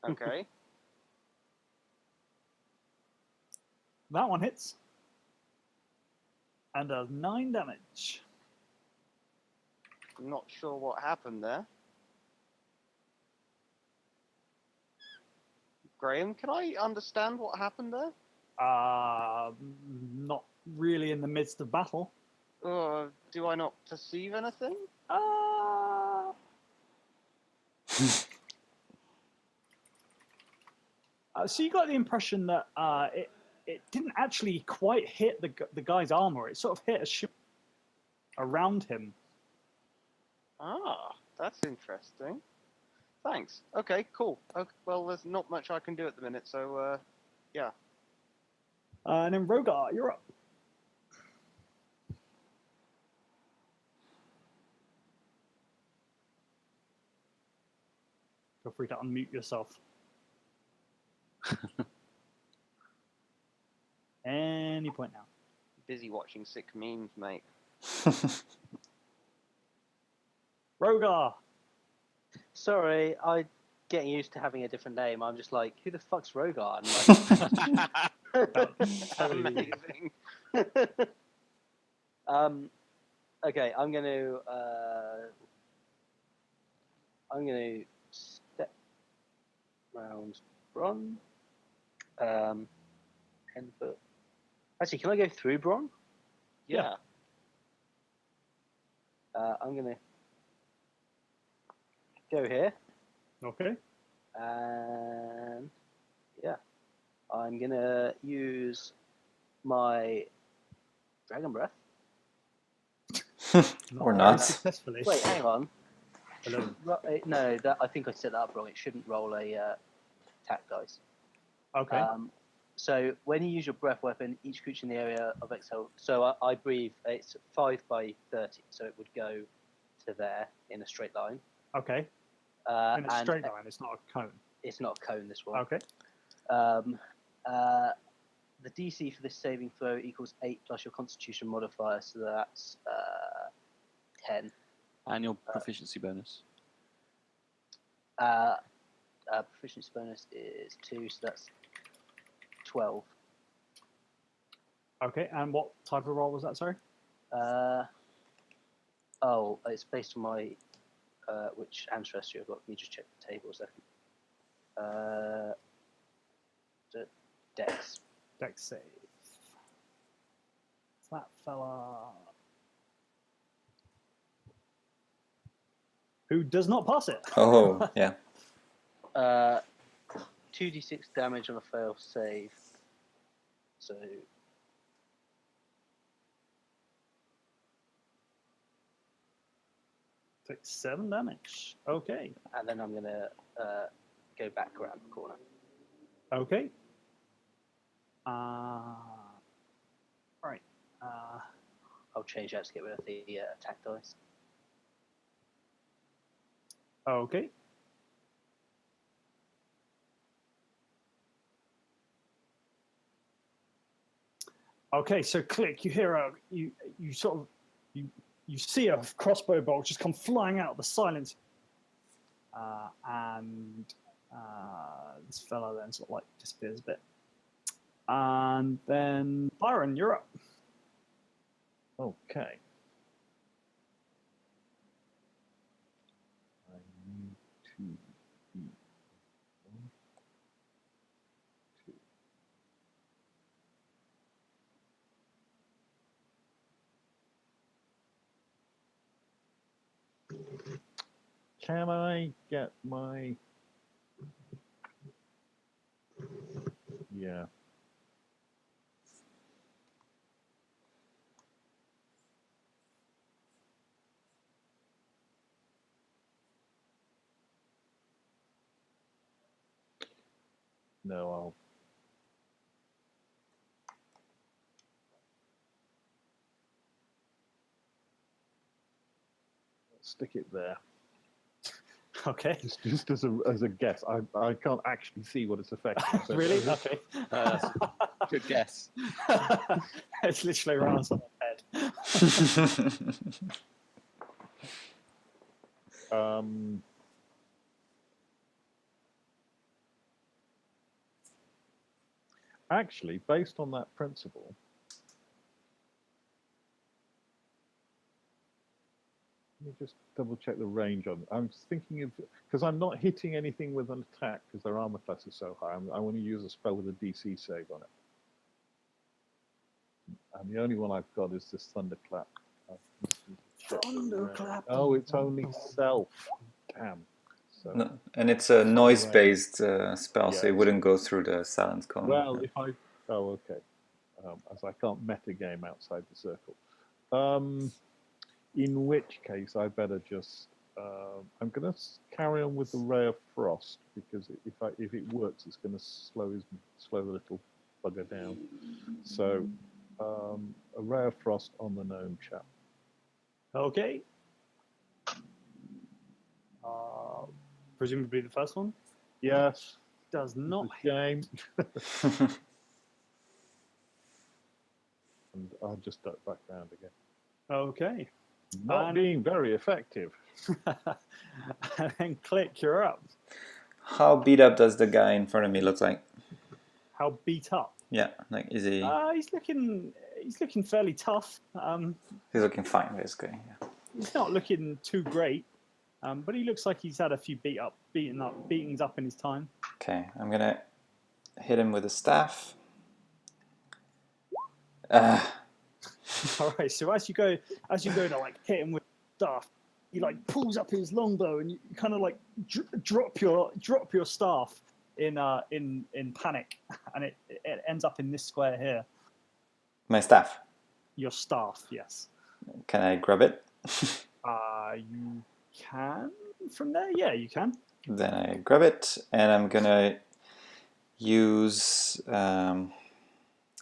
Okay. That one hits. And does 9 damage. I'm not sure what happened there. Graham, can I understand what happened there? Not really in the midst of battle. Do I not perceive anything? So you got the impression that it didn't actually quite hit the guy's armor. It sort of hit a ship around him. Ah, that's interesting. Thanks. Okay, cool. Okay, well, there's not much I can do at the minute, so, yeah. And then Rogar, you're up. Feel free to unmute yourself. Any point now. Busy watching sick memes, mate. Rogar. Sorry, I'm getting used to having a different name. I'm just like, who the fuck's Rogar? Amazing. Okay, I'm gonna step round Bron. 10 foot. Actually, can I go through Bron? Yeah. I'm gonna go here, Okay. and yeah, I'm gonna use my Dragon Breath. Or very not. Successfully. Wait, hang on. Hello. No, I think I set that up wrong. It shouldn't roll a attack dice. Okay. So when you use your breath weapon, each creature in the area of exhale. So I breathe. It's 5 by 30, so it would go to there in a straight line. Okay. In a straight line. It's not a cone. It's not a cone. This one. Okay. The DC for this saving throw equals 8 plus your Constitution modifier, so that's 10. And your proficiency bonus. Proficiency bonus is 2, so that's 12. Okay. And what type of roll was that? Sorry. It's based on my which ancestry I've got. Let me just check the table a second. Dex. Dex save. That fella. Who does not pass it? Oh, yeah. 2d6 damage on a fail save. So Takes 7 damage. Okay. and then I'm gonna go back around the corner. Okay. Right. I'll change that to get rid of the attack dice. Okay. Okay, so click. You hear you sort of you see a crossbow bolt just come flying out of the silence, and this fella then sort of like disappears a bit, and then Byron, you're up. Okay. I need to be 1, 2. Can I get my... Yeah. No, I'll... stick it there. Okay. Just as a guess. I can't actually see what it's affecting. So Really? Okay. Good guess. It's literally around someone's head. Actually, based on that principle, let me just double check the range on it. I'm thinking of, because I'm not hitting anything with an attack because their armor class is so high. I want to use a spell with a DC save on it. And the only one I've got is this Thunderclap. Thunderclap. Oh, it's only self. Damn. So, No, and it's a noise-based spell, so Yeah, it wouldn't go through the silence cone. well, if I... Oh, okay. As I can't metagame outside the circle. In which case, I better just... I'm going to carry on with the Ray of Frost, because if it works, it's going to slow the little bugger down. So, a Ray of Frost on the gnome chap. Okay. Presumably the first one? Yes. Does not Game. And I'll just duck back round again. Okay. Not being very effective. And then click, you're up. How beat up does the guy in front of me look like? How beat up? Yeah, like is he? He's looking fairly tough. He's looking fine, basically. Yeah. He's not looking too great, but he looks like he's had a few beatings up in his time. Okay, I'm gonna hit him with a staff. All right. So as you go to like hit him with staff, he like pulls up his longbow and you kind of like drop your staff in panic, and it ends up in this square here. My staff. Your staff, yes. Can I grab it? You can from there. Yeah, you can. Then I grab it, and I'm gonna use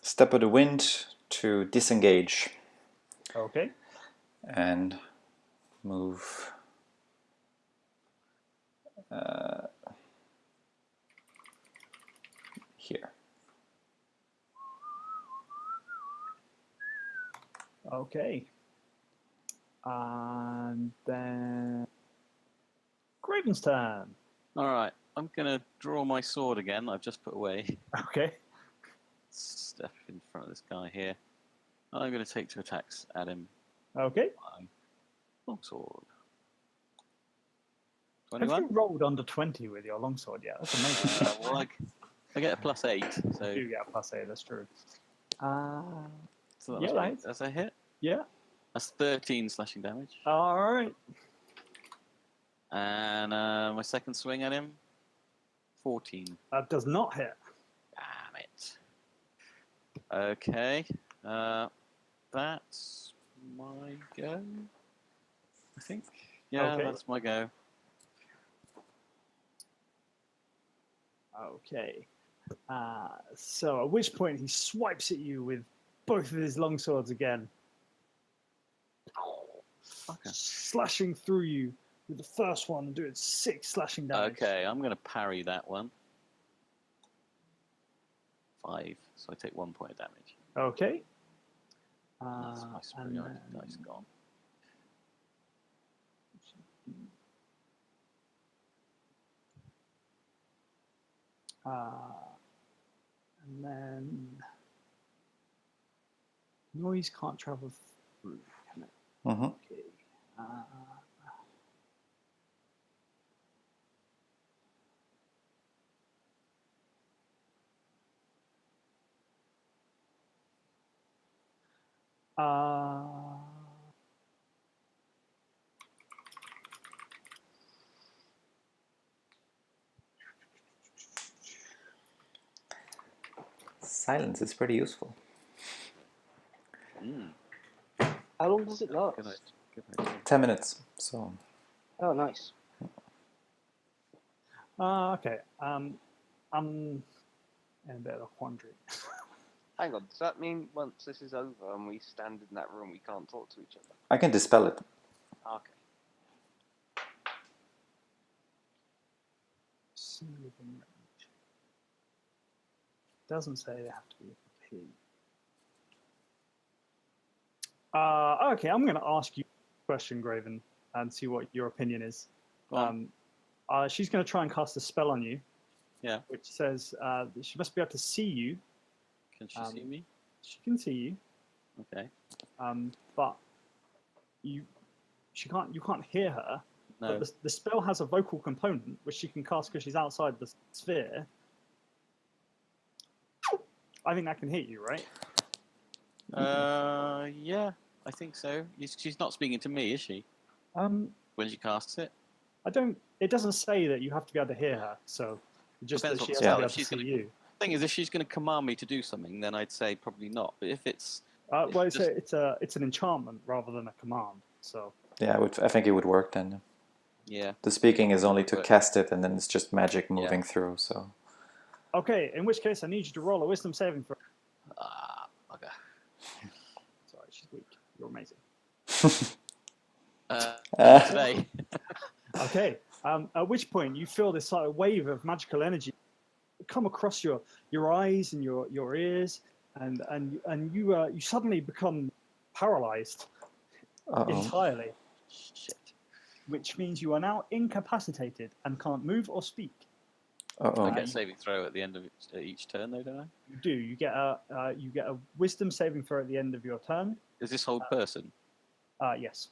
Step of the Wind to disengage. Okay. And move here. Okay. And then Graven's turn. All right, I'm gonna draw my sword again. I've just put away. Okay. Step in front of this guy here. I'm gonna take 2 attacks at him. Okay. Longsword. Have 21. you rolled under 20 with your longsword yet? That's amazing. Well, I get a +8, so You get a +8, that's true. so yeah, right. that's a hit. Yeah. That's 13 slashing damage. All right. And my second swing at him, 14. That does not hit. Damn it. Okay. That's my go, I think. Yeah, Okay. that's my go. Okay. So at which point he swipes at you with both of his longswords again. Okay. Slashing through you with the first one and doing 6 slashing damage. Okay, I'm going to parry that one. 5, so I take 1 point of damage. Okay. That's my superiority dice gone. And then noise can't travel through, can it? Mm-hmm. Okay. Silence is pretty useful. How long does it last? 10 minutes. So. Oh, nice. Okay. I'm in a bit of a quandary. Hang on, does that mean once this is over and we stand in that room, we can't talk to each other? I can dispel it. Okay. person within range. Doesn't say they have to be a P. Okay, I'm going to ask you a question, Graven, and see what your opinion is. She's going to try and cast a spell on you. Yeah. Which says she must be able to see you. Can she see me? She can see you. Okay. But you can't hear her. No. But the spell has a vocal component, which she can cast because she's outside the sphere. I think that can hit you, right? Yeah, I think so. She's not speaking to me, is she? When she casts it? It doesn't say that you have to be able to hear her, so just Depends that she what has to spell. be able If to she's see gonna- you. Thing is, if she's going to command me to do something, then I'd say probably not. But if it's Well, just- it's an enchantment rather than a command. So Yeah, I think it would work then. yeah, The speaking is only to But- cast it, and then it's just magic moving through. So okay, in which case I need you to roll a wisdom saving throw. bugger. Sorry, she's weak. You're amazing. Today. Okay. At which point you feel this sort of wave of magical energy come across your eyes and your ears, and you suddenly become paralyzed entirely, Shit. which means you are now incapacitated and can't move or speak. I get a saving throw at the end of each turn, though, don't I? You do. You get a wisdom saving throw at the end of your turn. Is this whole person? Yes.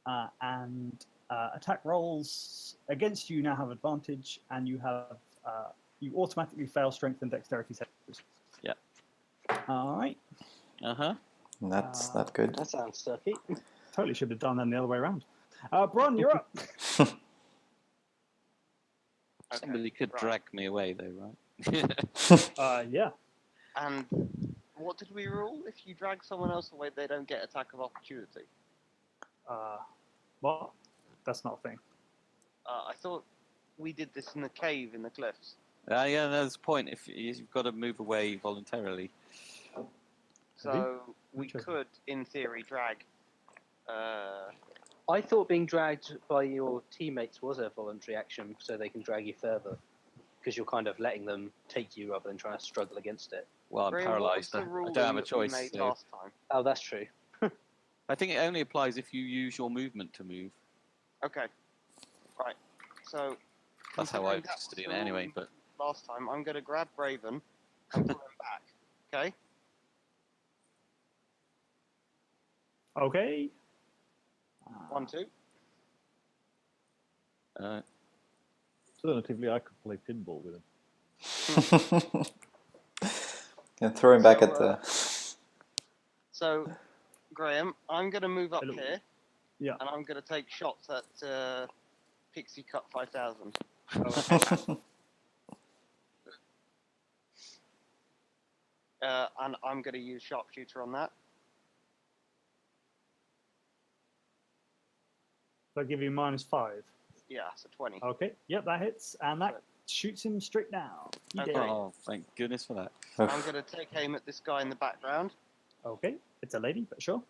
Yeah. And attack rolls against you now have advantage, and you automatically fail strength and dexterity saves. Yeah. All right. That's not good. That sounds sucky. Totally should have done that the other way around. Bron, you're up. Somebody could right. drag me away, though, right? Yeah. And what did we rule? If you drag someone else away, they don't get attack of opportunity. What? That's not a thing. I thought we did this in the cave in the cliffs. Yeah, there's a point. If you've got to move away voluntarily. So we Interesting. could, in theory, drag. I thought being dragged by your teammates was a voluntary action, so they can drag you further, because you're kind of letting them take you rather than trying to struggle against it. Well, I'm Graham, what was paralysed. the I ruling don't have a that we choice. made So last time? Oh, that's true. I think it only applies if you use your movement to move. Okay. Right. So. That's how I considering that was studied the it anyway. rule But last time, I'm going to grab Braven and pull him back. Okay. Okay. 1, 2. Alternatively, I could play pinball with him. And throw him back So, at the. So, Graham, I'm going to move up Hello. here. Yeah. And I'm going to take shots at Pixie Cut 5000. And I'm going to use Sharpshooter on that. So I give you -5. Yeah, so 20. Okay. Yep, that hits, and that shoots him straight down. He Okay. did. oh, thank goodness for that. I'm going to take aim at this guy in the background. Okay. It's a lady, but sure.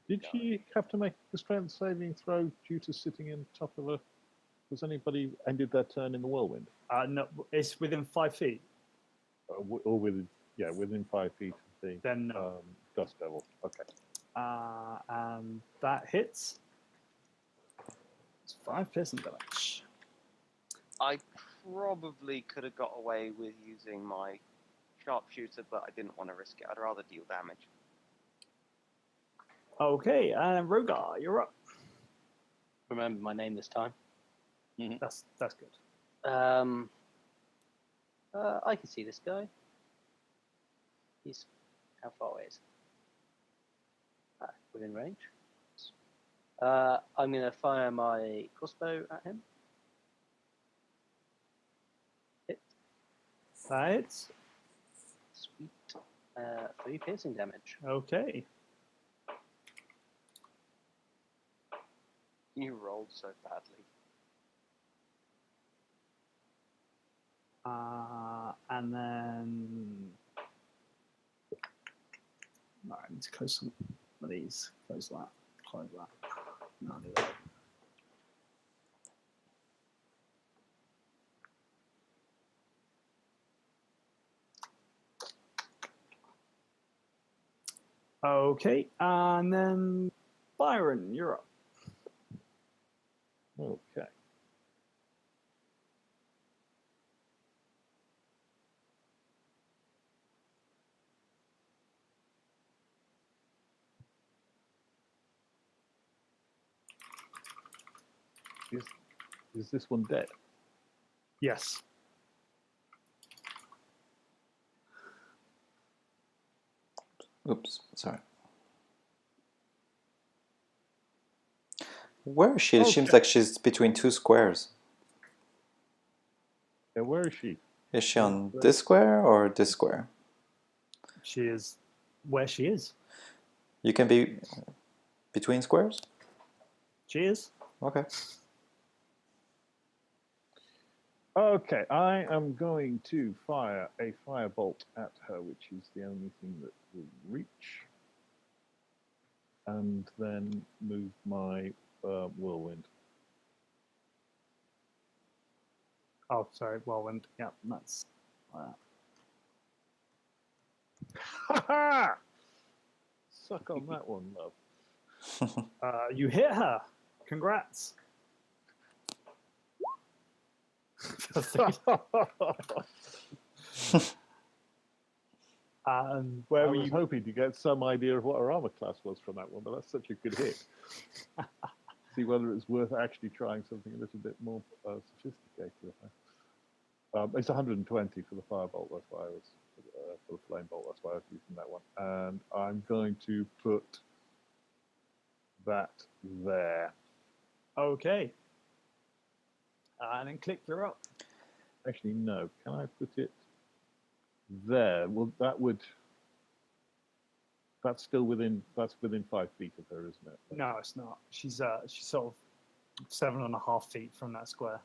Did she have to make a strength saving throw due to sitting in top of a? Has anybody ended their turn in the whirlwind? No, it's within 5 feet. Or within 5 feet of the Then no. dust devil. Okay. And that hits. It's 5 piercing damage. I probably could have got away with using my Sharpshooter, but I didn't want to risk it. I'd rather deal damage. Okay, and Rogar, you're up. Remember my name this time. That's good. I can see this guy. He's how far away is he? Within range. I'm going to fire my crossbow at him. Hit. That hits. Sweet. 3 piercing damage. Okay. You rolled so badly. And then... Alright, I need to close some of these. Close that. Close that. No, do that. Okay, and then Byron, you're up. Okay. Is this one dead? Yes. Oops, sorry. Where is she? It seems Okay. like she's between two squares. Yeah, where is she? Is she on this square or this square? She is where she is. You can be between squares? She is. Okay. Okay, I am going to fire a firebolt at her, which is the only thing that will reach. And then move my whirlwind. Oh, sorry, whirlwind. Yeah, that's. Ha ha! Suck on that one, love. You hit her. Congrats. Where I were was you? hoping to get some idea of what her armor class was from that one, but that's such a good hit. See whether it's worth actually trying something a little bit more sophisticated. It's 120 for the firebolt. That's why I was for the flame bolt. That's why I was using that one. And I'm going to put that there. Okay. And then click, you're up. Actually, no. Can I put it there? Well, that would. That's still within. That's within 5 feet of her, isn't it? No, it's not. She's sort of 7.5 feet from that square.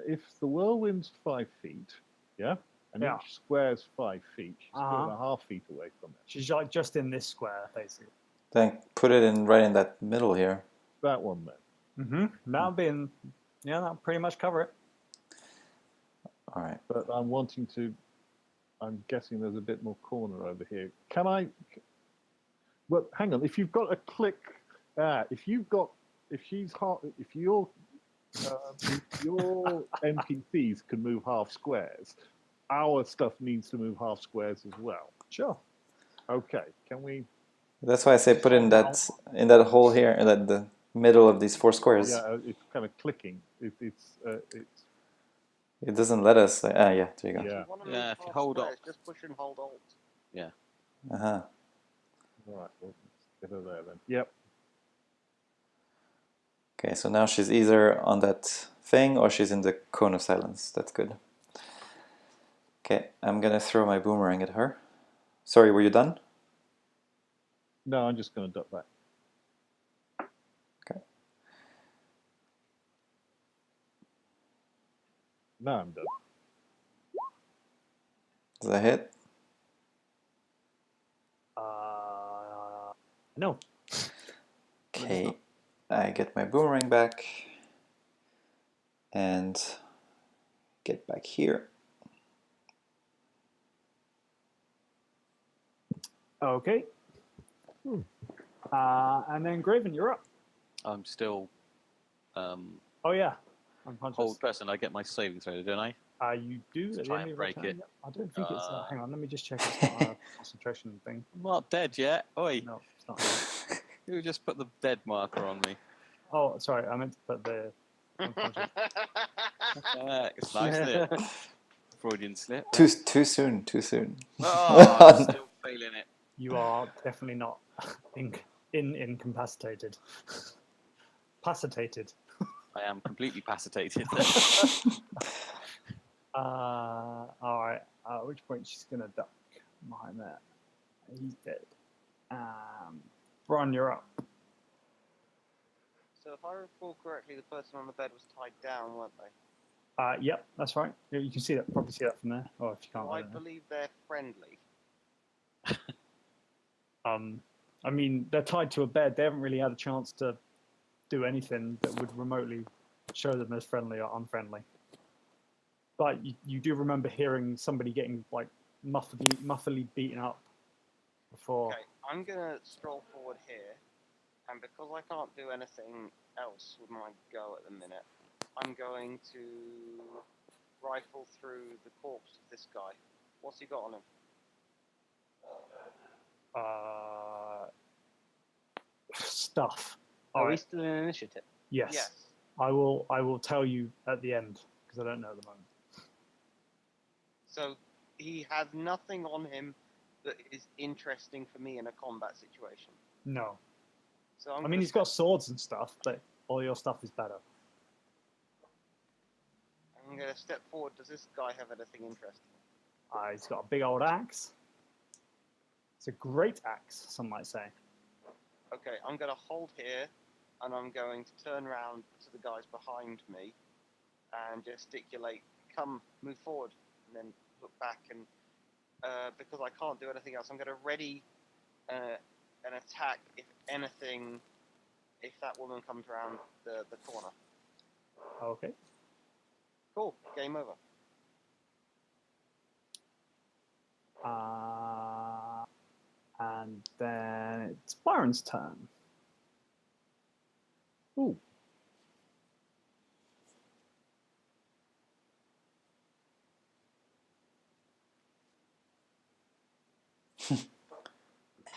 If the whirlwind's 5 feet, yeah, and Yeah. each square's 5 feet, she's 2.5 feet away from it. She's like just in this square, basically. Then put it in right in that middle here. That one then. Mm-hmm. That'll be in. Yeah, that'll pretty much cover it. All right. But I'm wanting to. I'm guessing there's a bit more corner over here. Can I? Well, hang on. If you've got a click, if you've got, if she's hot, if your NPCs can move half squares, our stuff needs to move half squares as well. Sure. Okay. Can we? That's why I say put it in that hole here, in the middle of these 4 squares. Yeah, it's kind of clicking. It's It doesn't let us. Yeah, there you go. yeah. If you want to Yeah, move if you half hold squares, up. just push and hold Alt. Yeah. Uh huh. All right. Well, let's get her there then. Yep. Okay, so now she's either on that thing or she's in the cone of silence. That's good. Okay, I'm gonna throw my boomerang at her. Sorry, were you done? No, I'm just going to duck back. Okay. No, I'm done. Does that hit? No. Okay, I get my boomerang back and get back here. Okay. And then Graven, you're up. I'm still Oh yeah. Unconscious. hold person. I get my saving throw, don't I? You do To at the try end and of your break turn. it. Yep. I don't think it's. Hang on, let me just check. It's not a concentration thing. I'm not dead yet. Oi, No, it's not. you just put the dead marker on me. Oh, sorry. I meant to put the unconscious. It's nice, isn't it? Freudian slip. Too soon. Too soon. Oh, I'm still feeling it. You are definitely not incapacitated. Pacitated. I am completely pacitated. All right. At which point she's gonna duck behind that. He's dead. Bron, you're up. So if I recall correctly, the person on the bed was tied down, weren't they? Yep, that's right. You can see that. Probably see that from there. Or if you can't. So I don't know. believe they're friendly. I mean, they're tied to a bed. They haven't really had a chance to do anything that would remotely show them as friendly or unfriendly. But you do remember hearing somebody getting like muffily beaten up before. Okay, I'm gonna stroll forward here, and because I can't do anything else with my go at the minute, I'm going to rifle through the corpse of this guy. What's he got on him? Stuff. Are we still in initiative? Yes. Yes. I will tell you at the end because I don't know at the moment. So he has nothing on him that is interesting for me in a combat situation. No. So I mean, he's got swords and stuff, but all your stuff is better. I'm going to step forward. Does this guy have anything interesting? He's got a big old axe. It's a great axe, some might say. Okay, I'm going to hold here, and I'm going to turn around to the guys behind me and gesticulate, come, move forward, and then look back. And because I can't do anything else, I'm going to ready an attack, if anything, if that woman comes around the corner. Okay. Cool, game over. And then it's Byron's turn. Ooh.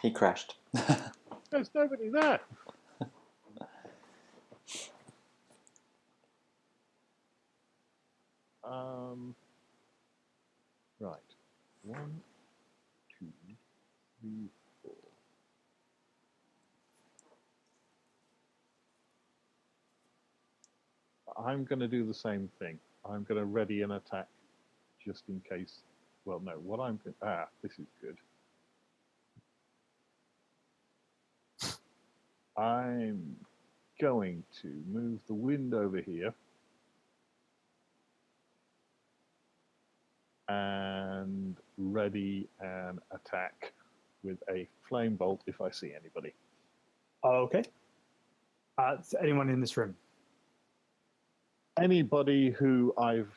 He crashed. There's nobody there. Right. 1, 2, 3, 4. I'm going to do the same thing. I'm going to ready an attack just in case. Well, no, what I'm going to... this is good. I'm going to move the wind over here and ready an attack with a flame bolt if I see anybody. Okay. Anyone in this room? Anybody who I've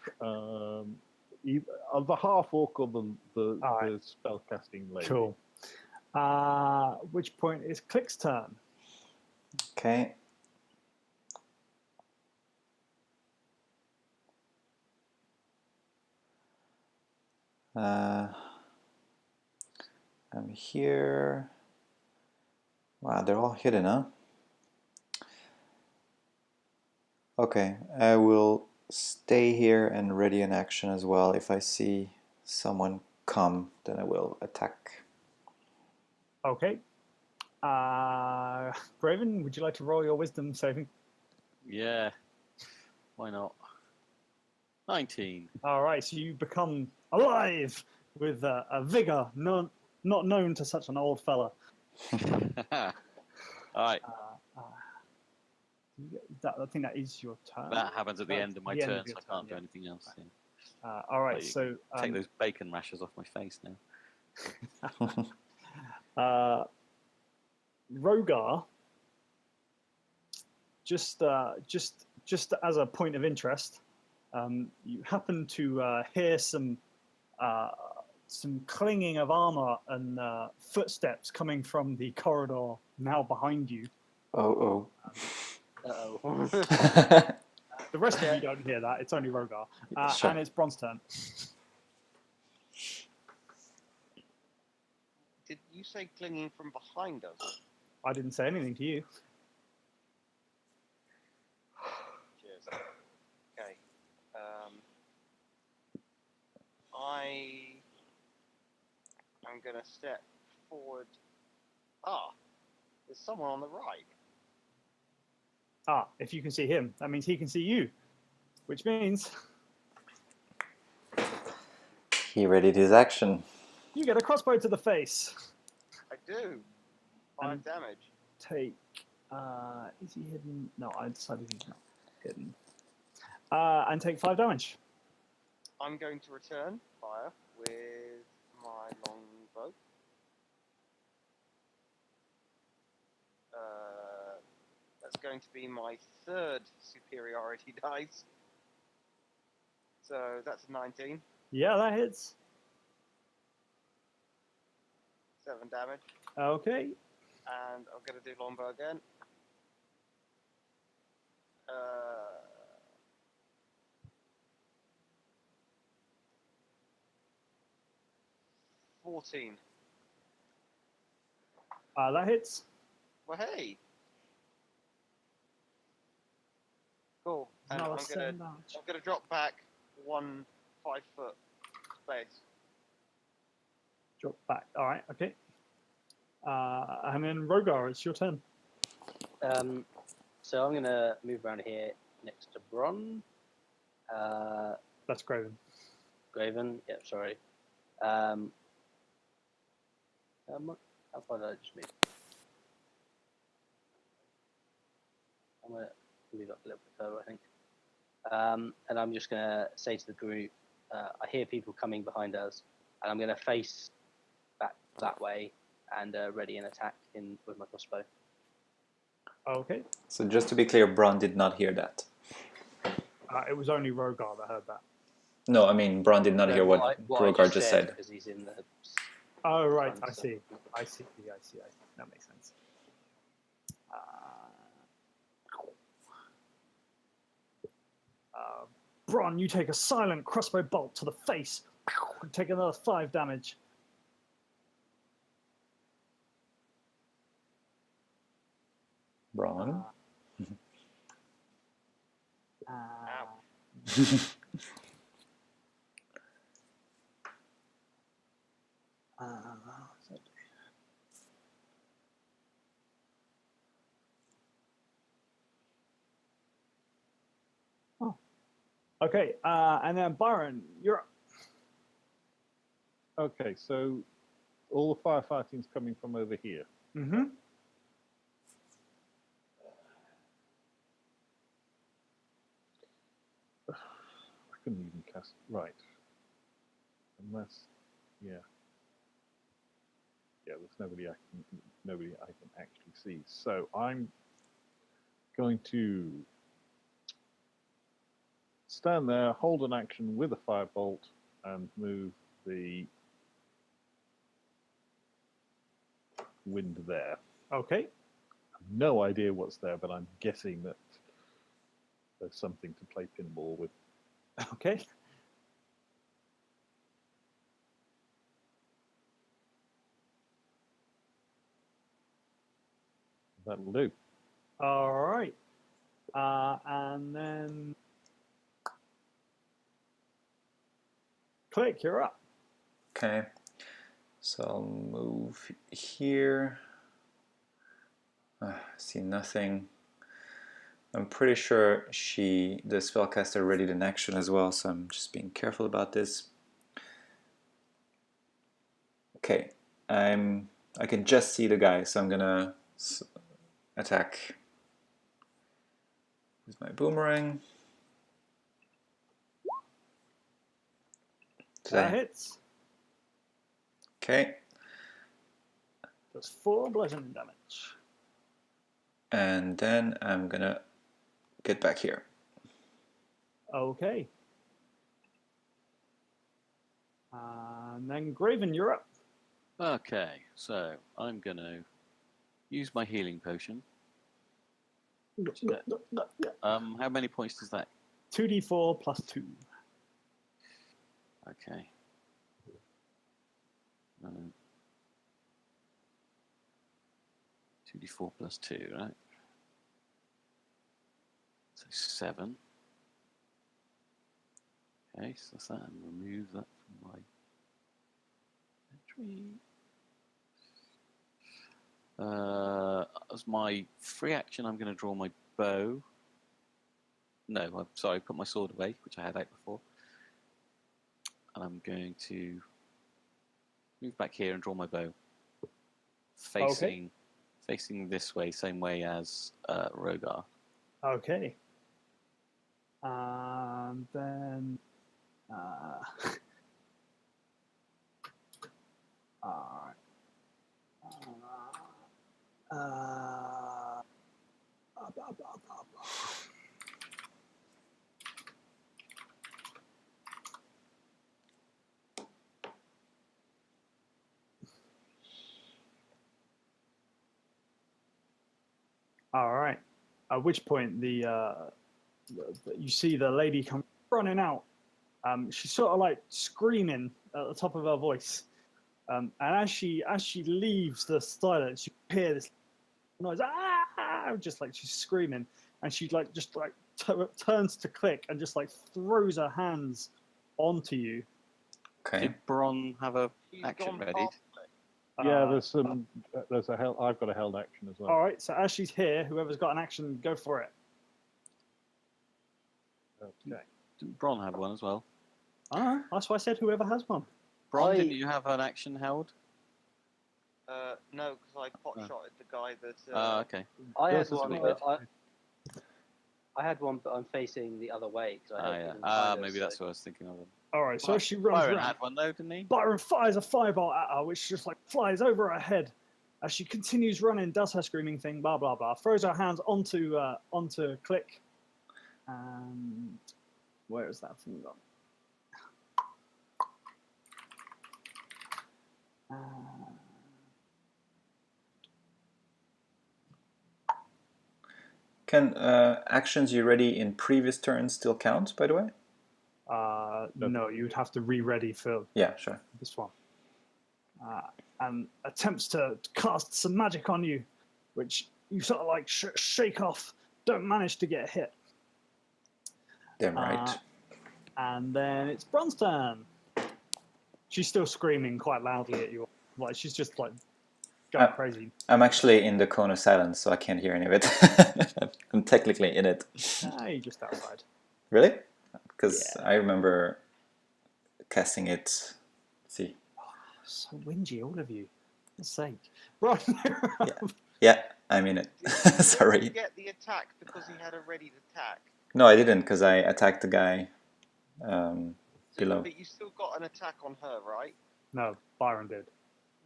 either of the half orc or the spellcasting lady. Cool. Which point is Click's turn? Okay. I'm here. Wow, they're all hidden, huh? Okay, I will stay here and ready an action as well. If I see someone come, then I will attack. Okay. Graven, would you like to roll your wisdom saving? Yeah. Why not? 19. All right, so you become alive with a vigor not known to such an old fella. All right. I think that is your turn. That happens at the end of my the end turn, of your so I can't turn, do anything else. Yeah. All right, Like, so take those bacon rashers off my face now. Rogar, just as a point of interest, you happen to hear some clinging of armor and footsteps coming from the corridor now behind you. Oh. Uh-oh. The rest of you don't hear that. It's only Rogar. Sure. And it's Bron's turn. Did you say clinging from behind us? I didn't say anything to you. Cheers. Okay. I'm going to step forward. There's someone on the right. If you can see him, that means he can see you, which means He readied his action. you get a crossbow to the face. I do. 5 damage. Take. Is he hidden? No, I decided he's not hidden. And take 5 damage. I'm going to return fire with my longbow. That's going to be my 3rd superiority dice. So that's a 19. Yeah, that hits. 7 damage. Okay. And I'm going to do longbow again. 14. That hits. Well, hey. Cool. And Another I'm 7 damage. gonna drop back 1 5-foot space. Drop back. All right. Okay. And then Rogar, it's your turn. So I'm gonna move around here next to Bron. That's Graven. Graven. Yep. Sorry. How far did I just move? I'm gonna move up a little bit further, I think. And I'm just gonna say to the group, I hear people coming behind us, and I'm gonna face back that way and ready an attack with my crossbow. Okay. So just to be clear, Bron did not hear that. It was only Rogar that heard that. No, I mean, Bron did not hear what I Rogar just said. because he's in the. Oh, right. front, I so- see. I see. That makes sense. Bron, you take a silent crossbow bolt to the face. And take another 5 damage. Bron? Okay, and then Byron, you're up. Okay, so all the firefighting's coming from over here. Mm-hmm. I couldn't even cast right. Unless, yeah. Yeah, there's nobody I can actually see. So I'm going to stand there, hold an action with a firebolt, and move the wind there. Okay. No idea what's there, but I'm guessing that there's something to play pinball with. Okay. That'll do. All right. And then Click, you're up. Okay. So I'll move here. See nothing. I'm pretty sure the spellcaster readied an action as well, so I'm just being careful about this. Okay, I can just see the guy, so I'm gonna attack with my boomerang. That hits. Okay. Does 4 bludgeoning damage. And then I'm gonna get back here. Okay. And then Graven, you're up. Okay, so I'm going to use my healing potion. How many points does that? 2d4 plus 2. Okay. 2d4 plus 2, right? So 7. Okay, so that's that, and remove that from my entry. As my free action, I'm going to draw my bow. No, I'm sorry, put my sword away, which I had out before. And I'm going to move back here and draw my bow. Facing this way, same way as Rogar. Okay. And then all right. All right. At which point you see the lady come running out. She's sort of like screaming at the top of her voice. And as she leaves the silence, you hear this noise, just like she's screaming, and she like just like turns to Click and just like throws her hands onto you. Okay. Did Bron have a He's action gone ready? past Click. Yeah, there's a hell. I've got a held action as well. All right, so as she's here, whoever's got an action, go for it. Okay. Didn't Bron have one as well? That's why I said whoever has one. Bron, I- didn't you have an action held? No, because I pot shotted the guy that. Okay. I had Versus one, weird. but I had one, but I'm facing the other way. Cause I had Yeah. him behind us, Maybe that's so- what I was thinking of. All right, so as she runs Byron around, had one though, didn't he? Byron fires a fireball at her, which just like flies over her head. As she continues running, does her screaming thing, blah blah blah, throws her hands onto Click. And where is that thing gone? Can actions you ready in previous turns still count, by the way? No, you'd have to re-ready for Yeah, sure. this one. And attempts to cast some magic on you, which you sort of like shake off, don't manage to get hit. Damn right. And then it's Bron's turn. She's still screaming quite loudly at you. Like she's just like going crazy. I'm actually in the cone of silence, so I can't hear any of it. I'm technically in it. You're just outside. Really? Because Yeah. I remember casting it. Let's see. So whingy, all of you. For sake. Right. Yeah, I'm in it. Did you Sorry. get the attack because he had a ready attack? No, I didn't, because I attacked the guy below. But you still got an attack on her, right? No, Byron did.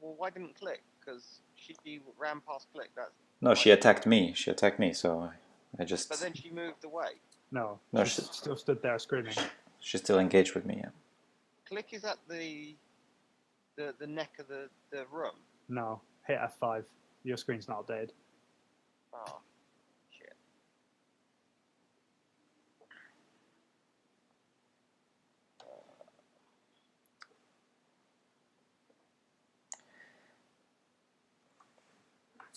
Well, why didn't Click? Because she ran past Click. That's. No, she attacked me. She attacked me, so I just... But then she moved away. No, No, she she- still stood there screaming. She still engaged with me, yeah. Click is at the neck of the room. No, hit F5. Your screen's not updated. Oh, shit.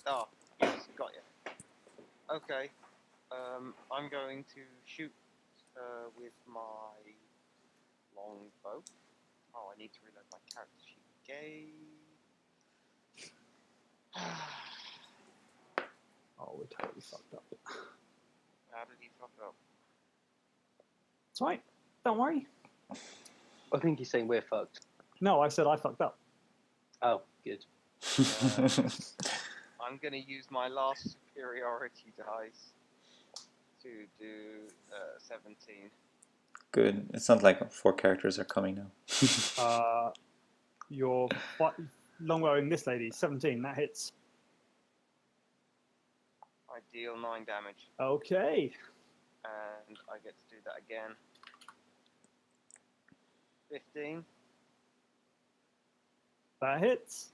Oh, yes, got you. Okay. I'm going to shoot with my longbow. Oh, I need to reload my character sheet again. Oh, we totally fucked up. How did he fuck up? It's right. Don't worry. I think he's saying we're fucked. No, I said I fucked up. Oh, good. I'm going to use my last superiority dice to do 17. Good. It's not like 4 characters are coming now. You're longbowing this lady, 17. That hits. I deal 9 damage, Okay. and I get to do that again. 15. That hits.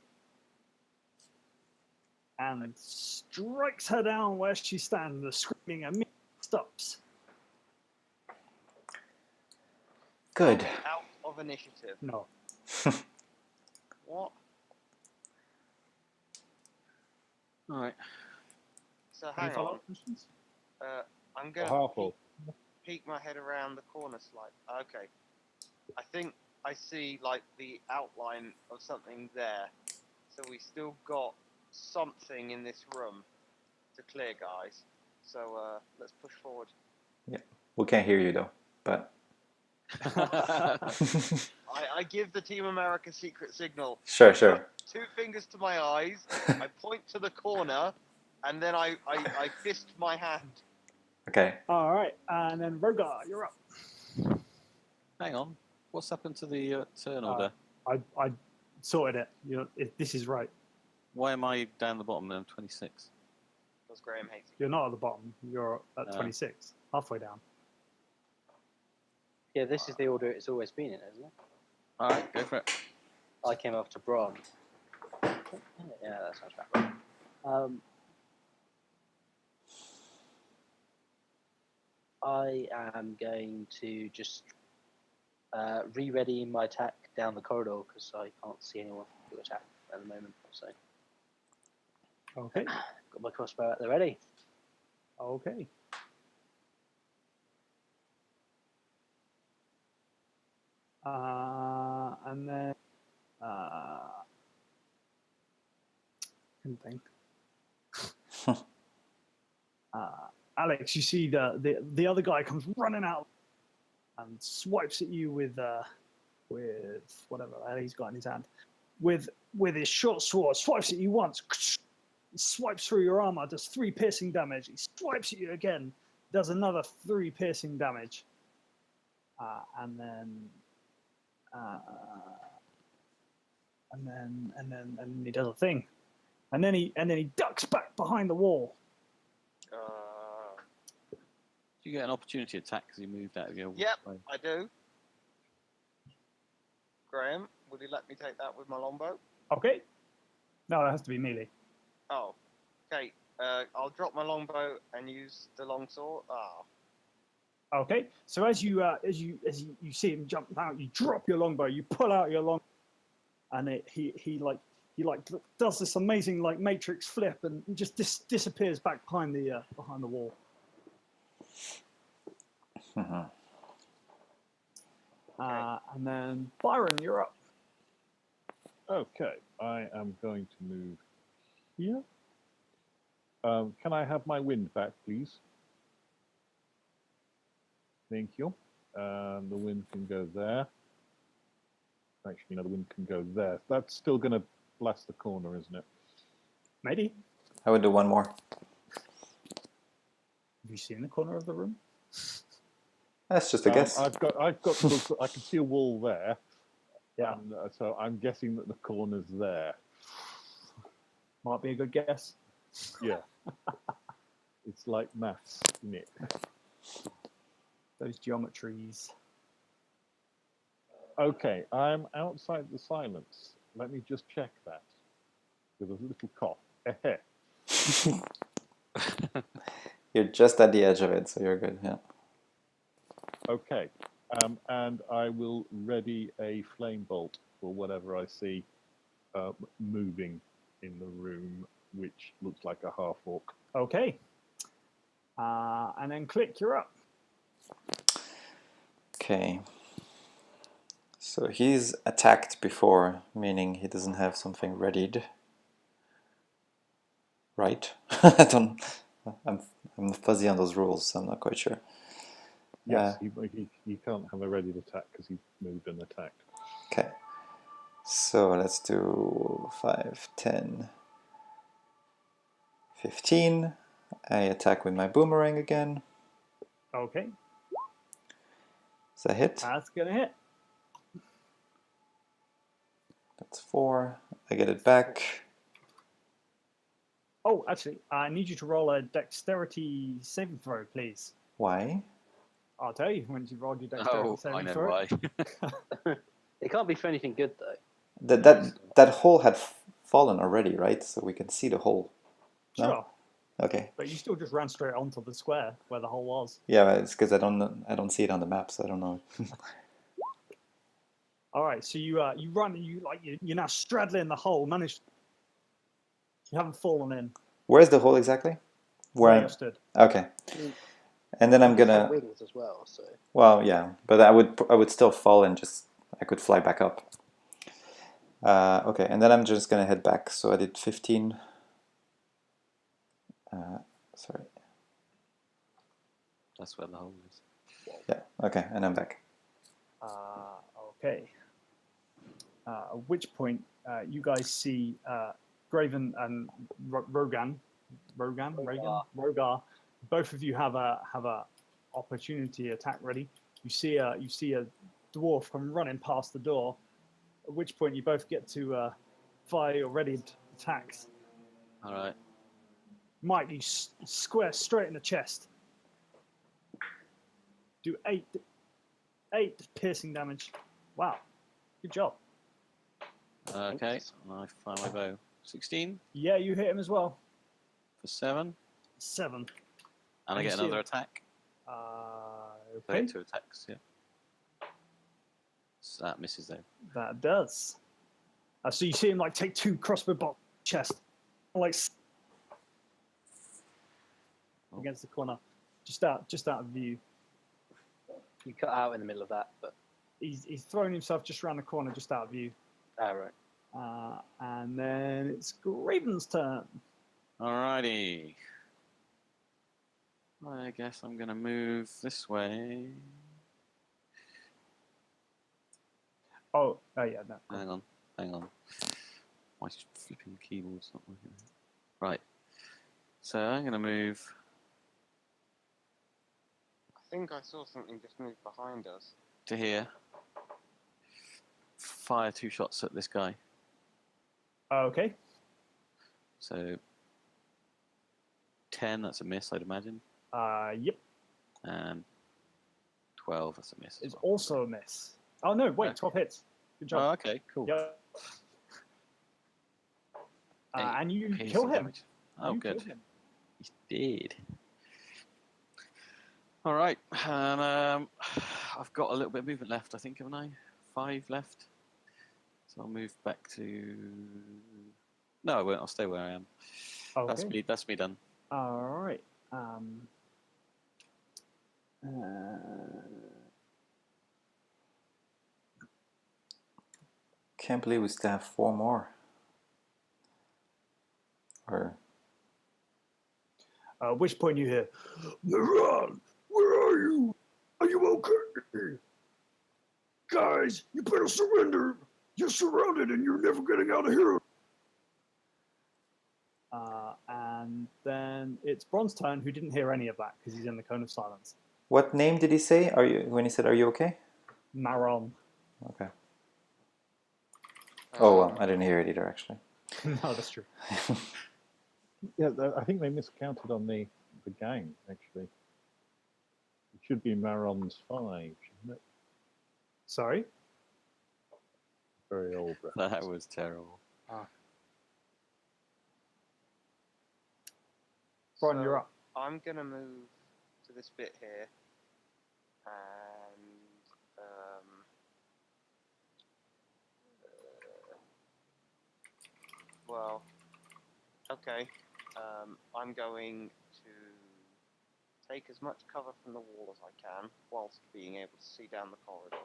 And strikes her down where she stands. The screaming immediately stops. Good. Out of initiative. No. What? All right. So Any hang on. follow-up questions? I'm going Half to of. peek my head around the corner slightly. Okay. I think I see like the outline of something there. So we still got something in this room to clear, guys. So let's push forward. We can't hear you, though, but... I give the Team America secret signal. Sure, sure. 2 fingers to my eyes. I point to the corner, and then I fist my hand. Okay. All right. And then Rogar, you're up. Hang on. What's happened to the turn order? I sorted it. This is right. Why am I down the bottom then? 26. Because Graham hates it. You're not at the bottom. You're at No. 26. Halfway down. Yeah, this is the order it's always been in, isn't it? All right, go for it. I came after Bron. Yeah, that sounds right. I am going to just re-ready my attack down the corridor because I can't see anyone to attack at the moment. So, Okay. got my crossbow at the ready. Okay. And then thing. Alex, you see the other guy comes running out and swipes at you with whatever the hell he's got in his hand, with his short sword. Swipes at you once, swipes through your armor, does 3 piercing damage. He swipes at you again, does another 3 piercing damage, and then he does a thing, and then he ducks back behind the wall. Do you get an opportunity attack because you moved out of your Yep, way? I do. Graham, would you let me take that with my longbow? Okay. No, that has to be melee. Oh, okay. I'll drop my longbow and use the longsword. Okay. So as you see him jump out, you drop your longbow, you pull out your long, and he does this amazing like matrix flip and just disappears back behind the wall. And then Byron, you're up. Okay, I am going to move here. Can I have my wind back, please? Thank you. The wind can go there. Actually, no, the wind can go there. That's still going to blast the corner, isn't it? Maybe. I would do one more. Have you seen the corner of the room? That's just a guess. I can see a wall there. Yeah. And, so I'm guessing that the corner's there. Might be a good guess. Yeah. It's like maths, isn't it? Those geometries. Okay, I'm outside the silence. Let me just check that. With a little cough. You're just at the edge of it, so you're good. Yeah. Okay, and I will ready a flame bolt for whatever I see moving in the room, which looks like a half-orc. Okay. And then Click, you're up. Okay. So he's attacked before, meaning he doesn't have something readied. Right? I'm fuzzy on those rules, so I'm not quite sure. Yes, he can't have a ready attack because he moved and attacked. Okay. So let's do 5, 10, 15. I attack with my boomerang again. Okay. Is that hit? That's going to hit. That's 4. I get it back. Oh, actually, I need you to roll a dexterity saving throw, please. Why? I'll tell you when you roll your dexterity Oh, saving I know throw. why. It can't be for anything good though. That hole had fallen already, right? So we can see the hole. No? Sure. Okay. But you still just ran straight onto the square where the hole was. Yeah, it's because I don't see it on the map, so I don't know. All right, so you run and you're now straddling the hole. You haven't fallen in. Where's the hole exactly? Where you stood. Okay. And then I'm gonna. Wings as well. So. Well, yeah, but I would still fall and I could fly back up. Okay, and then I'm just gonna head back. So I did 15. Sorry. That's where the hole is. Yeah. Okay, and I'm back. Okay. At which point you guys see Graven and Rogar. Both of you have a opportunity attack ready. You see a dwarf come running past the door. At which point you both get to fire your readied attacks. All right. Mike, you square straight in the chest. Do 8 piercing damage. Wow, good job. Okay, I fire my bow. 16 Yeah, you hit him as well. for 7, 7. and I You get see another him. attack. Okay. 32 attacks, yeah. So that misses though. That does. So you see him like take 2 crossbow bolts chest, like against the corner, just out of view. You cut out in the middle of that, but He's throwing himself just around the corner, just out of view. right. And then it's Graven's turn. Alrighty. I guess I'm going to move this way. Oh yeah, no. Hang on. My flipping keyboard's not working. Right. So I'm going to move. I think I saw something just move behind us. To here. Fire 2 shots at this guy. Okay. So 10, that's a miss, I'd imagine. Yep. And 12, that's a miss. It's also a miss. Oh no, wait, Okay. 12 hits. Good Oh, job. okay, cool. Yep. And you Piercing kill him. damage. Oh, You good. kill him. He did. All right, and I've got a little bit of movement left, I think, haven't I? 5 left. So I'll move back to. No, I won't. I'll stay where I am. Okay. That's me done. All right. Can't believe we still have 4 more. Or At which point you hear, Miran, where are you? Are you okay? Guys, you better surrender. You're surrounded and you're never getting out of here. And then it's Bron's turn, who didn't hear any of that because he's in the cone of silence. what name did he say? Are you when he said, "Are you okay?" Maron. Okay. Oh well, I didn't hear it either, actually. No, that's true. Yeah, I think they miscounted on the gang, actually. It should be Maron's 5, shouldn't it? Sorry? Very old reference. That was terrible. Bron, you're up. I'm gonna move to this bit here, and well, okay. I'm going to take as much cover from the wall as I can, whilst being able to see down the corridor.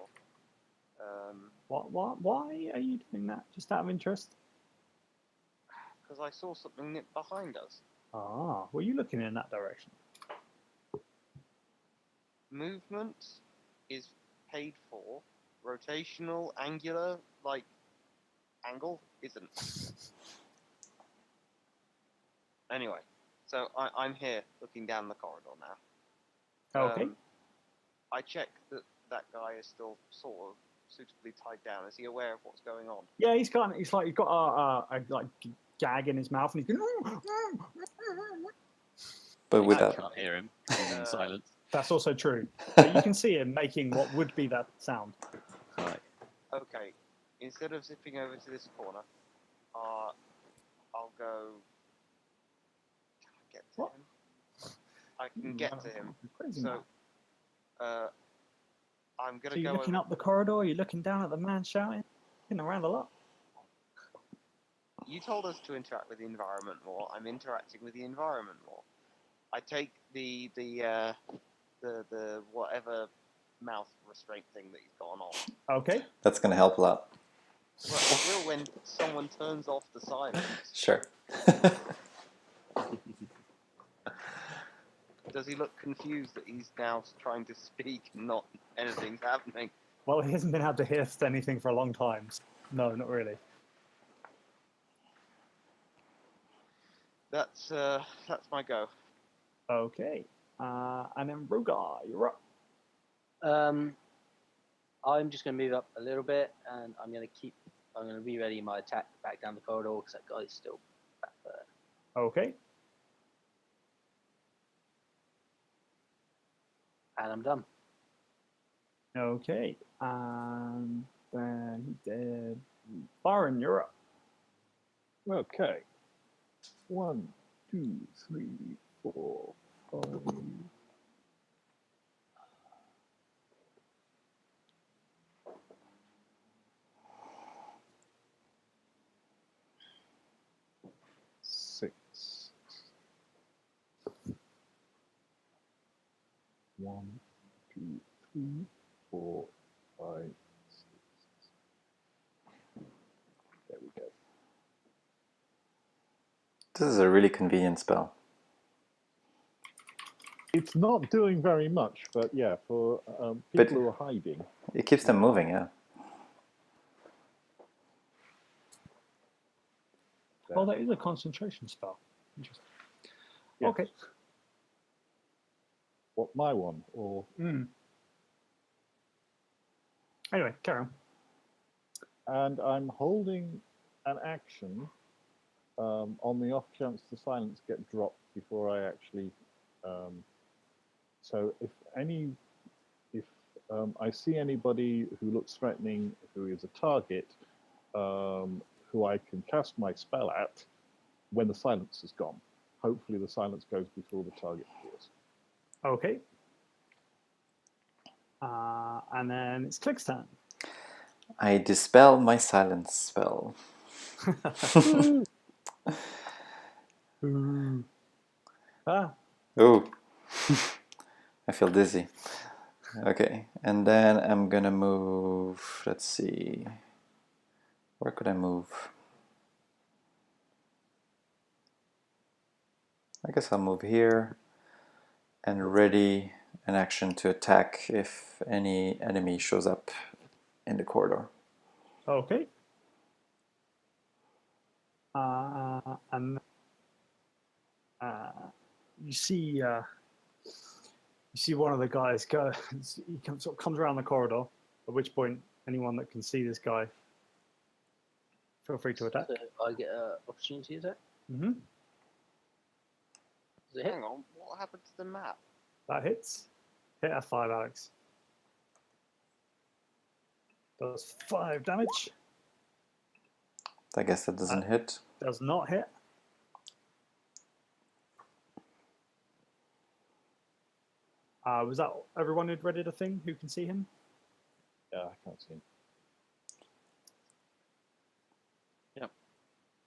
Why are you doing that? Just out of interest? Because I saw something nip behind us. Were you looking in that direction? Movement is paid for. Rotational, angular, like angle isn't. Anyway, so I'm here looking down the corridor now. Okay. I check that that guy is still sort of suitably tied down. Is he aware of what's going on? Yeah, he's got a like gag in his mouth, and he's going. But I without can't hear him. He's in silence. That's also true. But you can see him making what would be that sound. Right. Okay, instead of zipping over to this corner, I'll go. Can I get to What? him? I can get to him. Crazy So, man. I'm gonna So you're go looking over. up the corridor. You're looking down at the man shouting, looking around a lot. You told us to interact with the environment more. I'm interacting with the environment more. I take the whatever mouth restraint thing that he's got on. Okay. that's going to help a lot. Well, it will when someone turns off the silence. Sure. Does he look confused that he's now trying to speak and not anything's happening? Well, he hasn't been able to hear anything for a long time. No, not really. That's my go. Okay. And then Rugar, you're up. I'm just going to move up a little bit, and I'm going to re-ready my attack back down the corridor because that guy's still back there. Okay. And I'm done. Okay. And then he did. Byron, you're up. Okay. 1, 2, 3, 4, 5, 1, 2, 3, 4, 5, 6. There we go. This is a really convenient spell. It's not doing very much, but yeah, for people who are hiding. It keeps them moving, yeah. Oh, that is a concentration spell. Interesting. Yes. Okay. What, my one? Or Anyway, carry on. And I'm holding an action on the off chance the silence get dropped before I actually. So if I see anybody who looks threatening, who is a target, who I can cast my spell at when the silence is gone. Hopefully the silence goes before the target appears. Okay. And then it's Click's turn. I dispel my silence spell. Ah, Ooh. I feel dizzy. Okay, and then I'm gonna move, let's see. Where could I move? I guess I'll move here and ready an action to attack if any enemy shows up in the corridor. okay. And you see one of the guys go. He comes around the corridor. At which point, anyone that can see this guy, feel free to attack. So I get an opportunity attack. Mm-hmm. Does it hit? Hang on, what happened to the map? That hits. Hit F5, Alex. Does 5 damage. I guess that doesn't hit. Does not hit. Was that everyone who'd readied a thing who can see him? Yeah, I can't see him. Yep.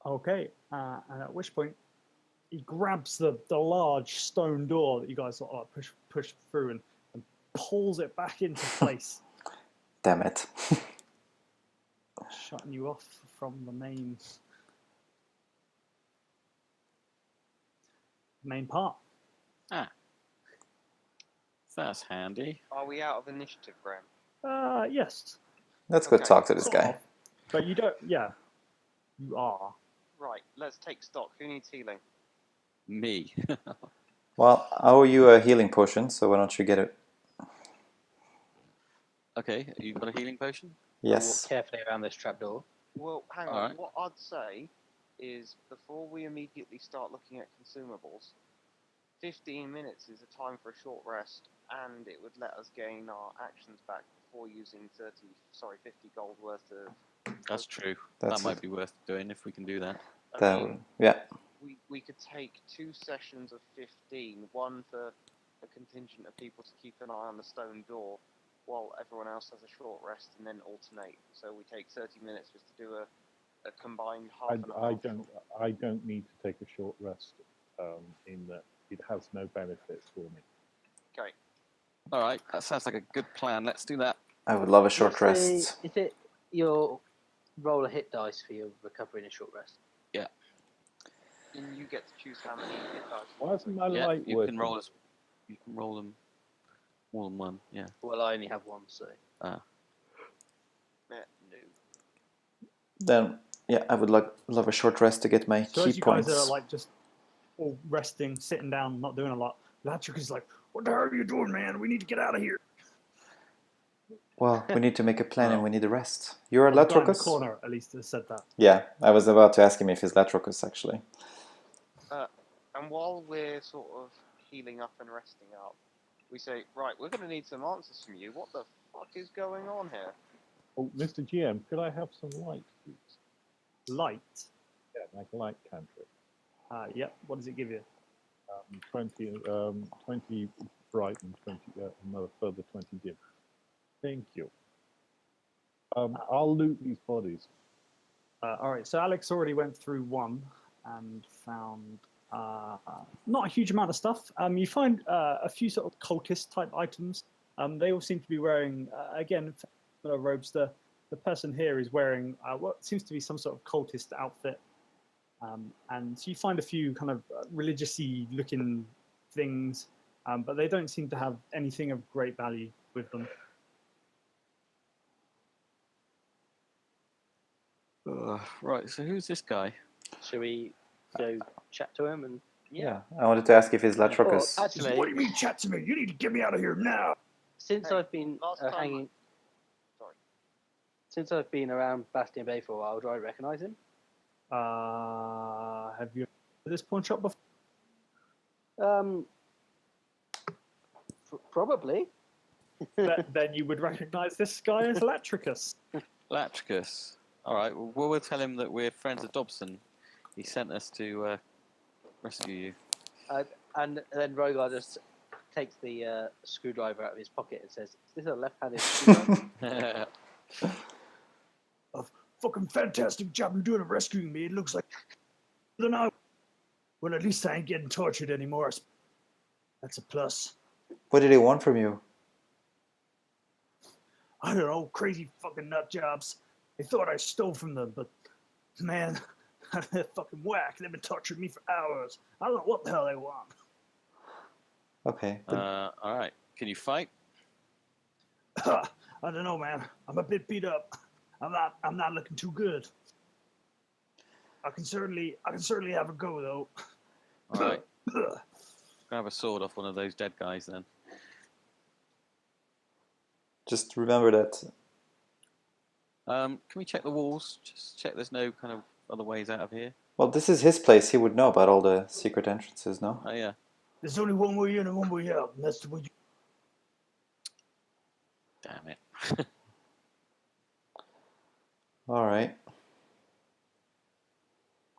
Okay, and at which point he grabs the large stone door that you guys sort of push through and pulls it back into place, Damn it. shutting you off from the main part. Ah. That's handy. Are we out of initiative, Graham? Yes. Let's go Okay, talk to this sort guy. of. But you don't. Yeah, you are. Right, let's take stock. Who needs healing? Me. Well, I owe you a healing potion, so why don't you get it? Okay, you got a healing potion? I'll walk Yes. carefully around this trapdoor. Well, hang on. Alright. What I'd say is before we immediately start looking at consumables, 15 minutes is a time for a short rest, and it would let us gain our actions back before using 50 gold worth of. That's true. That's that might be worth doing if we can do that. I mean, yeah. we could take 2 sessions of 15, one for a contingent of people to keep an eye on the stone door, while everyone else has a short rest, and then alternate. So we take 30 minutes just to do a combined half and a half. I don't need to take a short rest in that it has no benefit for me. Okay. All right, that sounds like a good plan. Let's do that. I would love a short Let's say, rest. is it your roll a hit dice for your recovery in a short rest? Yeah. And you get to choose how many hit dice. Why isn't my Yeah, light you working? can roll as you can roll them more than one. Yeah. Well, I only have one, so. No. Then, yeah, I would love a short rest to get my So key as you points. guys are like just all resting, sitting down, not doing a lot, Latricus is like, "What the hell are you doing, man? We need to get out of here." Well, we need to make a plan and we need a rest. You're a The guy in the Latricus? corner, at least, has said that. Yeah, I was about to ask him if he's Latricus, actually. And while we're sort of healing up and resting up, we say, right, we're going to need some answers from you. What the fuck is going on here? Oh, Mr. GM, could I have some light, please? Light. Yeah, like a light cantrip. Yep. What does it give you? 20 bright and 20, another further 20 dim. Thank you. I'll loot these bodies. All right. So Alex already went through one and found not a huge amount of stuff. You find a few sort of cultist type items. They all seem to be wearing, again, similar robes. The person here is wearing what seems to be some sort of cultist outfit. And so you find a few kind of religious-y looking things, but they don't seem to have anything of great value with them. Right, so who's this guy? Shall we go chat to him? And Yeah, I wanted to ask if he's Well, Latricus. actually, What do you mean, chat to me? You need to get me out of here now. since Hey, I've been last time- hanging, Sorry. since I've been around Bastion Bay for a while, do I recognise him? Have you been to this pawn shop before? Probably. Then you would recognise this guy as Latricus. Latricus. All right, well, we'll tell him that we're friends of Dobson. He sent us to rescue you. And then Rogar just takes the screwdriver out of his pocket and says, "Is this a left-handed screwdriver?" Fucking fantastic job you're doing of rescuing me. It looks like... I don't know. Well, at least I ain't getting tortured anymore. That's a plus. What did he want from you? I don't know, crazy fucking nut jobs. They thought I stole from them, but man, they're fucking whack. They've been torturing me for hours. I don't know what the hell they want. Okay. All right, can you fight? I don't know, man. I'm a bit beat up. I'm not looking too good. I can certainly have a go though. All right, grab a sword off one of those dead guys then. Just remember that. Can we check the walls? Just check there's no kind of other ways out of here. Well, this is his place. He would know about all the secret entrances, no? Oh yeah. There's only one way in and one way out, and that's the way you... Damn it. All right.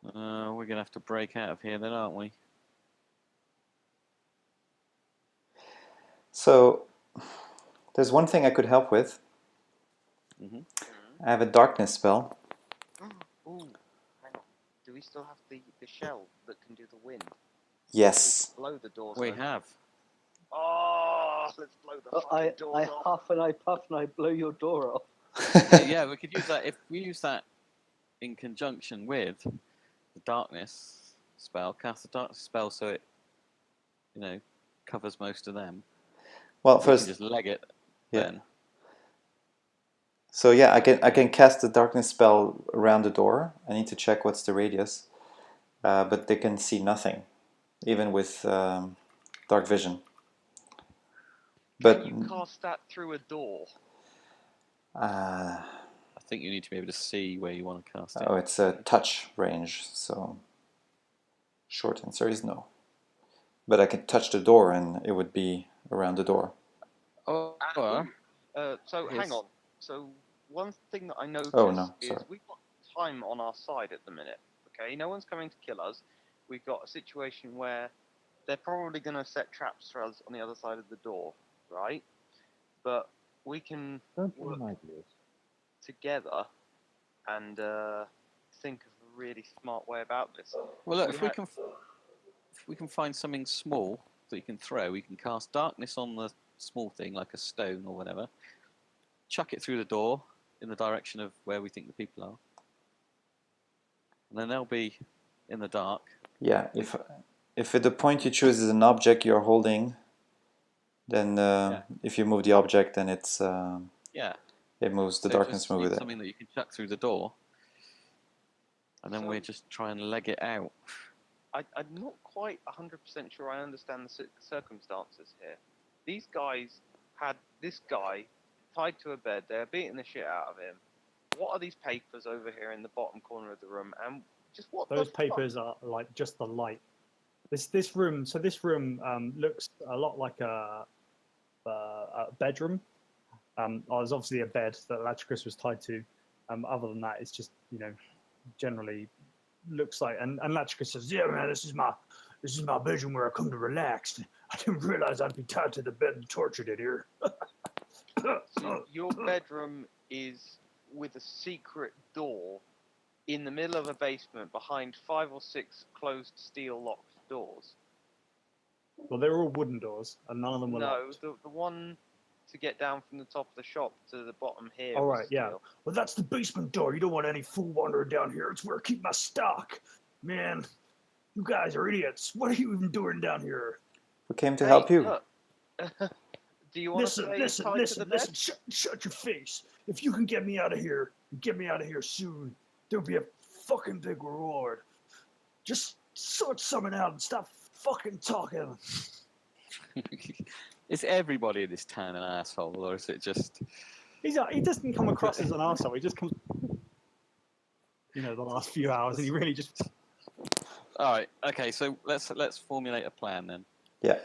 We're gonna have to break out of here then, aren't we? So, there's one thing I could help with. Mm-hmm. I have a darkness spell. Ooh, hang on. Do we still have the shell that can do the wind? Yes. We can blow the doors We open. have. Oh, let's blow the fucking doors I off. huff and I puff and I blow your door off. Yeah, we could use that. If we use that in conjunction with the darkness spell, cast the darkness spell so it, covers most of them. Well, We can first, just leg it yeah. then. So yeah, I can cast the darkness spell around the door. I need to check what's the radius, but they can see nothing, even with dark vision. But Can you cast that through a door? I think you need to be able to see where you want to cast it. oh, it's a touch range, so short answer is no. But I can touch the door, and it would be around the door. Or So Yes. hang on. So one thing that I noticed Oh, no, is sorry. we've got time on our side at the minute. Okay, no one's coming to kill us. We've got a situation where they're probably going to set traps for us on the other side of the door, right? But we can Don't give work them ideas. together and think of a really smart way about this. well, look, we if we can find something small that you can throw, we can cast darkness on the small thing, like a stone or whatever. Chuck it through the door in the direction of where we think the people are, and then they'll be in the dark. Yeah, if at the point you choose is an object you're holding, then if you move the object, then it's Yeah. it moves. The So darkness just move need with it. something that you can chuck through the door, and then we just try and leg it out. I'm not quite 100% sure I understand the circumstances here. These guys had this guy tied to a bed. They're beating the shit out of him. What are these papers over here in the bottom corner of the room? And just what Those the papers are like just the light. This room. So this room looks a lot like a bedroom. There's obviously a bed that Latricus was tied to. Other than that, it's just generally looks like. And Latricus says, "Yeah, man, this is my bedroom where I come to relax. I didn't realize I'd be tied to the bed and tortured in here." So your bedroom is with a secret door in the middle of a basement behind 5 or 6 closed steel locked doors. Well, they were all wooden doors, and none of them were No, locked. the one to get down from the top of the shop to the bottom here. All was right, yeah. steel. Well, that's the basement door. You don't want any fool wandering down here. It's where I keep my stock. Man, you guys are idiots. What are you even doing down here? We came to Hey, help you. Look. Do you want to stay tied to the bed? Shut your face. If you can get me out of here, get me out of here soon, there'll be a fucking big reward. Just sort something out and stop fucking talking. Is everybody in this town an asshole, or is it just? He doesn't come across as an arsehole. He just comes, the last few hours, and he really just. All right. Okay. So let's formulate a plan then.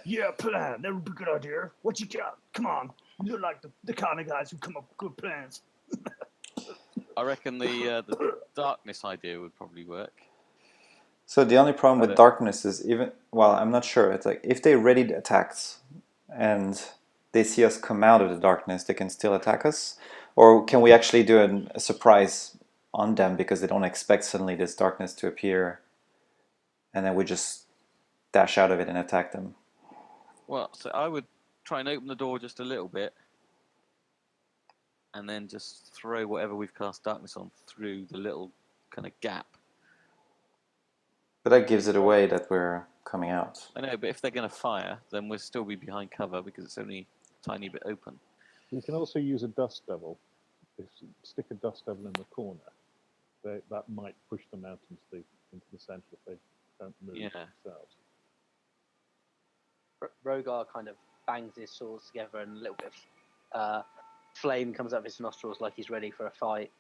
Yeah, plan. That would be a good idea. What you got? Come on. You look like the kind of guys who come up with good plans. I reckon the darkness idea would probably work. So the only problem with darkness is I'm not sure. It's like if they ready attacks and they see us come out of the darkness, they can still attack us? Or can we actually do a surprise on them because they don't expect suddenly this darkness to appear and then we just dash out of it and attack them? Well, so I would try and open the door just a little bit and then just throw whatever we've cast darkness on through the little kind of gap. But that gives it away that we're coming out. I know, but if they're going to fire, then we'll still be behind cover because it's only a tiny bit open. You can also use a dust devil. Stick a dust devil in the corner. That might push them out into the centre if they don't move themselves. Rogar kind of bangs his swords together and a little bit of flame comes out of his nostrils like he's ready for a fight.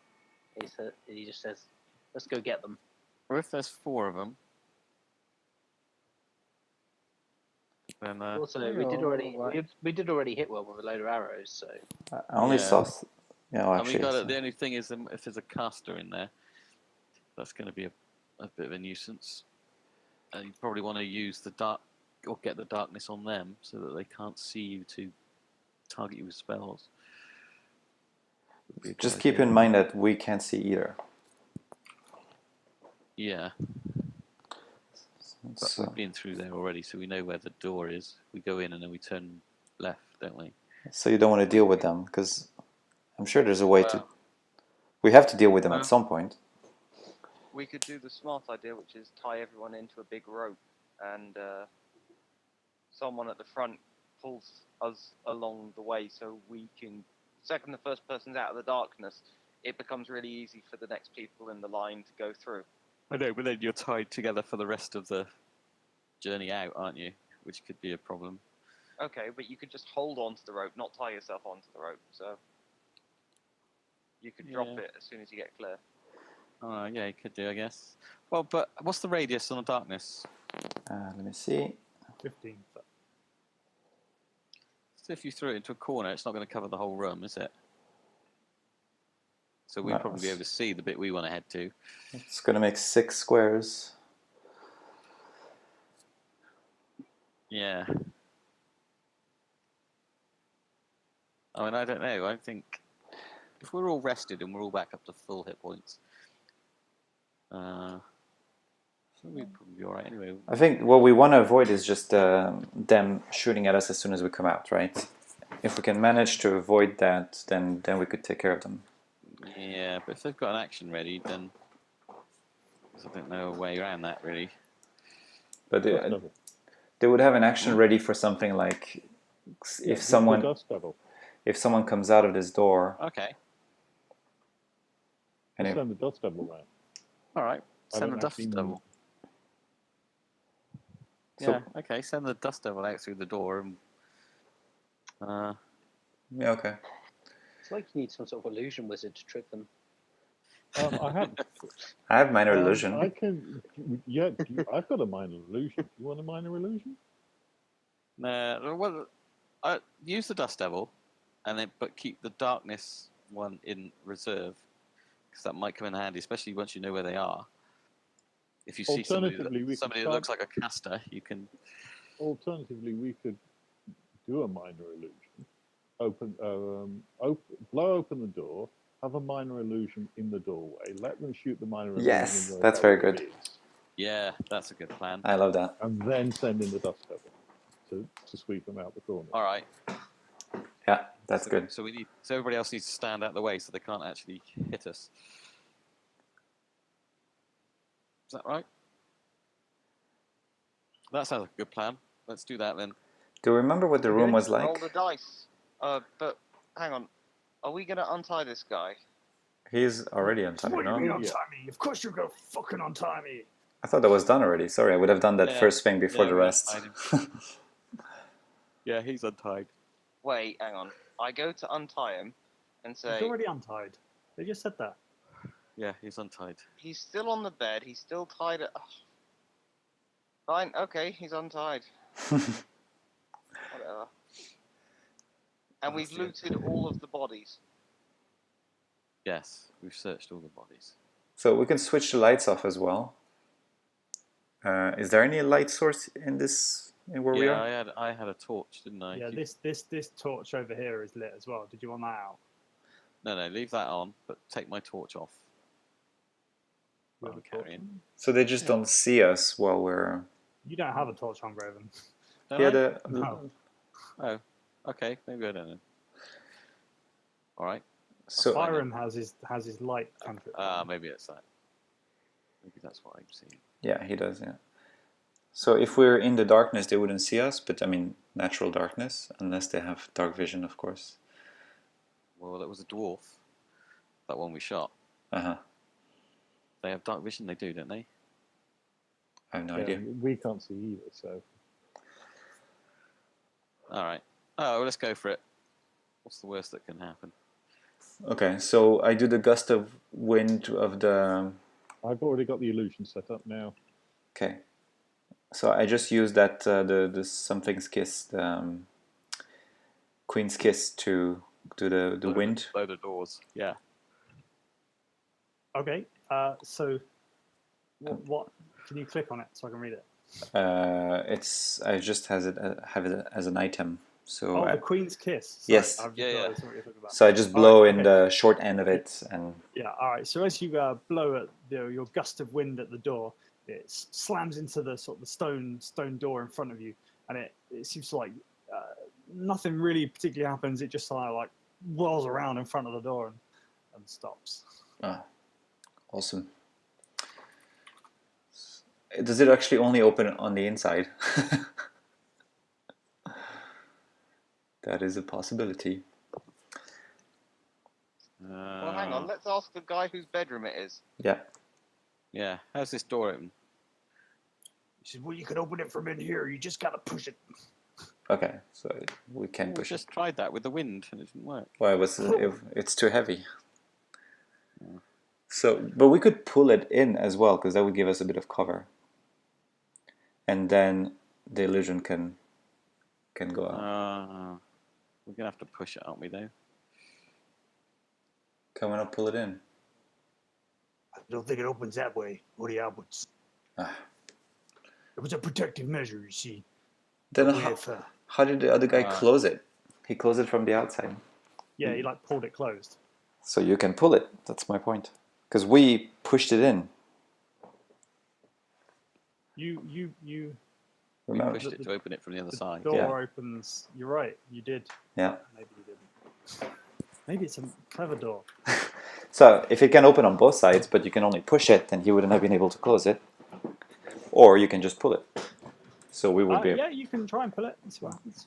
He just says, let's go get them. Or if there's 4 of them, then... also, we did already hit one with a load of arrows, so... I only saw... The only thing is, if there's a caster in there, that's going to be a bit of a nuisance. And you probably want to use the dark, or get the darkness on them, so that they can't see you to target you with spells. Just keep in mind that we can't see either. Yeah. But we've been through there already, so we know where the door is. We go in and then we turn left, don't we? So you don't want to deal with them, because I'm sure there's a way to... We have to deal with them at some point. We could do the smart idea, which is tie everyone into a big rope, and someone at the front pulls us along the way, so we can... Second the first person's out of the darkness, it becomes really easy for the next people in the line to go through. I know, but then you're tied together for the rest of the journey out, aren't you? Which could be a problem. Okay, but you could just hold on to the rope, not tie yourself onto the rope, so... You could drop it as soon as you get clear. Oh, yeah, you could do, I guess. Well, but what's the radius on the darkness? Let me see. 15 foot. So if you threw it into a corner, it's not going to cover the whole room, is it? So we'd probably be able to see the bit we want to head to. It's going to make 6 squares. Yeah. I mean, I don't know. I think if we're all rested and we're all back up to full hit points, we'd probably be all right anyway. I think what we want to avoid is just them shooting at us as soon as we come out, right? If we can manage to avoid that, then we could take care of them. Yeah, but if they've got an action ready, then I don't know a way around that, really. But they would have an action ready for something like if someone comes out of this door. Okay. And send the dust devil around. All right, send the dust devil. Yeah, okay, send the dust devil out through the door and... Yeah, okay. It's like you need some sort of illusion wizard to trick them. I have minor illusion. I can... Yeah, I've got a minor illusion. Do you want a minor illusion? Well, use the dust devil, but keep the darkness one in reserve, because that might come in handy, especially once you know where they are. If you see somebody that looks like a caster, you can... Alternatively, we could do a minor illusion. Blow open the door, have a minor illusion in the doorway. Let them shoot the minor illusion. Yes, where that's that very door good. is, Yeah, that's a good plan. I love that. and then send in the dust devil to sweep them out the corner. All right. Yeah, that's So, good. So everybody else needs to stand out of the way so they can't actually hit us. Is that right? That sounds like a good plan. Let's do that then. Do you remember what the room Okay. was Roll like? the dice. But hang on. Are we gonna untie this guy? He's already untied, What do you mean no? untie me? Of course you're gonna fucking untie me. I thought that was done already. Sorry, I would have done that Yeah, first thing before yeah, the we rest. untied Yeah, he's untied. Wait, hang on. I go to untie him and He's say already untied. They just said that. Yeah, he's untied. he's still on the bed. He's still tied. Fine. Okay, he's untied. Whatever. And we've looted all of the bodies. Yes, we've searched all the bodies. So we can switch the lights off as well. Is there any light source in this where we are? Yeah, I had a torch, didn't I? Yeah, this torch over here is lit as well. Did you want that out? No, leave that on, but take my torch off. You have I'm a torch carrying. on? So they just don't see us while we're. You don't have a torch on, Graven. Don't Yeah, I? the No. Oh, okay, maybe I don't know. All right. so fine. Byron has his light cantrip. Maybe it's that. Maybe that's what I'm seeing. yeah, he does. Yeah. So if we're in the darkness, they wouldn't see us. But I mean, natural darkness, unless they have dark vision, of course. Well, that was a dwarf. That one we shot. Uh-huh. They have dark vision. They do, don't they? I have no Yeah, idea. we can't see either, so All right. Oh, well, let's go for it. What's the worst that can happen? Okay, so I do the gust of wind of the. I've already got the illusion set up now. Okay. So I just use that the something's kiss, the Queen's kiss to do the wind. Blow the doors. Yeah. Okay. So what? Can you click on it so I can read it? I just have it as an item. So Oh, the Queen's kiss. Sorry, Yes. I've just Yeah, yeah. realised what you're talking about. so I just blow Alright, in okay. the short end of it, and Yeah. All right. So as you blow at your gust of wind at the door, it slams into the sort of the stone door in front of you, and it seems like nothing really particularly happens. It just sort of like whirls around in front of the door and stops. awesome. Does it actually only open on the inside? That is a possibility. Well, hang on. Let's ask the guy whose bedroom it is. Yeah. Yeah. How's this door open? He says, "Well, you can open it from in here. You just gotta push it." Okay, so we can We push it. just tried that with the wind and it didn't work. Well, it's too heavy. So, but we could pull it in as well, because that would give us a bit of cover. And then the illusion can go out. We're gonna have to push it, aren't we? Though. Can we not pull it in? I don't think it opens that way. Only outwards. Ah. It was a protective measure, you see. Then We have, how did the other guy close it? He closed it from the outside. yeah, he like pulled it closed. So you can pull it. That's my point. Because we pushed it in. You We Remember? pushed it to open it from the other the side. door Yeah. opens. You're right. You did. Yeah. Maybe you didn't. Maybe it's a clever door. So if it can open on both sides, but you can only push it, then he wouldn't have been able to close it. Or you can just pull it. So we would be. Yeah, you can try and pull it and see what happens.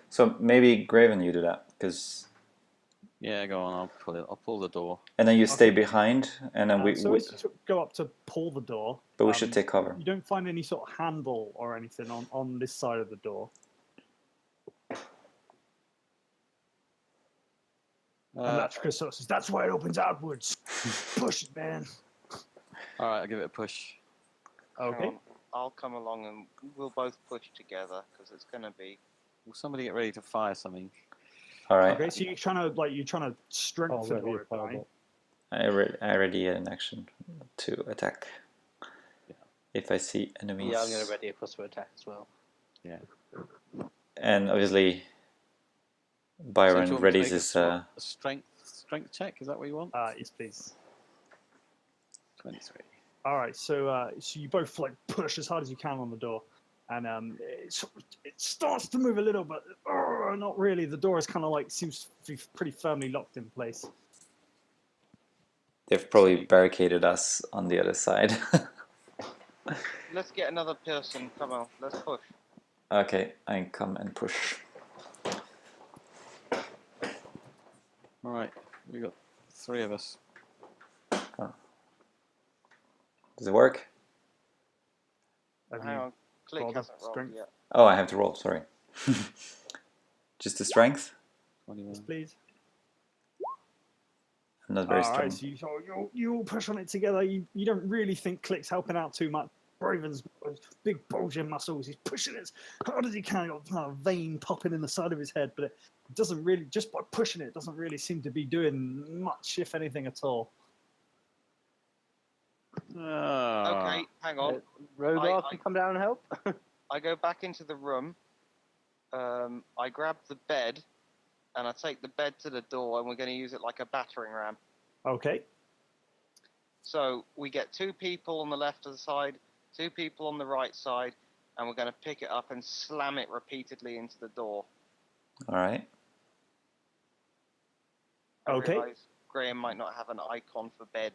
So maybe Graven, you do that, because. Yeah, go on. I'll pull it. I'll pull the door. And then you stay behind, and then So as you go up to pull the door, but we should take cover. you don't find any sort of handle or anything on this side of the door. And Latricus sort of says, "That's why it opens outwards. Push it, man." All right, I'll give it a push. Okay. I'll come along and we'll both push together because it's gonna be. Will somebody get ready to fire something? All right. Okay, so you're trying to strengthen Already it, right? I already had an action to attack. Yeah. If I see enemies. Yeah, I'm going to ready a plus for attack as well. Yeah. And obviously, So do Byron you want me to readies make his. a strength strength check? Is that what you want? Yes, please. 23. All right, so you both like push as hard as you can on the door, and it starts to move a little, but not really. The door is kind of like seems to be pretty firmly locked in place. They've probably barricaded us on the other side. Let's get another person. Come on, let's push. Okay, I come and push. All right, we got 3 of us. Does it work? Have Hang you on, Click rolled a hasn't rolled strength? yet. Oh, I have to roll, sorry. Just the strength? 21. Yes, please. I'm not very All strong. right, so you all push on it together. You don't really think Click's helping out too much. Raven's got big bulging muscles. He's pushing it as hard as he can. Got a vein popping in the side of his head, but it doesn't really, just by pushing it, doesn't really seem to be doing much, if anything at all. Okay, hang on. Rogar I- can come down and help. I go back into the room. I grab the bed, and I take the bed to the door, and we're going to use it like a battering ram. Okay. So we get 2 people on the left of the side, 2 people on the right side, and we're going to pick it up and slam it repeatedly into the door. All right. I Okay. realise Graham might not have an icon for bed.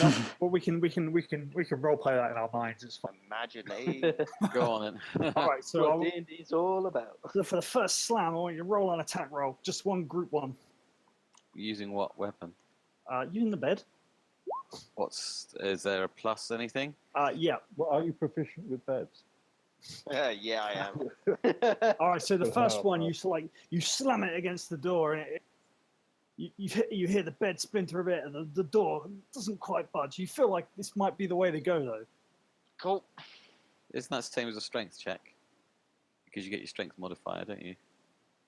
No, well, we can role play that in our minds. It's fine. Imagine, eh? Go on then. All right, so What D&D's all about. for the first slam, I want you to roll an attack roll. Just one group one. Using what weapon? You in the bed? Is there a plus anything? Yeah. Well, are you proficient with beds? Yeah, I am. All right, so the But first how one, about- you slam it against the door, and you hear the bed splinter a bit, and the door doesn't quite budge. You feel like this might be the way to go, though. Cool. Isn't that the same as a strength check? Because you get your strength modifier, don't you?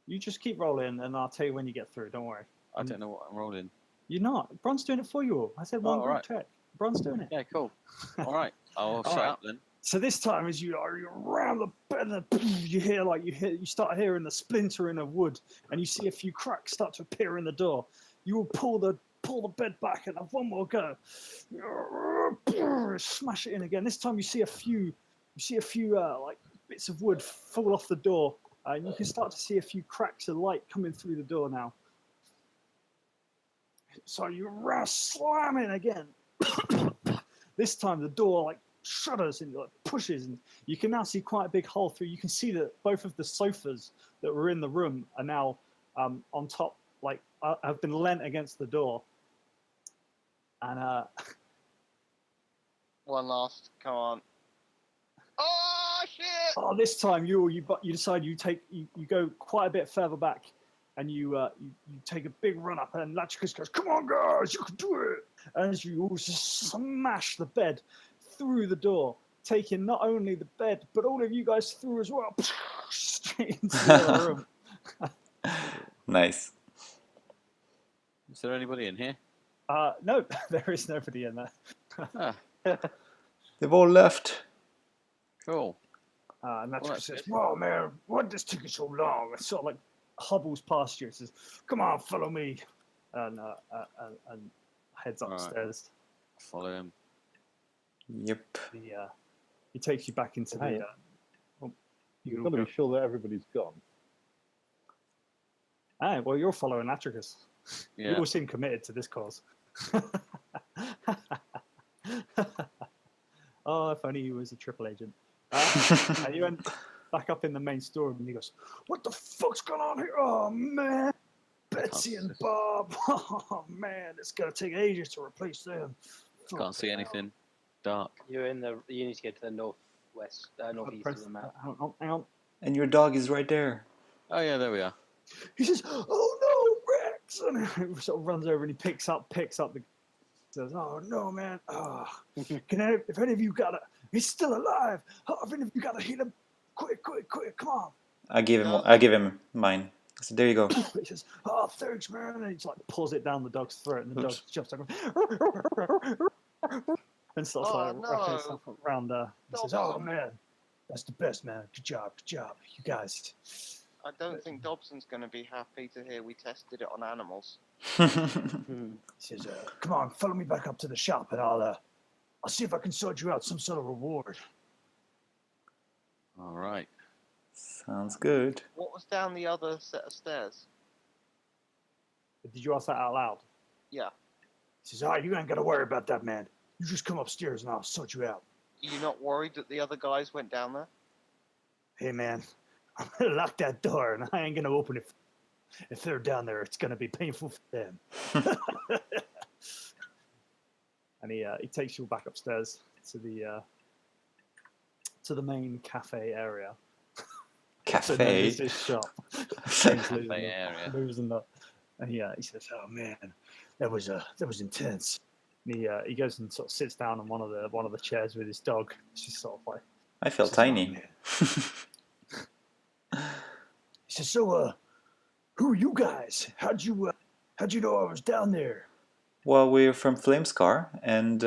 You just keep rolling, and I'll tell you when you get through. Don't worry. I don't know what I'm rolling. You're not. Bron's doing it for you all. I said one Oh, group right. check. Bron's doing it. Yeah, cool. All right, I'll shut right. up then. So this time, as you're around the bed, and you start hearing the splintering of wood, and you see a few cracks start to appear in the door. You will pull the bed back and have one more go. Smash it in again. This time, you see a few like bits of wood fall off the door, and you can start to see a few cracks of light coming through the door now. So you slam in again. This time, the door like shudders and like pushes, and you can now see quite a big hole through. You can see that both of the sofas that were in the room are now on top, like have been leant against the door. And One last. Come on. Oh, shit! this time you decide you go quite a bit further back, and you take a big run up, and Latricus goes, "Come on, guys, you can do it!" And as you all just smash the bed through the door, taking not only the bed but all of you guys through as well, straight into the other room. Nice. Is there anybody in here? No, there is nobody in there. Ah, They've all left. cool. And Latricus that's says, good. "Well, man, what this took you so long?" It sort of like hobbles past you and says, "Come on, follow me," and heads All right. upstairs. Follow him. Yep. He takes you back into Hang the. on. You You've can got to all be sure that everybody's gone. Ah, well, you're following Latricus. You Yeah. all seem committed to this cause. Oh, if only he was a triple agent. And you end back up in the main storeroom, and he goes, "What the fuck's going on here? Oh, man. Betsy and Bob. Oh, man, it's going to take ages to replace them. Can't see anything. Dark. You need to go to the northwest, northeast of the map. Hang on. And your dog is right there. Oh yeah, there we are. He says, "Oh, no, Rex." And he sort of runs over and he picks up the. Says, "Oh, no, man. Oh, if any of you got he's still alive. Oh, if any of you got to hit him, quick, come on." I give him mine. I said, there you go. He says, "Oh, thanks, man." And he just like pulls it down the dog's throat, and the dog jumps like and starts Oh, like wrapping no. itself around. He says, "Oh, man, that's the best, man. Good job, you guys." I don't think Dobson's going to be happy to hear we tested it on animals. He says, "Come on, follow me back up to the shop, and I'll see if I can sort you out some sort of reward." All right. Sounds good. What was down the other set of stairs? Did you ask that out loud? Yeah. He says, "All right, you ain't got to worry about that, man. You just come upstairs, and I'll sort you out." Are you not worried that the other guys went down there? Hey, man, I'm gonna lock that door, and I ain't gonna open it. If they're down there, it's gonna be painful for them. And he takes you back upstairs to the main cafe area. So Cafe. there's this shop. Cafe area. Losing that. And he says, "Oh man, that was intense." And he goes and sort of sits down on one of the chairs with his dog. It's just sort of like. I felt He says, "Oh, tiny. man." He says, "So, who are you guys? How'd you know I was down there?" Well, we're from Flamescar, and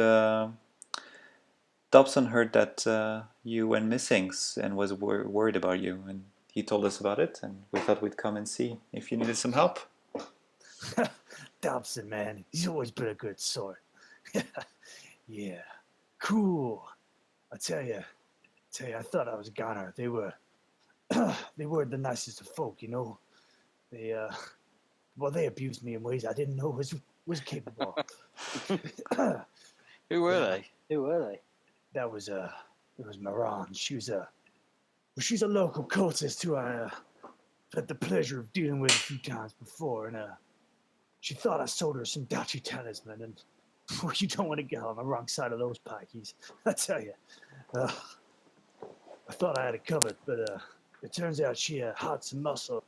Dobson heard that you went missing and was worried about you, and he told us about it, and we thought we'd come and see if you needed some help. Dobson, man, he's always been a good sort. Yeah, cool. I tell you, I thought I was a goner. They were the nicest of folk, you know. They abused me in ways I didn't know was capable. Who were they? Who were they? That was it was Moran. She's a local cultist who I had the pleasure of dealing with a few times before, and she thought I sold her some Dachi talisman, and well, you don't want to get on the wrong side of those pikeys. I tell you, I thought I had it covered, but it turns out she had some muscle,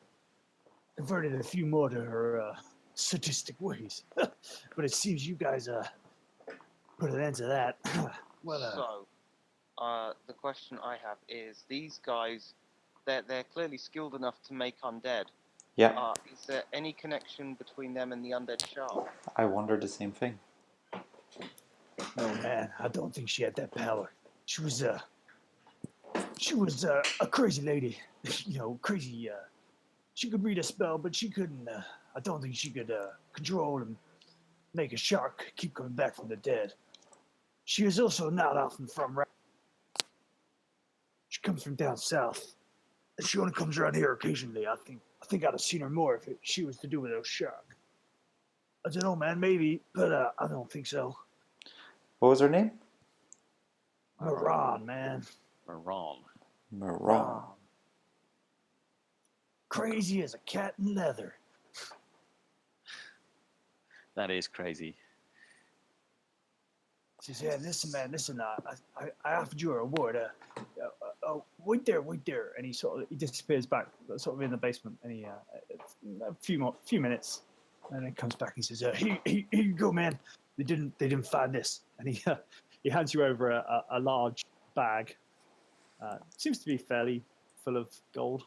converted a few more to her sadistic ways. But it seems you guys put an end to that. So, the question I have is, these guys, they're clearly skilled enough to make undead. Yeah, Is there any connection between them and the undead shark? I wondered the same thing. No, man, I don't think she had that power. She was a crazy lady. You know, crazy. She could read a spell, but she couldn't. I don't think she could control and make a shark keep coming back from the dead. She is also not often from. She comes from down south. And she only comes around here occasionally. I think I'd have seen her more if she was to do with those shark. I don't know, man. Maybe, but I don't think so. What was her name? Moran, man. Moran. Moran. Crazy as a cat in leather. That is crazy. She says, "Yeah, listen, man, listen. I offered you a reward. Wait there." And he disappears back, sort of in the basement. And he a few minutes, and then comes back and says, "Here you go, man. They didn't find this." And he hands you over a large bag. Seems to be fairly full of gold.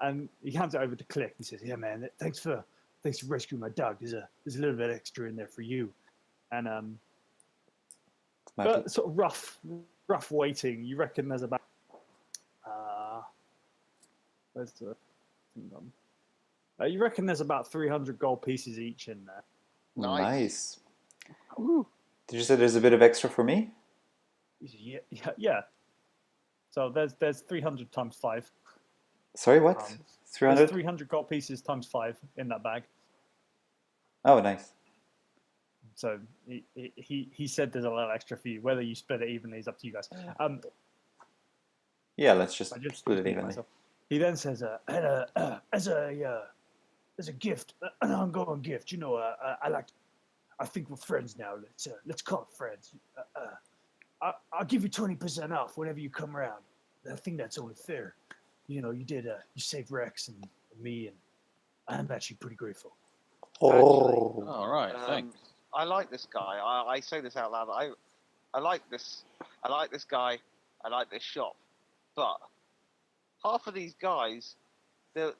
And he hands it over to Click. He says, "Yeah, man, thanks for rescuing my dog. There's a little bit extra in there for you." And but sort of rough weighting. You reckon there's about where's the thing gone? You reckon there's about 300 gold pieces each in there. Nice. Woo. Did you say there's a bit of extra for me? He says, Yeah. So there's 300 times 5. Sorry, what? There's 300? 300 gold pieces times 5 in that bag. Oh, nice. So he said there's a little extra for you. Whether you split it evenly is up to you guys. Yeah, let's just I just split it evenly. myself. He then says, as a gift, an ongoing gift. You know, I think we're friends now. Let's call it friends. I'll give you 20% off whenever you come around. I think that's only fair. You know, you saved Rex and me, and I'm actually pretty grateful. Oh. All right, thanks. I like this guy. I say this out loud. I like this. I like this guy. I like this shop. But half of these guys, the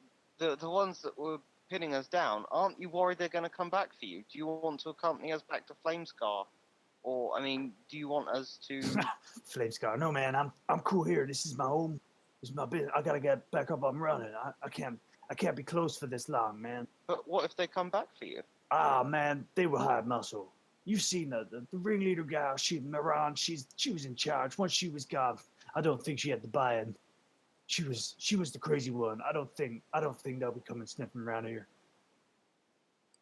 ones that were pinning us down, aren't you worried they're going to come back for you? Do you want to accompany us back to Flamescar? Or, I mean, do you want us to... Flamescar? No, man. I'm cool here. This is my home. It's my business. I gotta get back up. I'm running. I can't be closed for this long, man. But what if they come back for you? Ah, man, they were hard muscle. You've seen the ringleader gal, she Miran. She was in charge. Once she was gone, I don't think she had the buy-in. She was the crazy one. I don't think they'll be coming sniffing around here.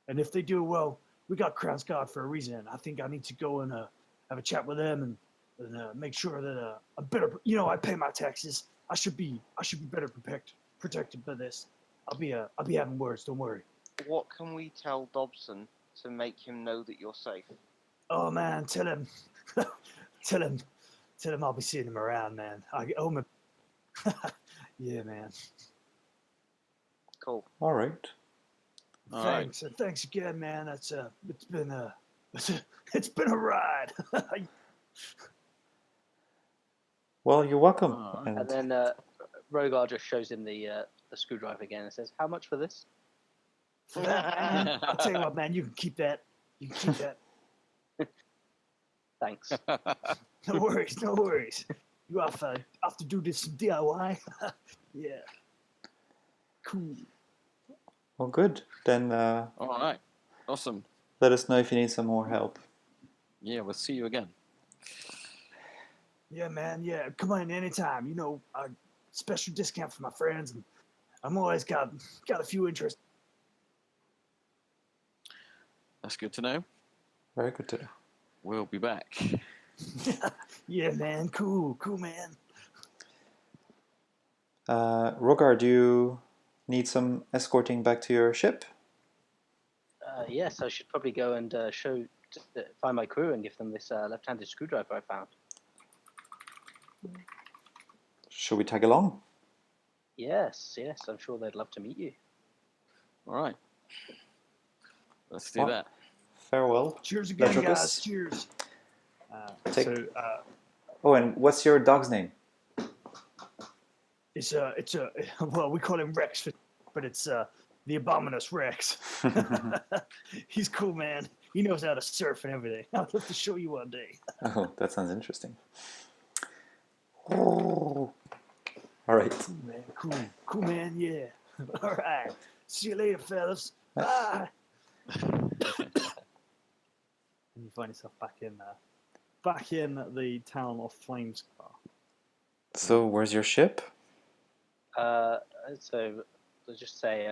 And if they do, well, we got Crown's Guard for a reason. I think I need to go and have a chat with them and make sure that I'm better. You know, I pay my taxes. I should be better protected by this. I'll be having words. Don't worry. What can we tell Dobson to make him know that you're safe? Oh man, tell him, tell him I'll be seeing him around, man. I owe him. Yeah, man. Cool. All right. Thanks, and thanks again, man. It's been a ride. Well, you're welcome. Alright. And then Rogar just shows him the screwdriver again and says, "How much for this?" For that, man, I'll tell you what, man. You can keep that. You can keep that. Thanks. No worries, no worries. You have to do this some DIY. Yeah. Cool. Well, good. Then All right. Awesome. let us know if you need some more help. Yeah, we'll see you again. Yeah, man. Yeah, come on anytime. You know, special discount for my friends, and I'm always got a few interests. That's good to know. Very good to know. We'll be back. Yeah, man. Cool, man. Rogar, do you need some escorting back to your ship? Yes, I should probably go and find my crew and give them this left-handed screwdriver I found. Should we tag along? Yes, I'm sure they'd love to meet you. All right. Let's do Well, that. Farewell. Cheers again, Latricus. guys. Cheers. Oh, and what's your dog's name? It's well, we call him Rex, but it's the Abominous Rex. He's cool, man. He knows how to surf and everything. I'd love to show you one day. Oh, that sounds interesting. All right. Cool, man. Yeah. All right. See you later, fellas. Bye. And you find yourself back in the town of Flamescar. So, where's your ship? So let's just say,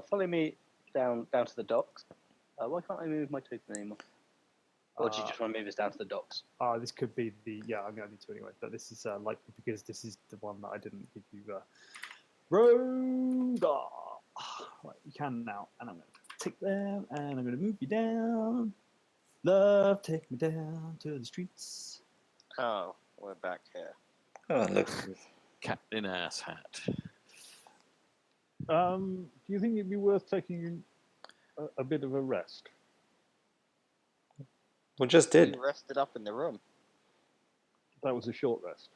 follow me down to the docks. Why can't I move my token anymore? Or do you just want to move us down to the docks? This could be I'm going to need to anyway, but this is likely because this is the one that I didn't give you. Rogar. Right, you can now, and I'm going to take them, and I'm going to move you down. Love, take me down to the streets. Oh, we're back here. Oh, look. Captain Asshat. Do you think it'd be worth taking a bit of a rest? We just did. You rested up in the room. That was a short rest.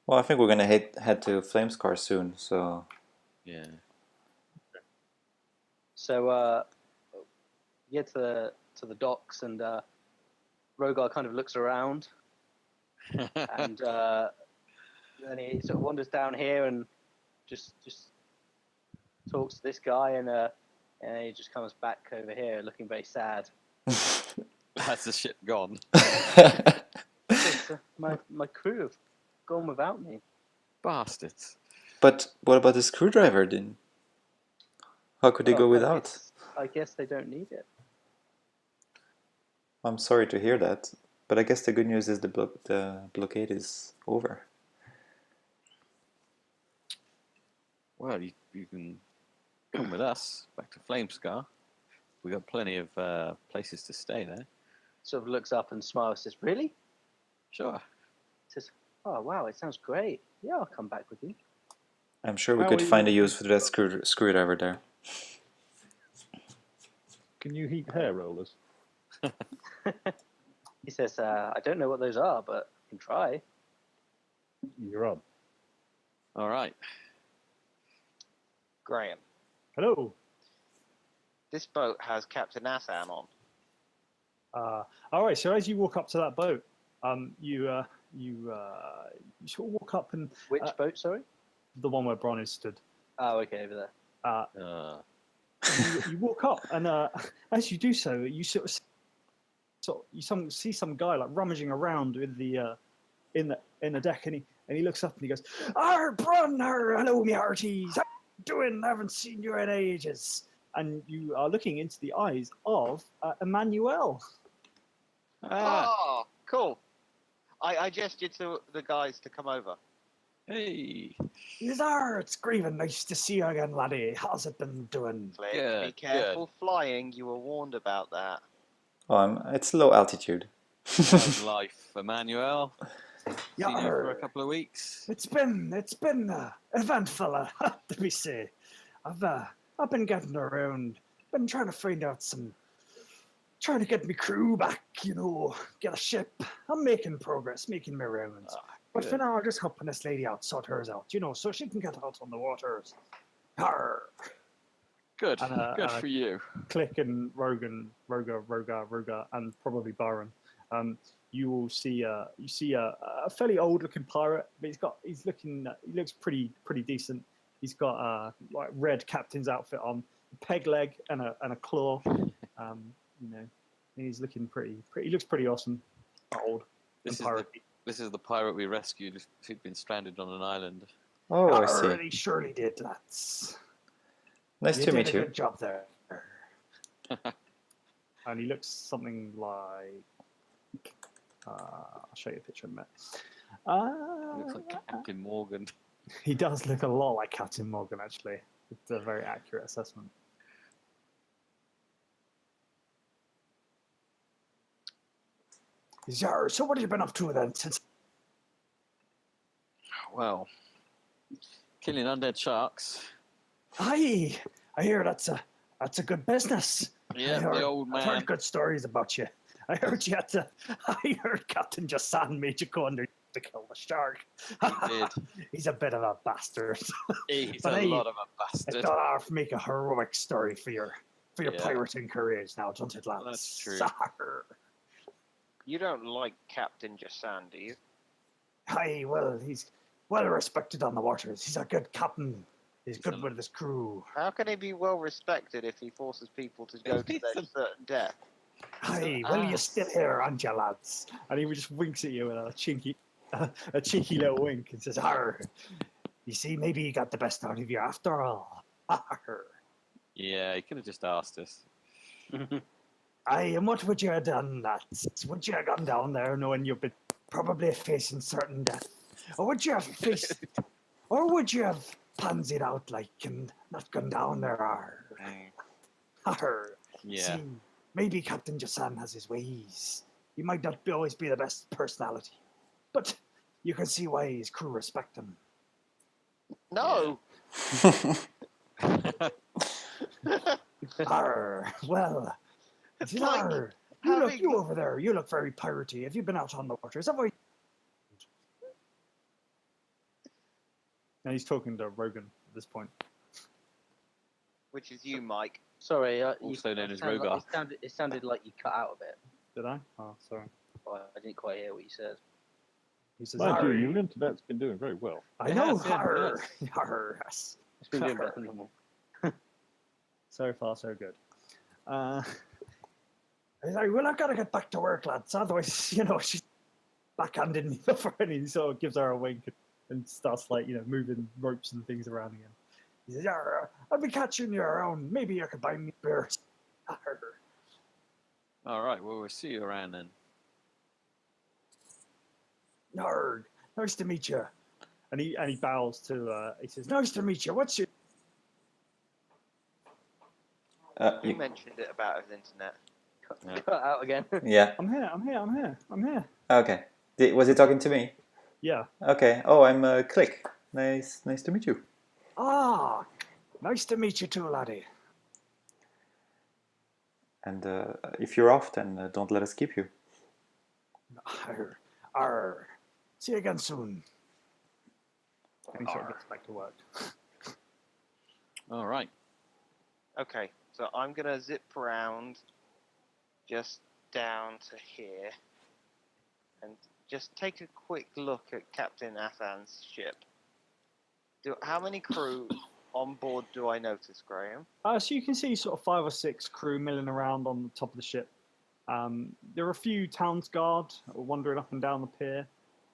Well, I think we're gonna head to Flamescar soon. So Yeah. So you get to the docks, and Rogar kind of looks around, and then he sort of wanders down here and just talks to this guy, and he just comes back over here looking very sad. Has the ship gone? Says, my crew have gone without me. Bastards. But what about the screwdriver then? How could they go without? I guess they don't need it. I'm sorry to hear that, but I guess the good news is the blockade is over. Well, you can come with us back to Flamescar. We've got plenty of places to stay there. Sort of looks up and smiles. Says, "Really?" Sure. Says, "Oh wow, it sounds great. Yeah, I'll come back with you." I'm sure we How could are find a you- use for that screwdriver there. Can you heat hair rollers? He says, "I don't know what those are, but I can try." You're on. All right. Graham, Hello. this boat has Captain Assan on. All right. So as you walk up to that boat, you you sort of walk up and Which boat? Sorry. the one where Bron is stood. Oh, okay, over there. You walk up, and as you do so, you see some guy like rummaging around with the in the deck, and he looks up and he goes, "Arr, Bron, hello, me hearties. How you doing? I haven't seen you in ages." And you are looking into the eyes of Emmanuel. Oh, cool. I gestured to the guys to come over. Hey. It's grieving nice to see you again, laddie. How's it been doing? Click, Good, be careful flying. You were warned about that. It's low altitude. How's life, Emmanuel? Yeah, Seen you for a couple of weeks. It's been eventful, let me say. I've been getting around, been trying to find out trying to get my crew back, get a ship. I'm making progress, making my rounds. But for now, I'll just helping this lady out, sort hers out, so she can get out on the waters. Arr. Good. And, Good for you. Click and Roga, and probably Byron. You will see a fairly old-looking pirate, but he looks pretty decent. He's got like red captain's outfit on, a peg leg and a claw. And he's looking pretty. He looks pretty awesome. Old. This is the pirate we rescued who'd been stranded on an island. Oh, I see. He surely did, lads. Nice to meet did you. a good job there. And he looks something like. I'll show you a picture in a minute. Looks like Captain Morgan. He does look a lot like Captain Morgan, actually. It's a very accurate assessment. So what have you been up to then since? Well, killing undead sharks. Aye, I hear that's a good business. Yeah, the old man. I've heard good stories about you. I heard Captain Jasan made you go under to kill the shark. He did. He's a bit of a bastard. He's But a hey, lot of a I bastard. thought I'd make a heroic story for your Yeah. pirating careers now, don't it, lads? That's true. You don't like Captain Jasan, do you? Aye, well, he's well respected on the waters. He's a good captain. He's good with his crew. How can he be well respected if he forces people to go to their certain death? Aye, well, you're still here, aren't you, lads? And he just winks at you with a cheeky little wink and says, "Arr, you see, maybe he got the best out of you after all." Arr. Yeah, he could have just asked us. Aye, and what would you have done, lads? Would you have gone down there knowing you'd be probably facing certain death? Or would you have pansied out like and not gone down there? Arr. Arr. Yeah. See, maybe Captain Jasan has his ways. He might not always be the best personality, but you can see why his crew respect him. No. Arr, well, It's like arr, having- you over there. You look very piratey. Have you been out on the waters? Have I? And he's talking to Rogan at this point. Which is you, Mike. Sorry, Also known as Rogar. It sounded like you cut out a bit. Did I? Oh, sorry. I didn't quite hear what you said. He says, Mind you, "Arr." your internet's been doing very well. I know. Yes, yeah, Arr, arr, yes. It's been doing better than normal. So far, so good. He's like, well, I've got to get back to work, lads. Otherwise, she's backhanded me before, and he sort of gives her a wink and starts, moving ropes and things around again. He says, I'll be catching you around. Maybe you could buy me beers. All right, well, we'll see you around then. Nerd, nice to meet you. And he bows to, he says, nice to meet you. What's your... You mentioned it about his internet. Cut out again. Yeah. I'm here. Okay. Was he talking to me? Yeah. Okay. Oh, I'm Click. Nice to meet you. Ah, nice to meet you too, laddie. And if you're off, then don't let us keep you. Arr. See you again soon. And he sort of gets back to work. All right. Okay, so I'm gonna zip around just down to here and just take a quick look at Captain Athan's ship. How many crew on board do I notice, Graham? So you can see sort of 5 or 6 crew milling around on the top of the ship. There are a few towns guard wandering up and down the pier,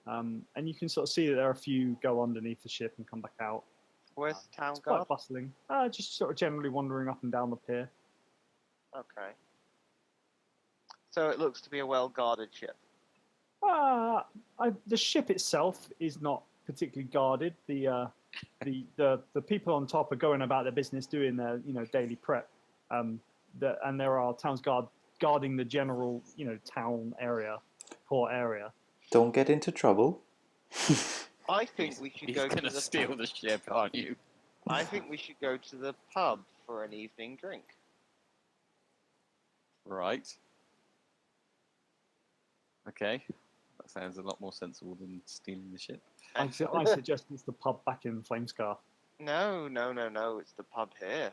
and you can sort of see that there are a few go underneath the ship and come back out. Where's the town It's guard? quite bustling. Just sort of generally wandering up and down the pier. Okay. So it looks to be a well-guarded ship. The ship itself is not particularly guarded. The people on top are going about their business, doing their daily prep. And there are towns guarding the general town area, port area. Don't get into trouble. I think we should go to the steal the ship, aren't you? I think we should go to the pub for an evening drink. Right. Okay. That sounds a lot more sensible than stealing the ship. I suggest it's the pub back in Flamescar. No. It's the pub here.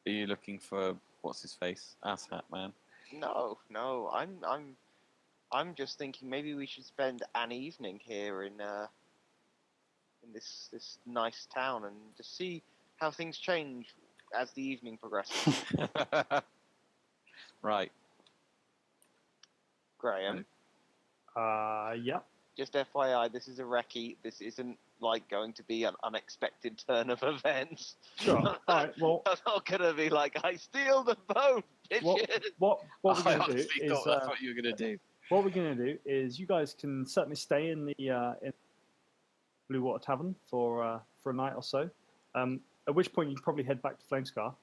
Are you looking for what's his face? Asshat man. No. I'm just thinking maybe we should spend an evening here in this nice town and just see how things change as the evening progresses. Right. Graham. Yeah. Just FYI, this is a recce. This isn't like going to be an unexpected turn of events. Sure. All right. Well, I'm not gonna be like, I steal the boat, bitches. what we're I going to do honestly is thought that's what you were going to do. what we're going to do is you guys can certainly stay in the Blue Water Tavern for a night or so. At which point you can probably head back to Flamescar.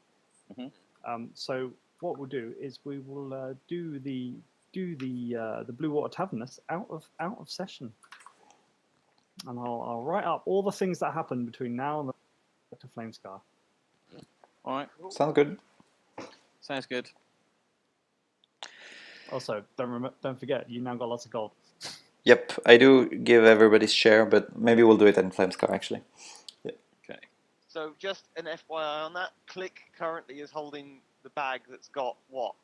So what we'll do is we will do the Blue Water Tavern that's out of session, and I'll write up all the things that happen between now and the to Flamescar. All right. Sounds good. Sounds good. Also, don't forget you now got lots of gold. Yep, I do give everybody's share, but maybe we'll do it in Flamescar actually. Okay. So just an FYI on that, Click currently is holding the bag that's got what?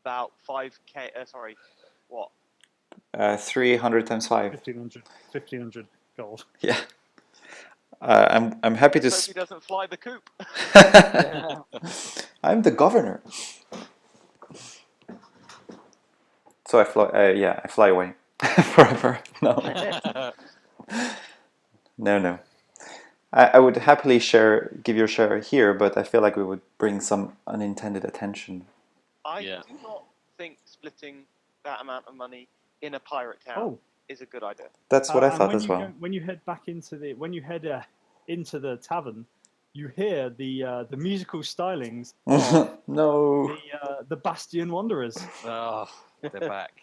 About 5k, what? 300 times 5. 1500 gold. Yeah. I'm happy to. Hope he doesn't fly the coop. I'm the governor. So I fly. I fly away forever. No. No. I would happily give your share here, but I feel like we would bring some unintended attention. I do not think splitting that amount of money in a pirate town is a good idea. That's what I thought as well. When you head back into the tavern, you hear the musical stylings of No. the Bastion Wanderers, Oh, they're back.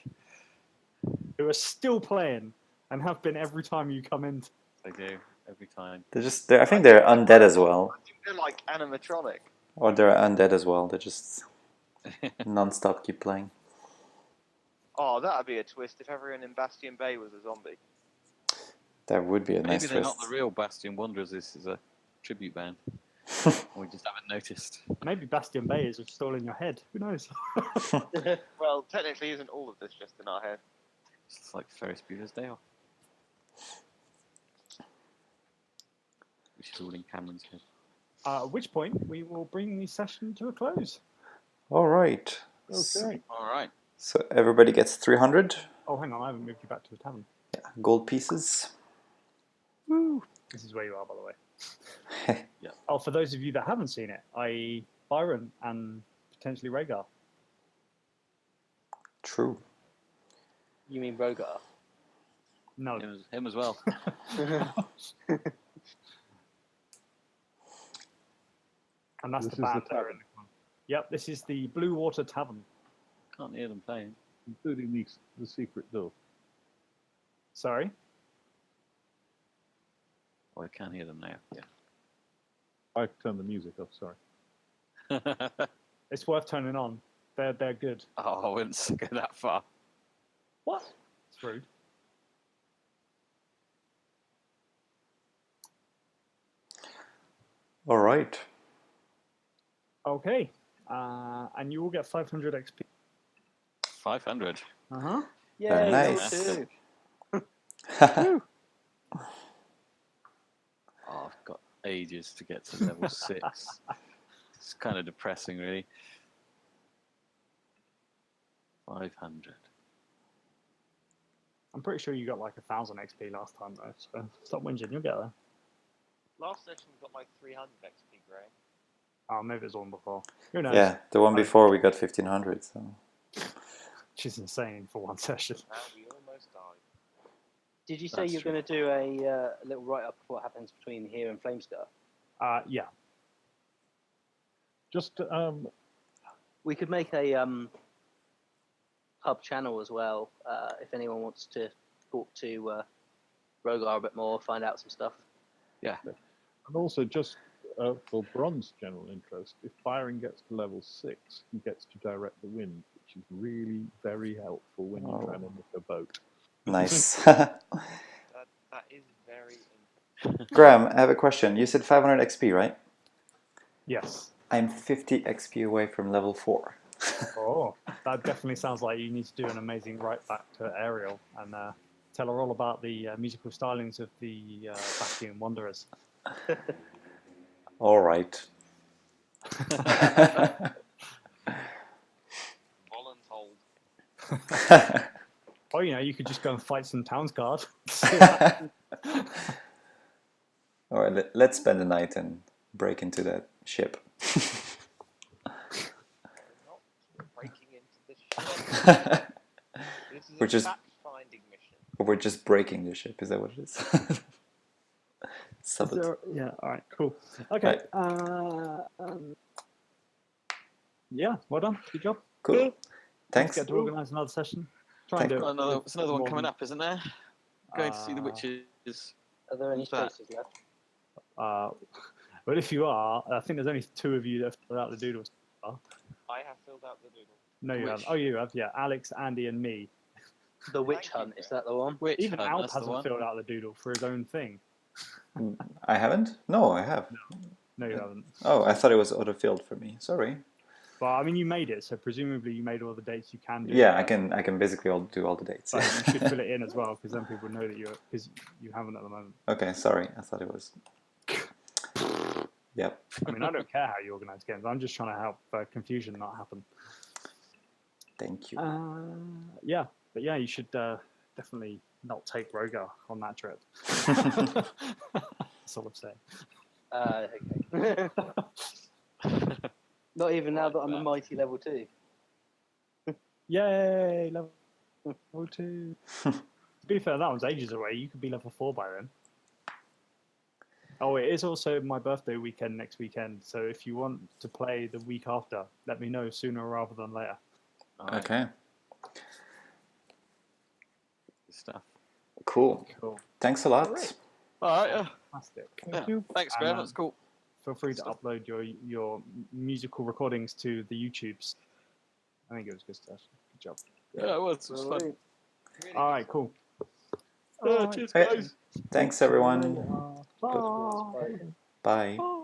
who are still playing and have been every time you come in. They do every time. I think they're undead as well, I think they're like animatronic. or they're undead as well. They just non-stop keep playing. Oh, that'd be a twist if everyone in Bastion Bay was a zombie. That would be a nice Maybe they're twist. not the real Bastion Wanderers. This is a tribute band. We just haven't noticed. Maybe Bastion Bay is just all in your head. Who knows? Well, technically, isn't all of this just in our head? It's like Ferris Bueller's Day Off. Which is all in Cameron's head. At which point we will bring the session to a close. All right. Okay. All right. So everybody gets 300 Oh, hang on, I haven't moved you back to the tavern. gold pieces. Woo! This is where you are, by the way. Oh, for those of you that haven't seen it, i.e. Byron and potentially Rhaegar. True. You mean Rogar? No. Him as well. And that's This the is the band there tavern. in the corner. Yep, this is the Blue Water Tavern. Can't hear them playing. Including the secret door. Sorry? Oh, I can hear them now. Yeah. I've turned the music off, sorry. It's worth turning on. They're good. Oh, I wouldn't go that far. What? It's rude. All right. Okay. And you will get 500 XP. 500. Uh-huh. Yeah, nice. too. Oh, I've got ages to get to level 6. It's kind of depressing, really. 500. I'm pretty sure you got like 1,000 XP last time though, so stop whinging, you'll get there. Last session we got like 300 XP, Gray. Oh, maybe it was the one before. Who knows? Yeah, the one before we got 1500. So. Which is insane for one session. We almost died. Did you say That's you're true. going to do a little write-up of what happens between here and Flamescar? Yeah. Just We could make a pub channel as well, if anyone wants to talk to Rogar a bit more, find out some stuff. Yeah. and also just for Bron's general interest, if Byron gets to level 6, he gets to direct the wind, which is really very helpful when you're trying to nick a boat. Nice. That is very interesting. Graham, I have a question. You said 500 XP, right? Yes. I'm 50 XP away from level 4. Oh, that definitely sounds like you need to do an amazing write back to Ariel and tell her all about the musical stylings of the Bastion Wanderers. All right. Voluntold. Or, you could just go and fight some Townsguard. All right, let's spend the night and break into that ship. We're not breaking into the ship. This is We're a just- fact-finding mission. Or we're just breaking the ship, is that what it is? Sabot. Yeah, all right, cool. Okay. Yeah, well done. Good job. Cool. Let's Thanks. get to organise another session. Try and do it. There's another one more coming than- up, isn't there? Going to see the witches. Are there any What's that? spaces left? But if you are, I think there's only 2 of you that have filled out the doodles. I have filled out the doodle. No, you Which? have. Oh, you have. Yeah, Alex, Andy, and me. The Witch Thank you, Hunt, is that the one? Witch Even Hunt, Alp that's the hasn't one. filled out the doodle for his own thing. I haven't? No, I have. No, you haven't. Oh, I thought it was auto-filled for me. Sorry. Well, I mean, you made it, so presumably you made all the dates you can do. Yeah, I can basically do all the dates. But you should fill it in as well, because then people know that because you haven't at the moment. Okay, sorry. I thought it was. Yep. I mean, I don't care how you organise games. I'm just trying to help confusion not happen. Thank you. Yeah, but yeah, you should definitely not take Rogar on that trip. That's all I'm saying. Okay. Not even now that I'm a mighty level 2. Yay, level 2. To be fair, that one's ages away. You could be level 4 by then. Oh, it is also my birthday weekend next weekend. So if you want to play the week after, let me know sooner rather than later. Okay. Good stuff. Cool. Cool. Thanks a lot. Great. All right. Yeah. Fantastic. Yeah. Thanks, Graham. And, That's cool. Feel free to upload your musical recordings to the YouTubes. I think it was good stuff. Good job. Yeah, it was. It was fun. Really? Really All right, cool. Yeah, All right. cheers, Hey, guys. thanks, everyone. Bye. Bye. Bye.